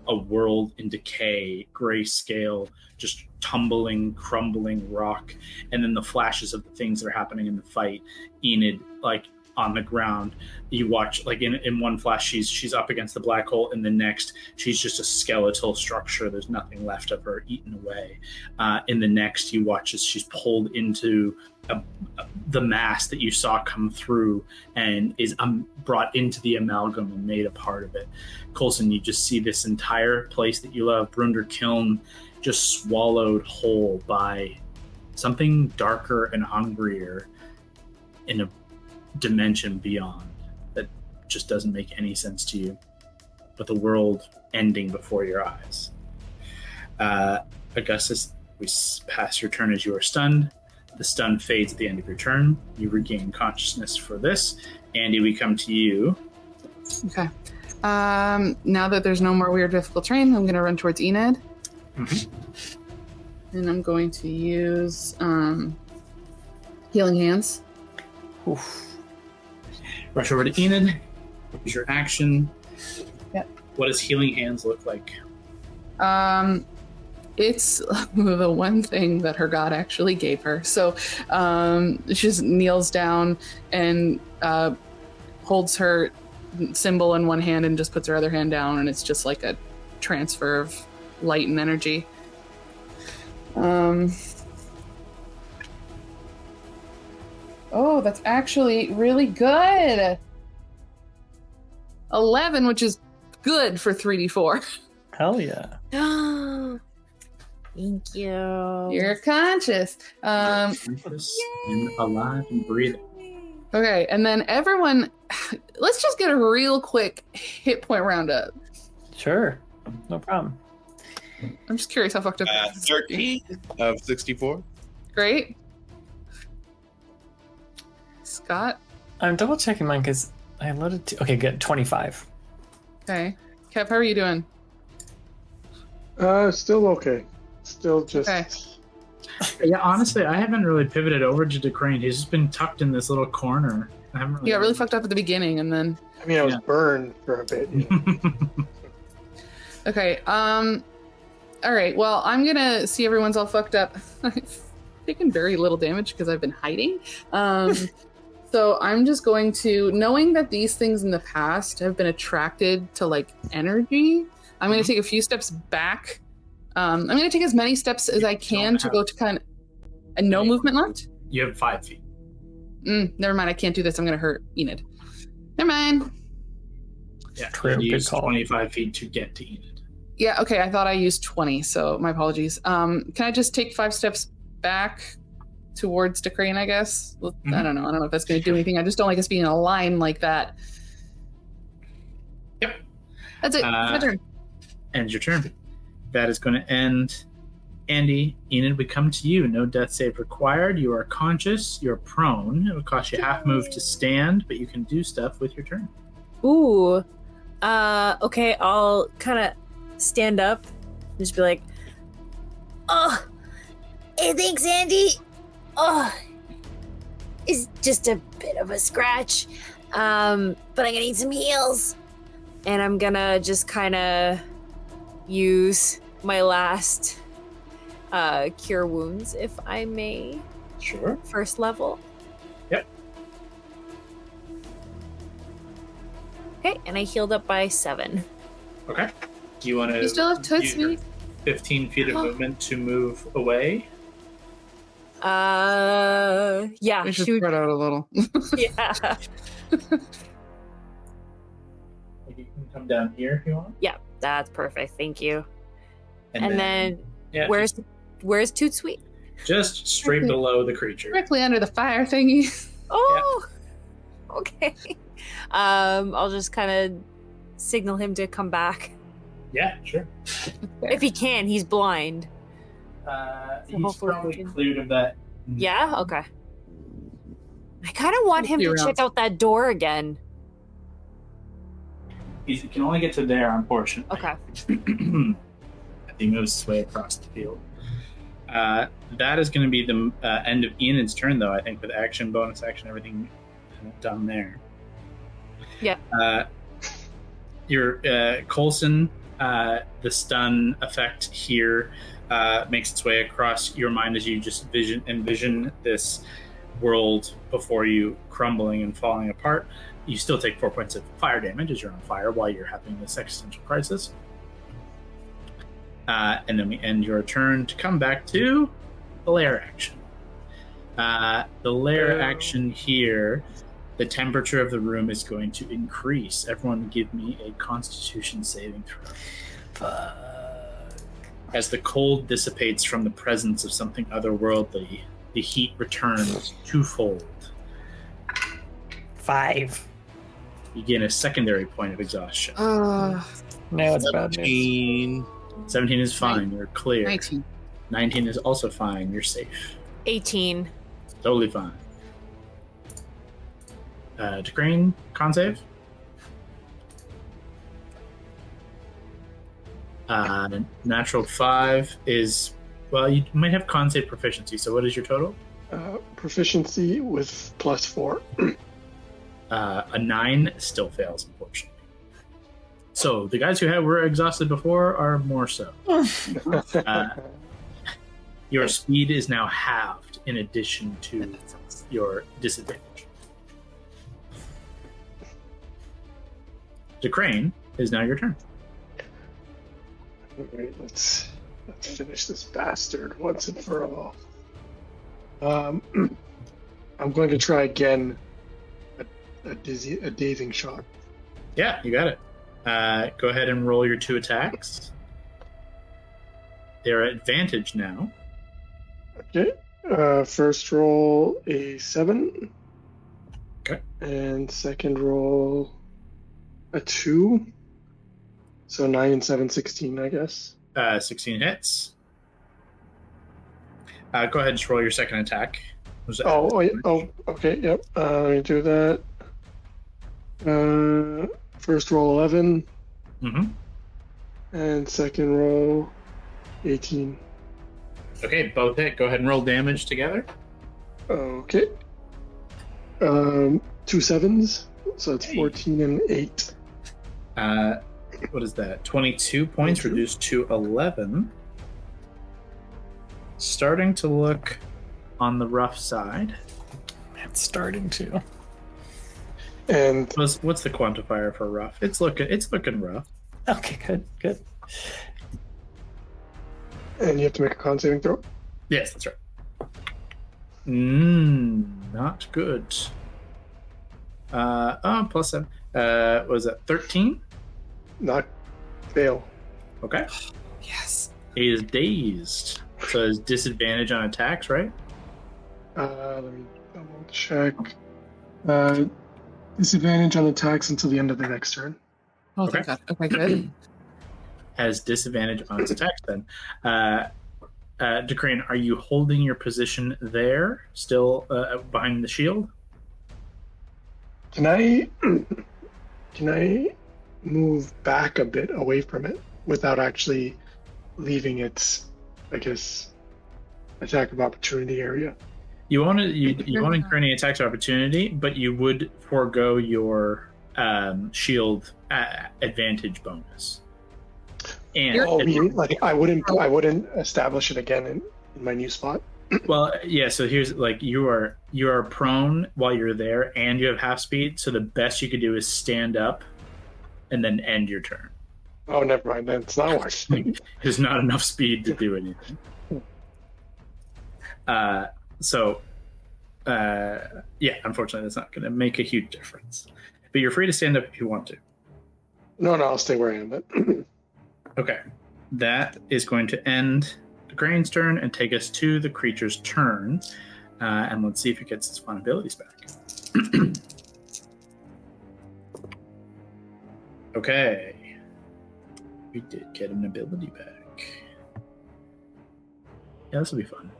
a world in decay, grayscale, just tumbling, crumbling rock, and then the flashes of the things that are happening in the fight. Enid, like on the ground, you watch like in one flash she's up against the black hole, and the next she's just a skeletal structure. There's nothing left of her, eaten away. In the next, you watch as she's pulled into the mass that you saw come through and is brought into the amalgam and made a part of it. Coulson, you just see this entire place that you love, Brundr Kiln, just swallowed whole by something darker and hungrier in a dimension beyond that just doesn't make any sense to you, but the world ending before your eyes. Augustus, we pass your turn as you are stunned. The stun fades at the end of your turn. You regain consciousness for this. Andy, we come to you. Okay. Now that there's no more weird difficult terrain, I'm going to run towards Enid. And I'm going to use Healing Hands. Oof. Rush over to Enid. Use your action. Yep. What does Healing Hands look like? It's the one thing that her god actually gave her. So she just kneels down and holds her symbol in one hand and just puts her other hand down, and it's just like a transfer of light and energy. Oh, that's actually really good. 11, which is good for 3d4. Hell yeah. Thank you. You're conscious. Conscious and alive and breathing. Okay, and then everyone, let's just get a real quick hit point roundup. Sure. No problem. I'm just curious how fucked up that is. 13 of 64. Great. Scott? I'm double checking mine because I loaded okay, good. 25. Okay. Kev, how are you doing? Still okay. Still just. Okay. Yeah, honestly, I haven't really pivoted over to Decrane. He's just been tucked in this little corner. I haven't really. You got really fucked up at the beginning, and then I mean, I was burned for a bit. Okay. All right. Well, I'm gonna see everyone's all fucked up. I've taken very little damage because I've been hiding. So I'm just going to, knowing that these things in the past have been attracted to like energy, I'm going to take a few steps back. I'm going to take as many steps as I can to go to kind of, and no movement left? You have 5 feet. Never mind. I can't do this. I'm going to hurt Enid. Never mind. Yeah, True, you good use call. 25 feet to get to Enid. Yeah, okay. I thought I used 20, so my apologies. Can I just take 5 steps back towards Crane, I guess? Well, I don't know. I don't know if that's going to do anything. I just don't like us being in a line like that. Yep. That's it. My turn. Ends your turn. That is going to end. Andy, Enid, we come to you. No death save required. You are conscious. You're prone. It would cost you half move to stand, but you can do stuff with your turn. Ooh. Okay, I'll kind of stand up. Just be like, Oh, hey, thanks, Andy. Oh, it's just a bit of a scratch. But I'm gonna need some heals. and I'm gonna just kind of use my last cure wounds, if I may. Sure. First level. Yep. Okay, and I healed up by 7. Okay. Do you want to You still have use your Tootsie? 15 feet of movement to move away? Yeah. We should shoot. spread out a little. Yeah. Like you can come down here if you want. Yeah, that's perfect. Thank you. And then yeah, where's Toot Sweet? just straight Okay. below the creature. Directly under the fire thingy. Oh, okay. I'll just kind of signal him to come back. Yeah, sure. If he can, he's blind. He's hopefully probably we can- cleared of that. Yeah? Okay. I kind of want him to check out that door again. He can only get to there, unfortunately. Okay. He moves his way across the field. That is going to be the end of Enid's turn, though, I think, with action, bonus action, everything done there. Yeah. Your Coulson, the stun effect here makes its way across your mind as you just envision this world before you crumbling and falling apart. You still take 4 points of fire damage as you're on fire while you're having this existential crisis. And then we end your turn to come back to the lair action. The lair action here, the temperature of the room is going to increase. Everyone give me a Constitution saving throw. As the cold dissipates from the presence of something otherworldly, the heat returns twofold. 5. You gain a secondary point of exhaustion. No, it's bad news. 17 is fine. You're clear. 19. 19 is also fine. You're safe. 18. Totally fine. Crane, con save. Natural 5 is, well, you might have con save proficiency. So what is your total? Proficiency with +4. A 9 still fails, unfortunately. So the guys who were exhausted before are more so. Your speed is now halved in addition to your disadvantage. Crane, is now your turn. Alright, let's finish this bastard once and for all. I'm going to try again a dazing shot. Yeah, you got it. Go ahead and roll your 2 attacks. They're at advantage now. Okay. First roll a 7. Okay. And second roll a 2. So 9 and 7, 16, I guess. 16 hits. Go ahead and just roll your second attack. Was that- Okay, yep. Let me do that. First roll 11. Mhm. And second roll 18. Okay, both hit. Go ahead and roll damage together. Okay. 2 7s. So it's 14 and 8. What is that? 22 points 22. reduced to 11. Starting to look on the rough side. It's starting to. And What's the quantifier for rough? It's looking rough. Okay, good. you have to make a con saving throw. Yes, that's right. Not good. Plus 7. Was that 13? Not fail. Okay. Yes. He is dazed. So his disadvantage on attacks, right? Let me double check. Disadvantage on attacks until the end of the next turn. Oh, Okay. thank God. Okay, good. Has disadvantage on its attacks then. Decrane, are you holding your position there, still behind the shield? Can I move back a bit away from it without actually leaving its, I guess, attack of opportunity area? You won't incur any attacks of opportunity, but you would forego your shield advantage bonus. And Like I wouldn't establish it again in my new spot. well, yeah. So here's you are prone while you're there, and you have half speed. So the best you could do is stand up, and then end your turn. Oh, never mind. Then it's not working. There's not enough speed to do anything. Unfortunately, that's not going to make a huge difference. But you're free to stand up if you want to. No, I'll stay where I am. But Okay, that is going to end the Crane's turn and take us to the creature's turn. And let's see if it gets its fun abilities back. Okay, we did get an ability back. Yeah, this will be fun.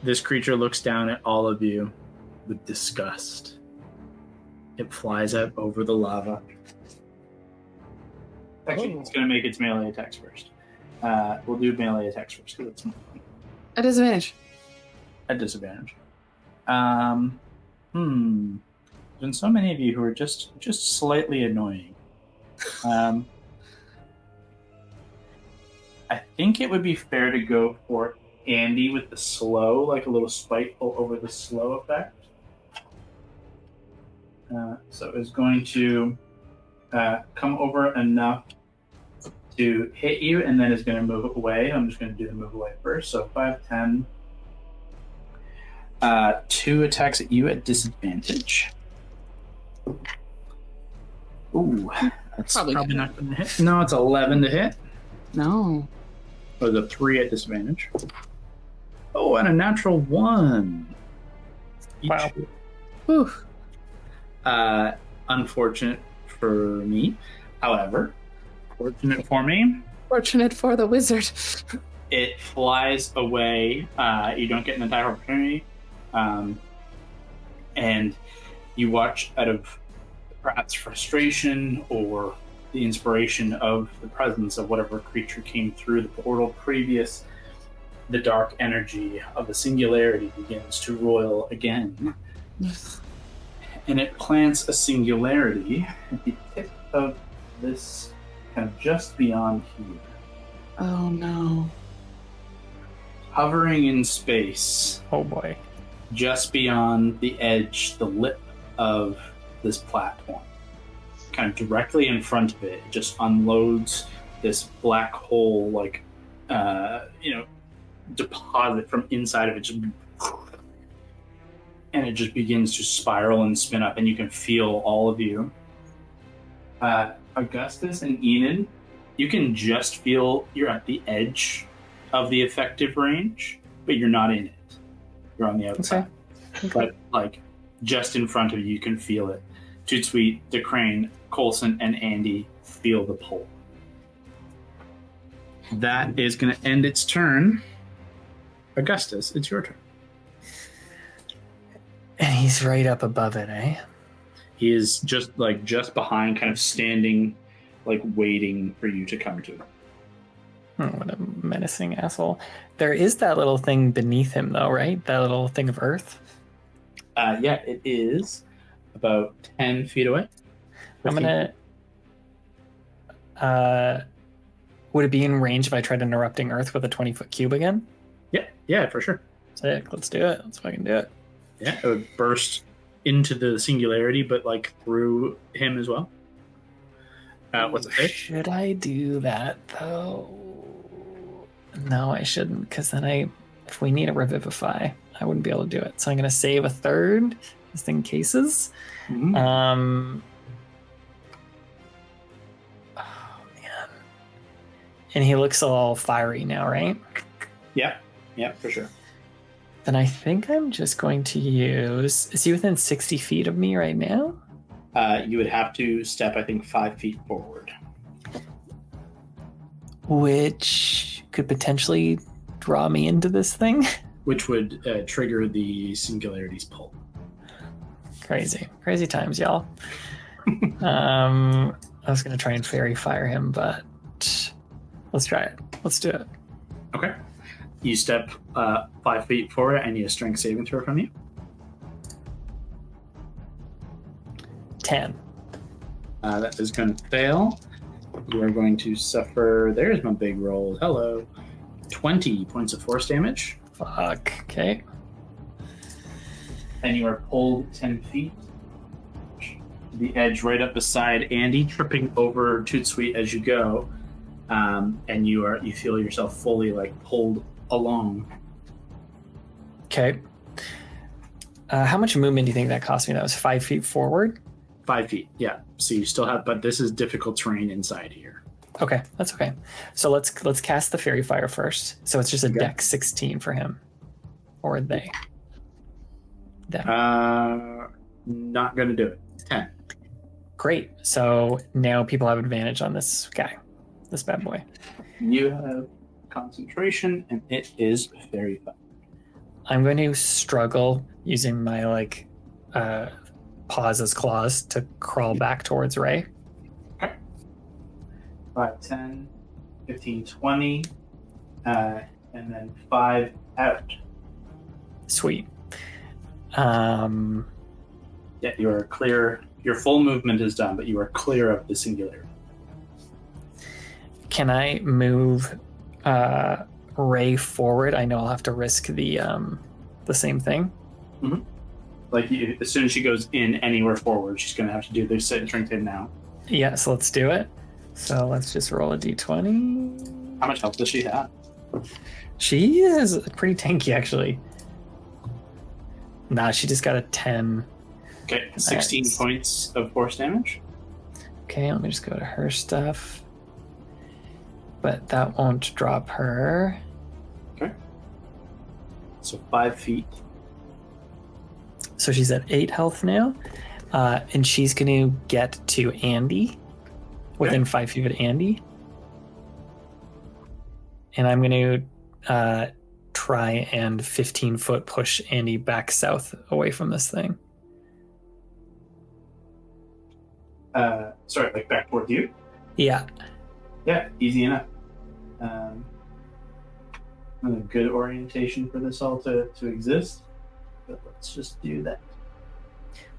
This creature looks down at all of you with disgust. It flies up over the lava. Actually, it's going to make its melee attacks first. We'll do melee attacks first because it's more fun. At disadvantage. At disadvantage. There's been so many of you who are just slightly annoying. I think it would be fair to go for Andy with the slow, like a little spiteful over the slow effect. So it's going to come over enough to hit you, and then is going to move away. I'm just going to do the move away first. So 5, 10. 2 attacks at you at disadvantage. Ooh, that's Probably probably not going to hit. No, it's 11 to hit. No. Or the 3 at disadvantage. Oh, and a natural 1. Wow. Whew. Unfortunate for me. However, fortunate for me, Fortunate for the wizard. it flies away. You don't get an attack opportunity. And you watch out of perhaps frustration or the inspiration of the presence of whatever creature came through the portal previous, the dark energy of the singularity begins to roil again. And it plants a singularity at the tip of this, kind of just beyond here. Oh no. Hovering in space, Oh boy. just beyond the edge, the lip of this platform. Kind of directly in front of it, it just unloads this black hole, like, deposit from inside of it. And it just begins to spiral and spin up, and you can feel all of you. Augustus and Enid, you can just feel you're at the edge of the effective range, but you're not in it. You're on the outside. But, like, just in front of you, you can feel it. Tootsuite, DeCrane, Coulson, and Andy feel the pull. That is going to end its turn. Augustus, it's your turn. And he's right up above it, eh? He is just behind, kind of standing, like waiting for you to come to him. What a menacing asshole. There is that little thing beneath him, though, right? That little thing of earth? Yeah, it is about 10 feet away. I'm 15. gonna. Would it be in range if I tried an erupting earth with a 20-foot cube again? Yeah, for sure. Sick. Let's do it. Let's fucking do it. Yeah, it would burst into the singularity, but like through him as well. What's it say? Should I do that though? No, I shouldn't, because then if we need a revivify, I wouldn't be able to do it. So I'm gonna save a third, just in cases. Mhm. Oh man. And he looks all fiery now, right? Yeah, for sure. Then I think I'm just going to use. Is he within 60 feet of me right now? You would have to step, I think, 5 feet forward. Which could potentially draw me into this thing. Which would trigger the singularity's pull. Crazy times, y'all. I was gonna try and fairy fire him, but let's try it. Let's do it. Okay. You step 5 feet forward. I need a strength saving throw from you. 10. That is going to fail. You are going to suffer. There's my big roll. Hello. 20 points of force damage. Fuck. Okay. And you are pulled 10 feet. The edge right up beside Andy, tripping over Tootsweet as you go. And you feel yourself fully like pulled along. Okay. How much movement do you think that cost me? That was 5 feet forward? 5 feet, yeah. So you still have, but this is difficult terrain inside here. Okay, that's okay. So let's cast the fairy fire first. So it's just a dex 16 for him. Or they. Them. Not gonna do it. 10. Great. So now people have advantage on this guy. This bad boy. You have concentration, and it is very fun. I'm going to struggle using my paws as claws to crawl back towards Ray. Okay. 5, 10, 15, 20, and then 5 out. Sweet. Yeah, you are clear. Your full movement is done, but you are clear of the singularity. Can I move Ray forward? I know I'll have to risk the same thing. Mm-hmm. Like as soon as she goes in anywhere forward, she's going to have to do the strength in now. Yeah, so let's do it. So let's just roll a d20. How much health does she have? She is pretty tanky, actually. Nah, she just got a 10. Okay, 16 points of force damage. Okay, let me just go to her stuff. But that won't drop her. Okay. So 5 feet. So she's at 8 health now. And she's going to get to Andy. Within 5 feet of Andy. And I'm going to try and 15-foot push Andy back south away from this thing. Sorry, like back toward you? Yeah. Yeah, easy enough. A good orientation for this all to exist. But let's just do that.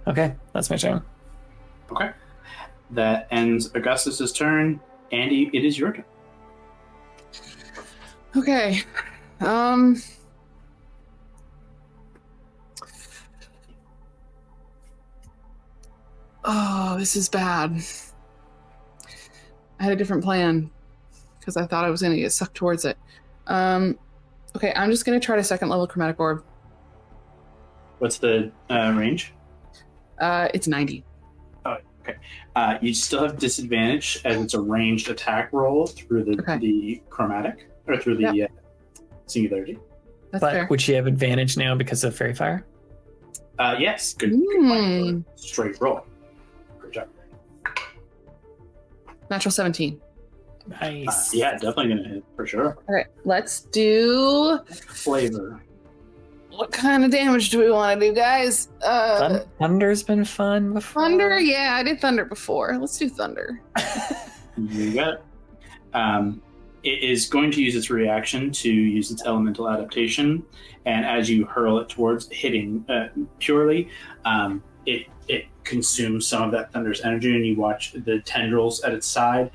Okay, that's my turn. Okay. That ends Augustus's turn. Andy, it is your turn. Okay. Oh, this is bad. I had a different plan because I thought I was going to get sucked towards it. Okay, I'm just going to try to second level chromatic orb. What's the range? It's 90. Oh, okay. You still have disadvantage as it's a ranged attack roll through the chromatic, or through the singularity. That's but fair. would she have advantage now because of fairy fire? Yes. Good point. Straight roll. Good job. Natural 17. Nice. Yeah, definitely gonna hit for sure. All right, let's do... Flavor. What kind of damage do we want to do, guys? Thunder's been fun before. Thunder? Yeah, I did thunder before. Let's do thunder. You got it. it is going to use its reaction to use its elemental adaptation, and as you hurl it towards hitting purely, it consumes some of that thunder's energy, and you watch the tendrils at its side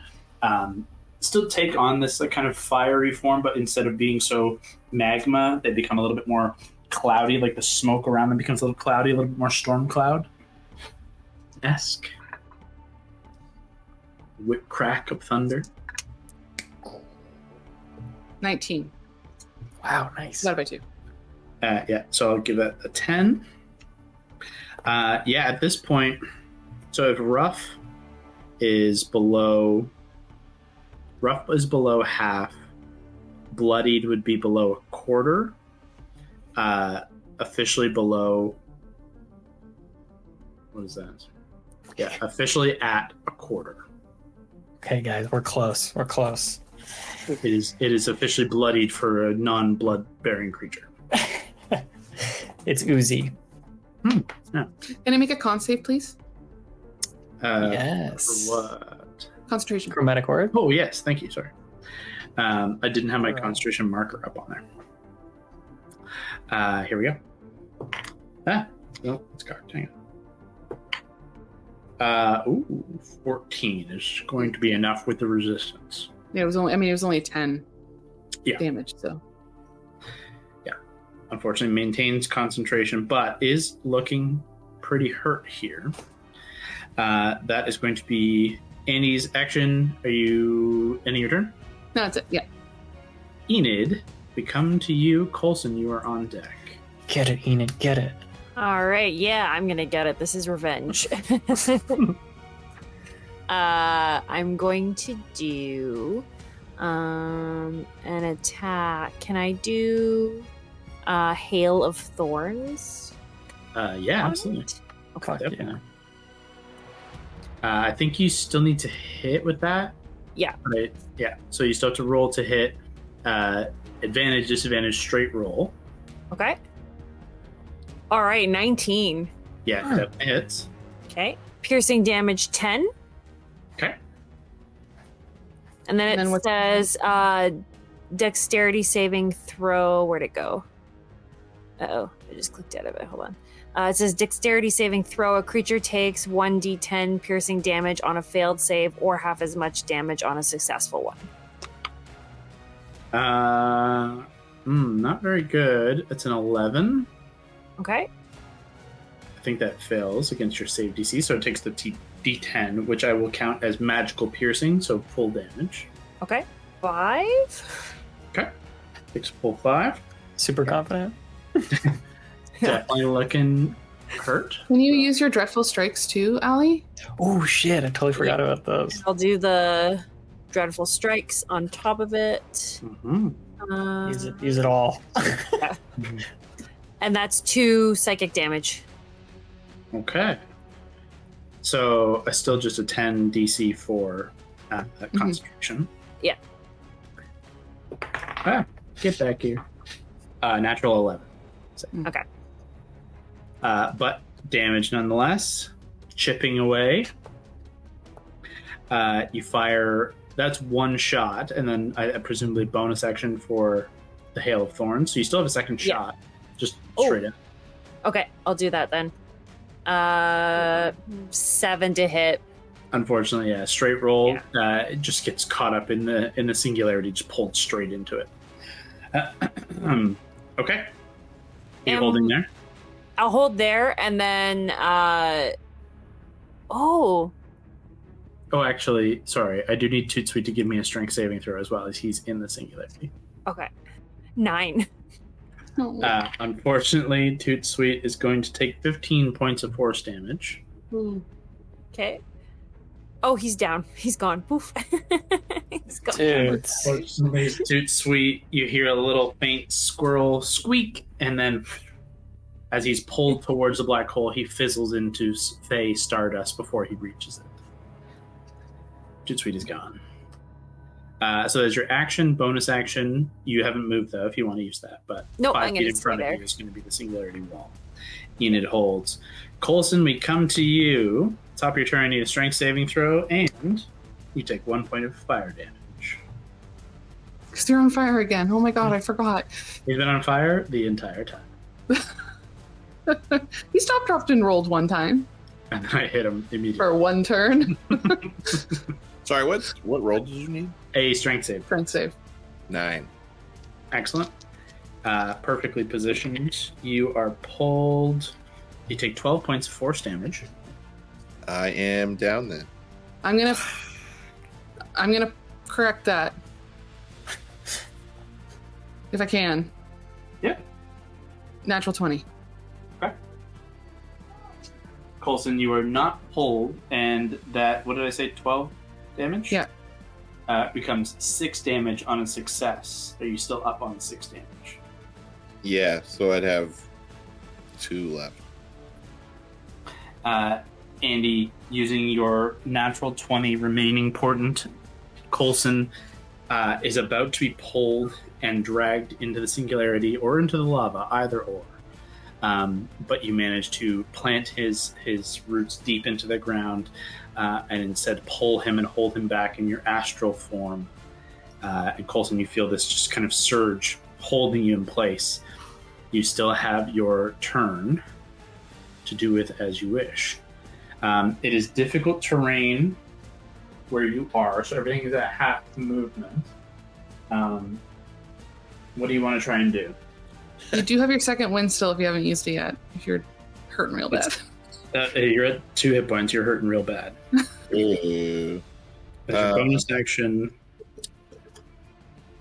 still take on this kind of fiery form, but instead of being so magma, they become a little bit more cloudy, like the smoke around them becomes a little cloudy, a little bit more storm cloud-esque. Whip crack of thunder. 19. Wow, nice. Divided by 2. Yeah, so I'll give that a 10. At this point, so if rough is below half, bloodied would be below a quarter, officially below, what is that? Yeah, officially at a quarter. Okay, guys, we're close. We're close. It is officially bloodied for a non-blood-bearing creature. It's oozy. Can I make a con save, please? Yes. For what? Concentration. Chromatic orb. Oh, yes. Thank you. Sorry. I didn't have my concentration marker up on there. Here we go. No, it's cocked. Hang on. 14 is going to be enough with the resistance. Yeah, it was only 10 damage, so. Yeah. Unfortunately, maintains concentration, but is looking pretty hurt here. That is going to be Andy's action. Are you ending your turn? No, that's it. Yeah. Enid, we come to you. Coulson, you are on deck. Get it, Enid, get it. All right, yeah, I'm gonna get it. This is revenge. I'm going to do an attack. Can I do Hail of Thorns? Yeah, absolutely. Fuck Definitely. I think you still need to hit with that. Yeah. Right. Yeah. So you still have to roll to hit. Advantage, disadvantage, straight roll. Okay. All right, 19. Yeah, definitely hits. Okay. Piercing damage 10. Okay. And then it says dexterity saving throw. Where'd it go? Uh-oh. I just clicked out of it. Hold on. It says dexterity saving throw. A creature takes 1d10 piercing damage on a failed save or half as much damage on a successful one. Not very good. It's an 11. Okay. I think that fails against your save DC, so it takes the D10, which I will count as magical piercing, so full damage. Okay. 5. Okay. Takes full 5. Super confident. Definitely looking hurt. Can you use your dreadful strikes too, Allie? Oh shit! I totally forgot about those. I'll do the dreadful strikes on top of it. Mm-hmm. Use it all. Yeah. And that's 2 psychic damage. Okay. So still just a 10 DC for concentration. Yeah. Get back here. Natural 11. So. Okay. But damage nonetheless. Chipping away. You fire. That's one shot, and then presumably bonus action for the Hail of Thorns. So you still have a second shot. Just straight in. Okay, I'll do that then. 7 to hit. Unfortunately, yeah, straight roll. It just gets caught up in the singularity, just pulled straight into it. Okay. You holding there? I'll hold there, and then Oh, actually, sorry. I do need Toot Sweet to give me a strength saving throw as well, as he's in the singularity. Okay. 9. Unfortunately, Toot Sweet is going to take 15 points of force damage. Okay. Oh, he's down. He's gone. Poof. He's gone. Unfortunately, Toot Sweet, you hear a little faint squirrel squeak, and then as he's pulled towards the black hole, he fizzles into Fey Stardust before he reaches it. Toot Sweet is gone. So there's your action, bonus action. You haven't moved though, if you want to use that. But nope, 5 feet in front of you is going to be the singularity wall. Enid holds. Coulson, we come to you. Top of your turn, I need a strength saving throw, and you take 1 point of fire damage. Because you're on fire again. Oh my god, I forgot. He's been on fire the entire time. He stopped, dropped, and rolled one time. And I hit him immediately. For one turn. Sorry, what roll did you need? A strength save. Strength save. 9. Excellent. Perfectly positioned. You are pulled. You take 12 points of force damage. I am down then. I'm gonna correct that. If I can. Yeah. Natural 20. Okay. Coulson, you are not pulled, and that, what did I say, 12 damage? Yeah. Becomes 6 damage on a success. Are you still up on 6 damage? Yeah, so I'd have 2 left. Andy, using your natural 20 remaining portent, Coulson is about to be pulled and dragged into the singularity or into the lava, either or. But you manage to plant his roots deep into the ground and instead pull him and hold him back in your astral form. And Coulson, you feel this just kind of surge holding you in place. You still have your turn to do with as you wish. It is difficult terrain where you are, so everything is at half movement. What do you want to try and do? You do have your second wind still if you haven't used it yet. If you're hurting real bad. You're at 2 hit points. You're hurting real bad. Ooh. As your bonus action.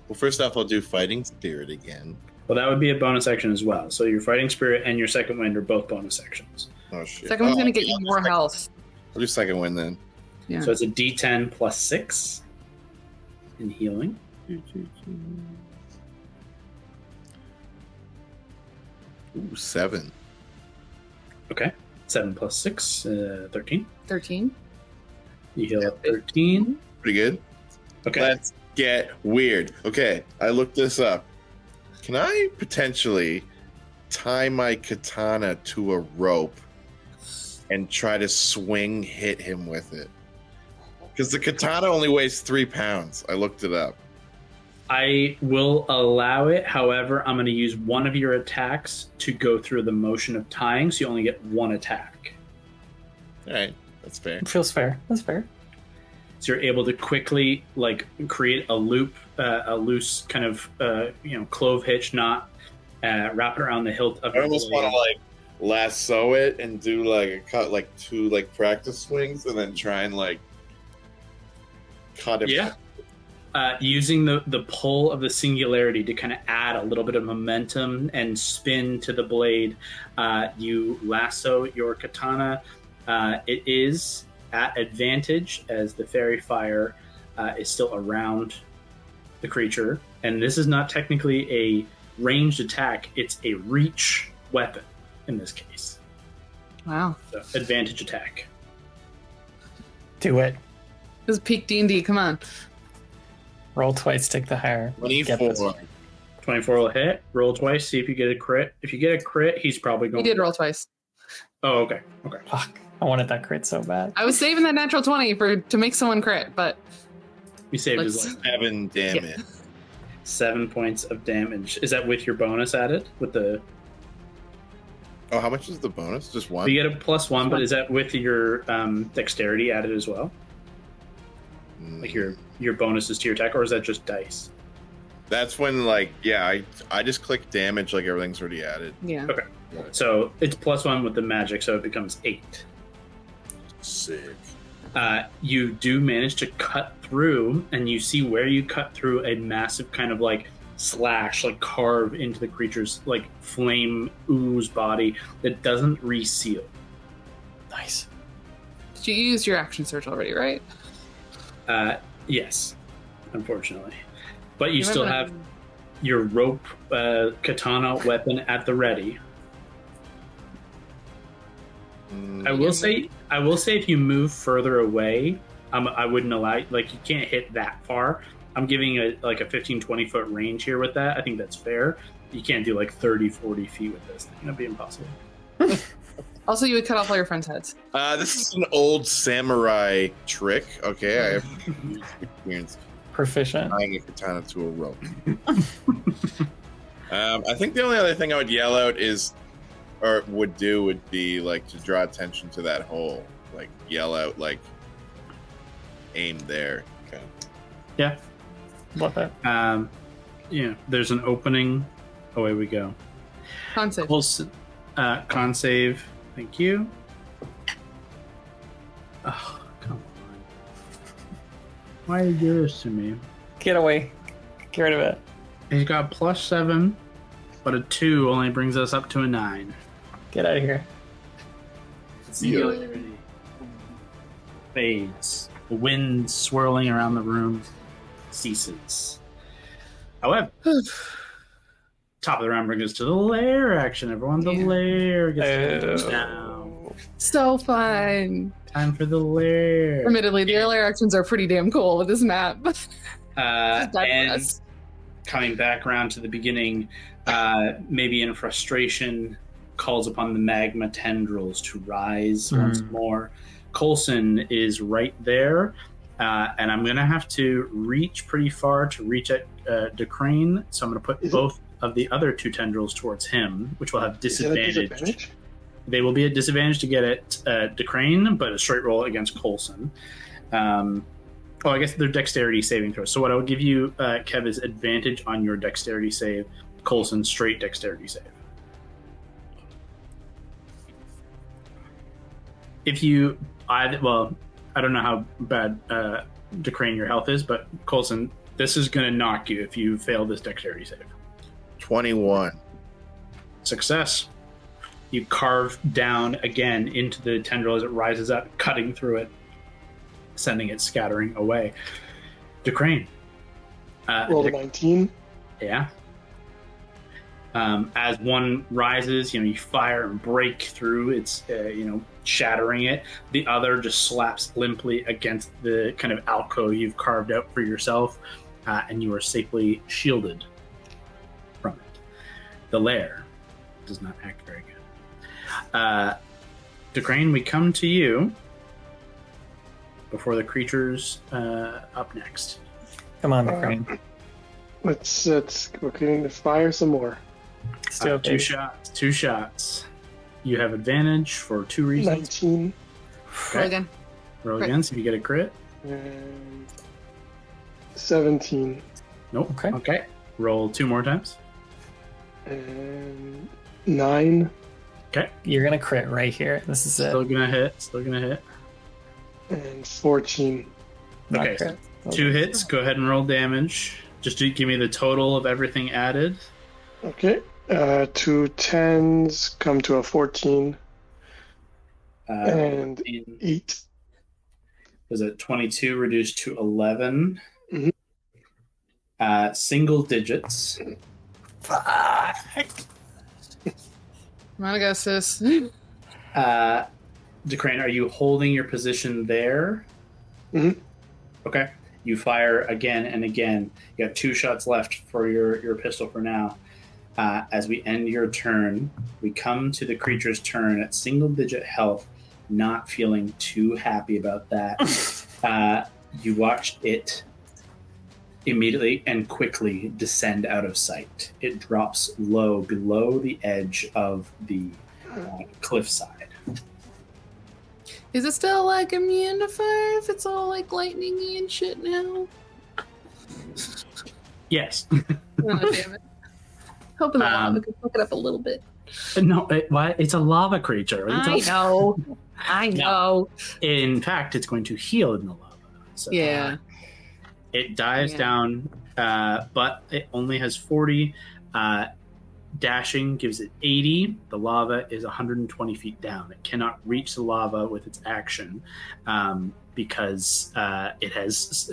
Well, first off, I'll do Fighting Spirit again. Well, that would be a bonus action as well. So your Fighting Spirit and your second wind are both bonus actions. Oh, shit. Second one's going to get you more health. I'll do second wind then. Yeah. So it's a D10 plus 6 in healing. Ooh, 7. Okay. 7 plus 6, 13. 13. You heal up 13. Pretty good. Okay. Let's get weird. Okay, I looked this up. Can I potentially tie my katana to a rope and try to hit him with it? Because the katana only weighs 3 pounds. I looked it up. I will allow it. However, I'm going to use one of your attacks to go through the motion of tying, so you only get one attack. All right, that's fair. It feels fair. That's fair. So you're able to quickly create a loop, a loose kind of clove hitch knot, wrap it around the hilt of I almost want to lasso it and do a cut, 2 practice swings, and then try and cut it. Yeah. Using the pull of the singularity to kind of add a little bit of momentum and spin to the blade, you lasso your katana. It is at advantage as the fairy fire is still around the creature. And this is not technically a ranged attack, it's a reach weapon in this case. Wow. So, advantage attack. Do it. This is peak D&D, come on. Roll twice, take the higher. 24. 24 will hit. Roll twice, see if you get a crit. If you get a crit, he's probably going He did roll twice. Oh, okay. Fuck. I wanted that crit so bad. I was saving that natural 20 to make someone crit, but... You saved his life. 7 damage. 7 points of damage. Is that with your bonus added? With the... Oh, how much is the bonus? Just 1? You get a +1, but is that with your dexterity added as well? Like your bonuses to your attack, or is that just dice? That's when, I just click damage, everything's already added. Yeah. Okay. So it's +1 with the magic, so it becomes 8. Sick. You do manage to cut through, and you see where you cut through a massive kind of slash, carve into the creature's flame ooze body that doesn't reseal. Nice. Did you use your action search already, right? Yes, unfortunately. But you still have your rope katana weapon at the ready. I will say if you move further away, I wouldn't allow you can't hit that far. I'm giving a 15-20 foot range here with that. I think that's fair. You can't do 30-40 feet with this thing. That'd be impossible. Also, you would cut off all your friends' heads. This is an old samurai trick. Okay, I have experience. Proficient. Tying a katana to a rope. I think the only other thing I would yell out is, or would be like to draw attention to that hole. Like yell out, like aim there. Okay. Yeah. Love that. Yeah. There's an opening. Away we go. Con save. Con save. Thank you. Oh, come on. Why you do this to me? Get away. Get rid of it. He's got +7, but a 2 only brings us up to a 9. Get out of here. Fades. The wind swirling around the room ceases. However, top of the round brings us to the lair action. Everyone, the lair gets down. So fun. Time for the lair. Admittedly, the lair actions are pretty damn cool with this map. And coming back around to the beginning, maybe in frustration, calls upon the magma tendrils to rise once more. Coulson is right there, and I'm going to have to reach pretty far to reach at DeCrane, so I'm going to put both of the other 2 tendrils towards him, which will have disadvantage. They will be at disadvantage to get at DeCrane, but a straight roll against Coulson. I guess they're dexterity saving throws. So what I would give you, Kev, is advantage on your dexterity save. Coulson, straight dexterity save. If you, I don't know how bad DeCrane your health is, but Coulson, this is going to knock you if you fail this dexterity save. 21. Success. You carve down again into the tendril as it rises up, cutting through it, sending it scattering away. DeCrane. Roll 19. Yeah. As one rises, you fire and break through. It's shattering it. The other just slaps limply against the kind of alcove you've carved out for yourself, and you are safely shielded from it. The lair does not act very good. DeCrane, we come to you before the creatures up next. Come on, DeCrane. We're going to fire some more. Still 2 shots. 2 shots. You have advantage for 2 reasons. 19. Okay. Roll again. Roll Crit. again, see if you get a crit. And 17. Nope. Okay. Roll 2 more times. And 9. Okay. You're going to crit right here. This is Still it. gonna hit. And 14. Not Okay. crit. 2 hits. Go ahead and roll damage. Just to give me the total of everything added. Okay. 2 10s come to a 14. And 8. Was it 22 reduced to 11? Mhm. Single digits. Come on, I guess, sis. DeCrane, are you holding your position there? Mhm. Okay. You fire again and again. You have 2 shots left for your pistol for now. As we end your turn, we come to the creature's turn at single-digit health, not feeling too happy about that. You watch it immediately and quickly descend out of sight. It drops low below the edge of the cliffside. Is it still like immune to fire if it's all like lightningy and shit now? Yes. Oh, damn it. Hoping the lava could fuck it up a little bit. No, it's a lava creature. I know. I know. In fact, it's going to heal in the lava. So, Yeah. it dives Yeah. down, but it only has 40. Dashing gives it 80. The lava is 120 feet down. It cannot reach the lava with its action because it has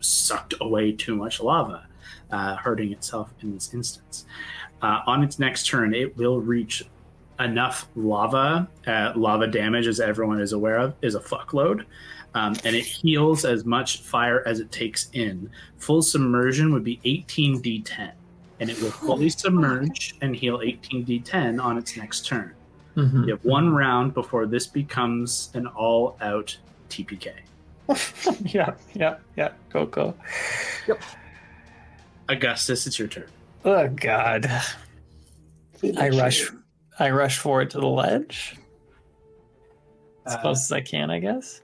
sucked away too much lava, hurting itself in this instance. On its next turn, it will reach enough lava. Lava damage, as everyone is aware of, is a fuckload. And it heals as much fire as it takes in. Full submersion would be 18d10. And it will fully submerge and heal 18d10 on its next turn. Mm-hmm. You have 1 round before this becomes an all-out TPK. Yeah. Go. Augustus, it's your turn. Oh God. I rush forward to the ledge. As close as I can, I guess.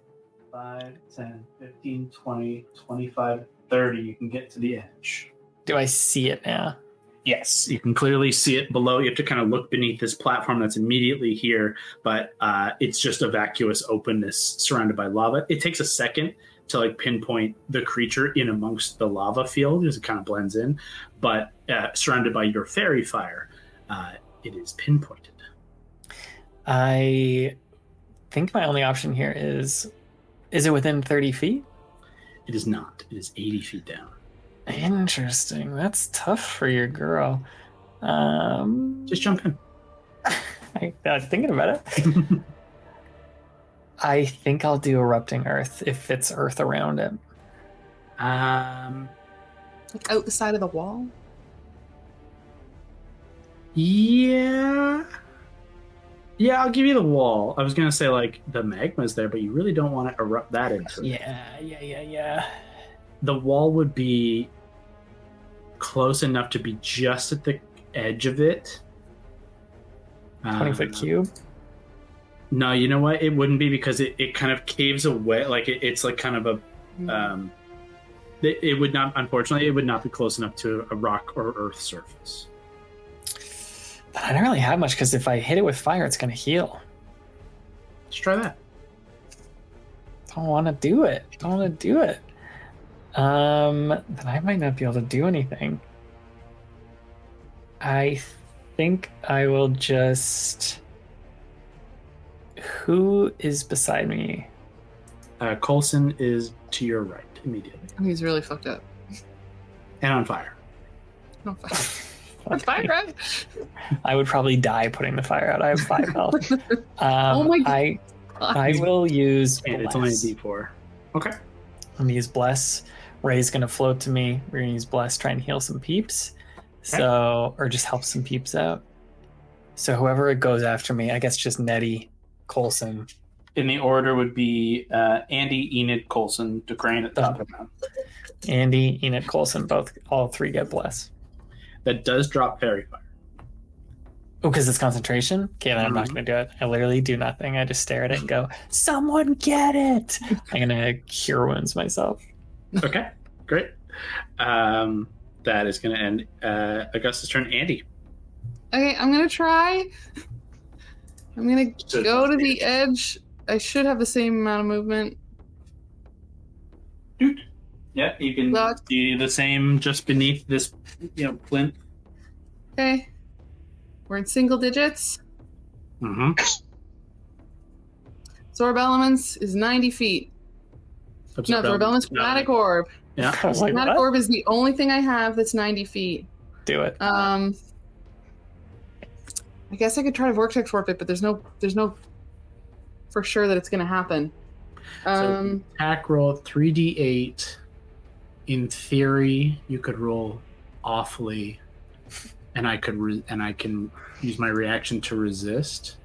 5, 10, 15, 20, 25, 30. You can get to the edge. Do I see it now? Yes, you can clearly see it below. You have to kind of look beneath this platform that's immediately here, but it's just a vacuous openness surrounded by lava. It takes a second to like pinpoint the creature in amongst the lava field as it kind of blends in, but surrounded by your fairy fire, it is pinpointed. I think my only option here is it within 30 feet? It is not. It is 80 feet down. Interesting. That's tough for your girl. Just jump in. I was thinking about it. I think I'll do Erupting Earth if it's earth around it. Like out the side of the wall? Yeah, I'll give you the wall. I was going to say, like, the magma's there, but you really don't want to erupt that into it. Yeah. The wall would be close enough to be just at the edge of it. 20-foot cube? No, you know what? It wouldn't be because it kind of caves away. Like, it's like kind of a... it would not, unfortunately, it would not be close enough to a rock or earth surface. But I don't really have much, because if I hit it with fire, it's going to heal. Let's try that. Don't want to do it. Then I might not be able to do anything. I think I will just... Who is beside me? Coulson is to your right immediately. He's really fucked up. And on fire. No fire. Fire out. I would probably die putting the fire out. I have 5 health. Oh my God. I will use And Bless. it's only a D4. Okay. I'm going to use Bless. Ray's going to float to me. We're going to use Bless, try and heal some peeps. So, or just help some peeps out. So whoever it goes after me, I guess just Nettie, Coulson. In the order would be Andy, Enid, Coulson, DeCrane at the top of the mountain. Andy, Enid, Coulson, all 3 get Bless. That does drop fairy fire. Oh, because it's concentration? Okay, then I'm not going to do it. I literally do nothing. I just stare at it and go, someone get it! I'm going to cure wounds myself. Okay, great. That is going to end Augustus' turn. Andy. Okay, I'm going to try. I'm going to go to the edge. I should have the same amount of movement. Dude. Yeah, you can do the same just beneath this, plinth. Okay. We're in single digits. Mm-hmm. Absorb Elements is 90 feet. Absorb Elements Chromatic Orb. Yeah. I was like, Chromatic what? Orb is the only thing I have that's 90 feet. Do it. I guess I could try to Vortex Warp it, but there's no for sure that it's going to happen. So attack roll 3d8. In theory, you could roll awfully, and I can use my reaction to resist.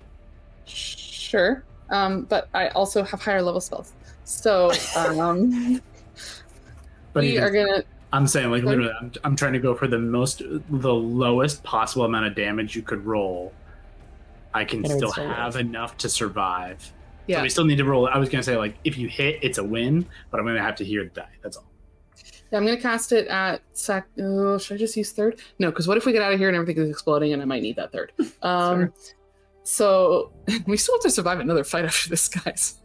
Sure, but I also have higher level spells, so But we are gonna. I'm saying, like, literally, I'm trying to go for the lowest possible amount of damage you could roll. I can still have enough to survive. Yeah. So we still need to roll. I was gonna say, like, if you hit, it's a win, but I'm gonna have to hear the die. That's all. Yeah, I'm gonna cast it at should I just use third? No, because what if we get out of here and everything is exploding and I might need that third? So we still have to survive another fight after this, guys.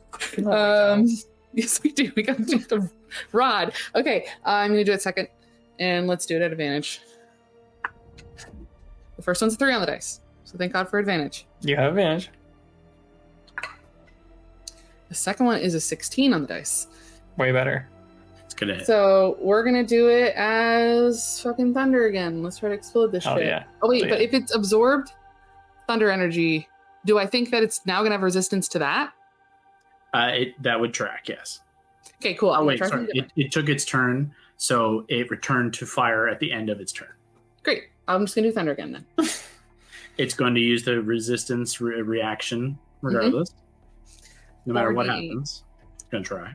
Yes, we do. We got to do the rod. Okay, I'm gonna do it second, and let's do it at advantage. The first one's a 3 on the dice, so thank God for advantage. You have advantage. The second one is a 16 on the dice. Way better. It's gonna hit. So we're gonna do it as fucking thunder again. Let's try to explode this shit. Yeah. Oh wait, but if it's absorbed thunder energy, do I think that it's now gonna have resistance to that? That would track, yes. Okay, cool. Oh wait, sorry. It took its turn, so it returned to fire at the end of its turn. Great. I'm just gonna do thunder again then. It's going to use the resistance reaction regardless. No matter what happens. It's gonna try.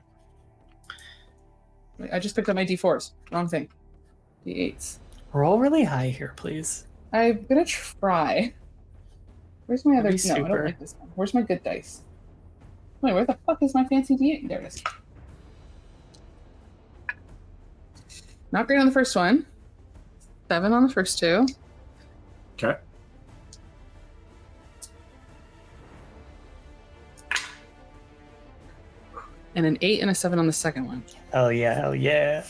Wait, I just picked up my D4s. Wrong thing. D8s. Roll really high here, please. I'm gonna try. Where's my other? That'd be No, I don't super. like this one. Where's my good dice? Wait, where the fuck is my fancy D8? There it is. Not great on the first one. 7 on the first two. Okay. And an 8 and a 7 on the second one. Hell yeah, hell yeah.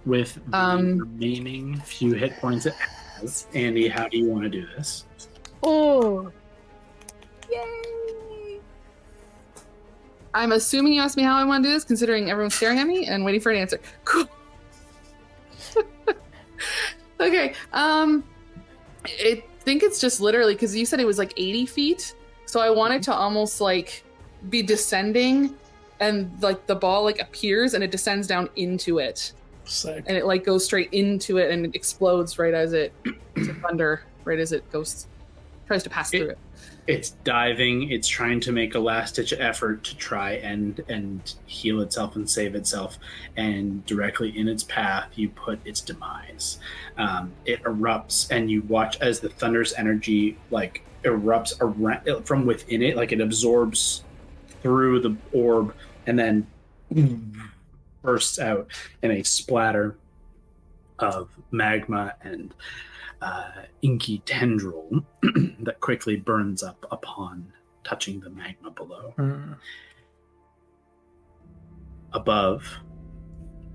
With the remaining few hit points it has, Andy, how do you want to do this? Oh. Yay. I'm assuming you asked me how I want to do this, considering everyone's staring at me and waiting for an answer. Cool. Okay. I think it's just literally because you said it was like 80 feet, so I wanted to almost like be descending, and like the ball like appears and it descends down into it. Sick. And it like goes straight into it and it explodes right as it to thunder, right as it goes, tries to pass through it. It's diving. It's trying to make a last-ditch effort to try and heal itself and save itself. And directly in its path, you put its demise. It erupts, and you watch as the thunder's energy like erupts around, from within it, like it absorbs through the orb, and then bursts out in a splatter of magma and inky tendril that quickly burns up upon touching the magma below. Above,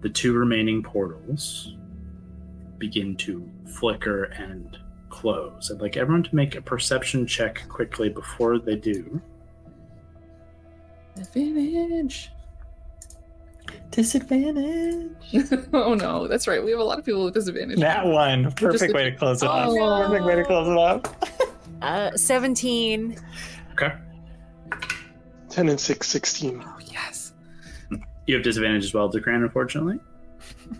the two remaining portals begin to flicker and close. I'd like everyone to make a perception check quickly before they do. Advantage. Disadvantage. Oh no, that's right. We have a lot of people with disadvantage. That one. Perfect way to close it off. Oh. Perfect way to close it off. 17. Okay. 10 and 6, 16. Oh yes. You have disadvantage as well, Decran, unfortunately.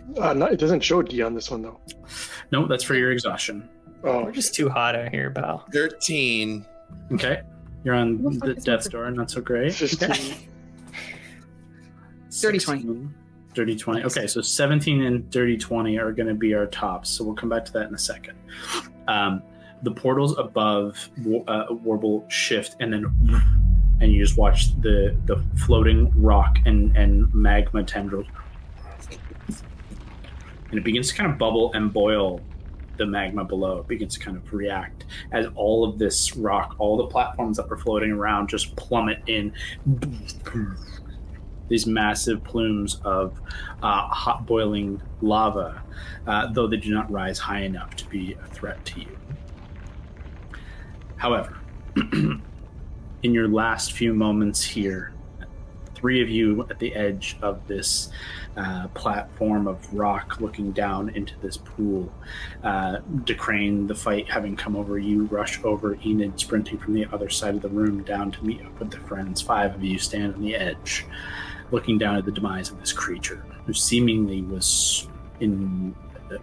No, it doesn't show D on this one though. No, that's for your exhaustion. Oh, We're just too hot out here, pal. 13. Okay. You're on What the fuck the is Death's that? Door, not so great. 15. Dirty 20. 16, Dirty 20. Okay, so 17 and Dirty 20 are going to be our tops, so we'll come back to that in a second. The portals above Warble shift, and you just watch the floating rock and magma tendrils. And it begins to kind of bubble and boil. The magma below begins to kind of react as all of this rock, all the platforms that were floating around just plummet in. These massive plumes of hot boiling lava, though they do not rise high enough to be a threat to you. However, in your last few moments here, 3 of you at the edge of this platform of rock looking down into this pool. Decrane, the fight having come over, you rush over, Enid sprinting from the other side of the room down to meet up with the friends. 5 of you stand on the edge, looking down at the demise of this creature, who seemingly was in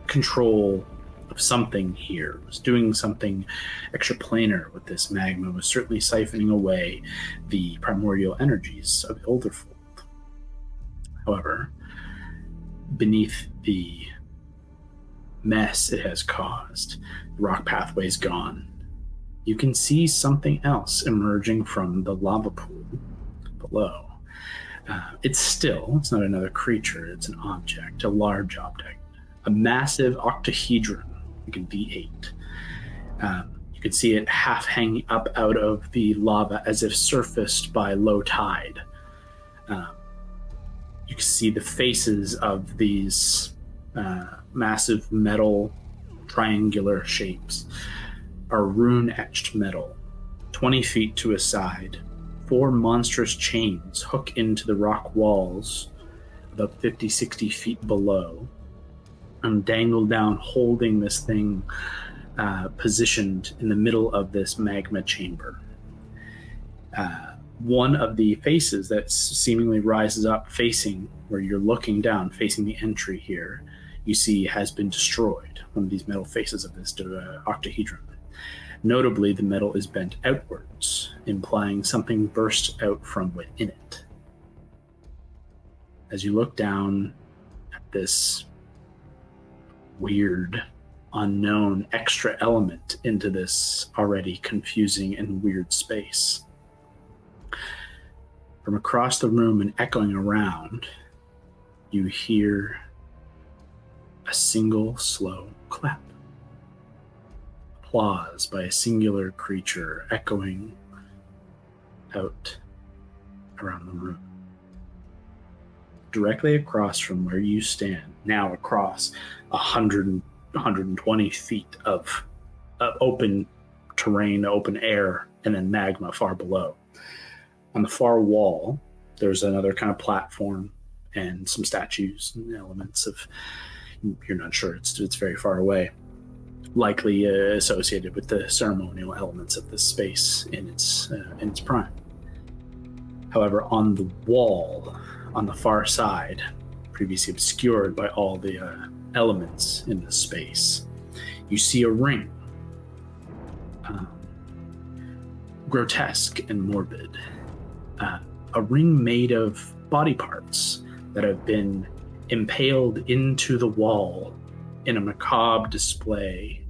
control of something here, was doing something extraplanar with this magma, was certainly siphoning away the primordial energies of Ilderfold. However, beneath the mess it has caused, the rock pathway's gone. You can see something else emerging from the lava pool below. It's not another creature, it's an object, a large object, a massive octahedron, like a V8. You can see it half hanging up out of the lava as if surfaced by low tide. You can see the faces of these massive metal triangular shapes are rune-etched metal. 20 feet to a side, 4 monstrous chains hook into the rock walls about 50, 60 feet below and dangle down, holding this thing positioned in the middle of this magma chamber. One of the faces that seemingly rises up facing where you're looking down, facing the entry here, you see has been destroyed. One of these metal faces of this octahedron. Notably, the metal is bent outwards, implying something burst out from within it. as you look down at this weird, unknown extra element into this already confusing and weird space. From across the room and echoing around, you hear a single slow clap. Applause by a singular creature echoing out around the room. Directly across from where you stand, now across 120 feet of open terrain, open air, and then magma far below. On the far wall, there's another kind of platform and some statues and elements of, you're not sure, it's very far away, likely associated with the ceremonial elements of this space in its prime. However, on the wall, on the far side, previously obscured by all the elements in the space, you see a ring, grotesque and morbid. A ring made of body parts that have been impaled into the wall in a macabre display.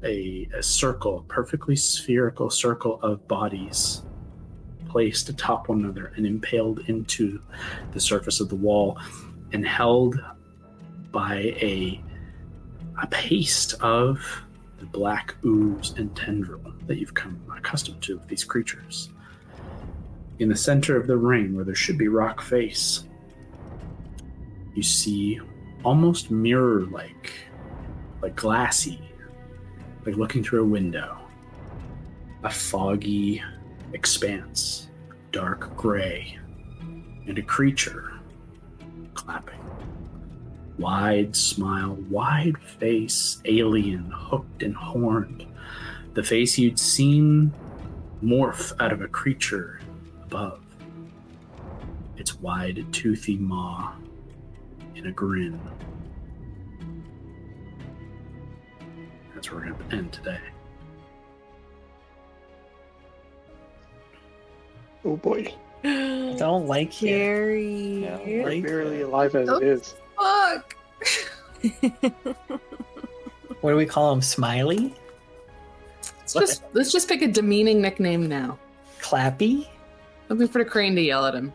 A circle, perfectly spherical circle of bodies placed atop one another and impaled into the surface of the wall and held by a paste of the black ooze and tendril that you've come accustomed to with these creatures. In the center of the ring, where there should be rock face, you see almost mirror-like, like glassy, like looking through a window, a foggy expanse, dark gray, and a creature clapping. Wide smile, wide face, alien, hooked and horned. The face you'd seen morph out of a creature above. Its wide, toothy maw in a grin. That's where we're going to end today. Oh boy. I don't like it. Scary. Yeah, We're like barely alive as it is. Fuck! What do we call him? Smiley? Let's just pick a demeaning nickname now. Clappy? Looking for the crane to yell at him.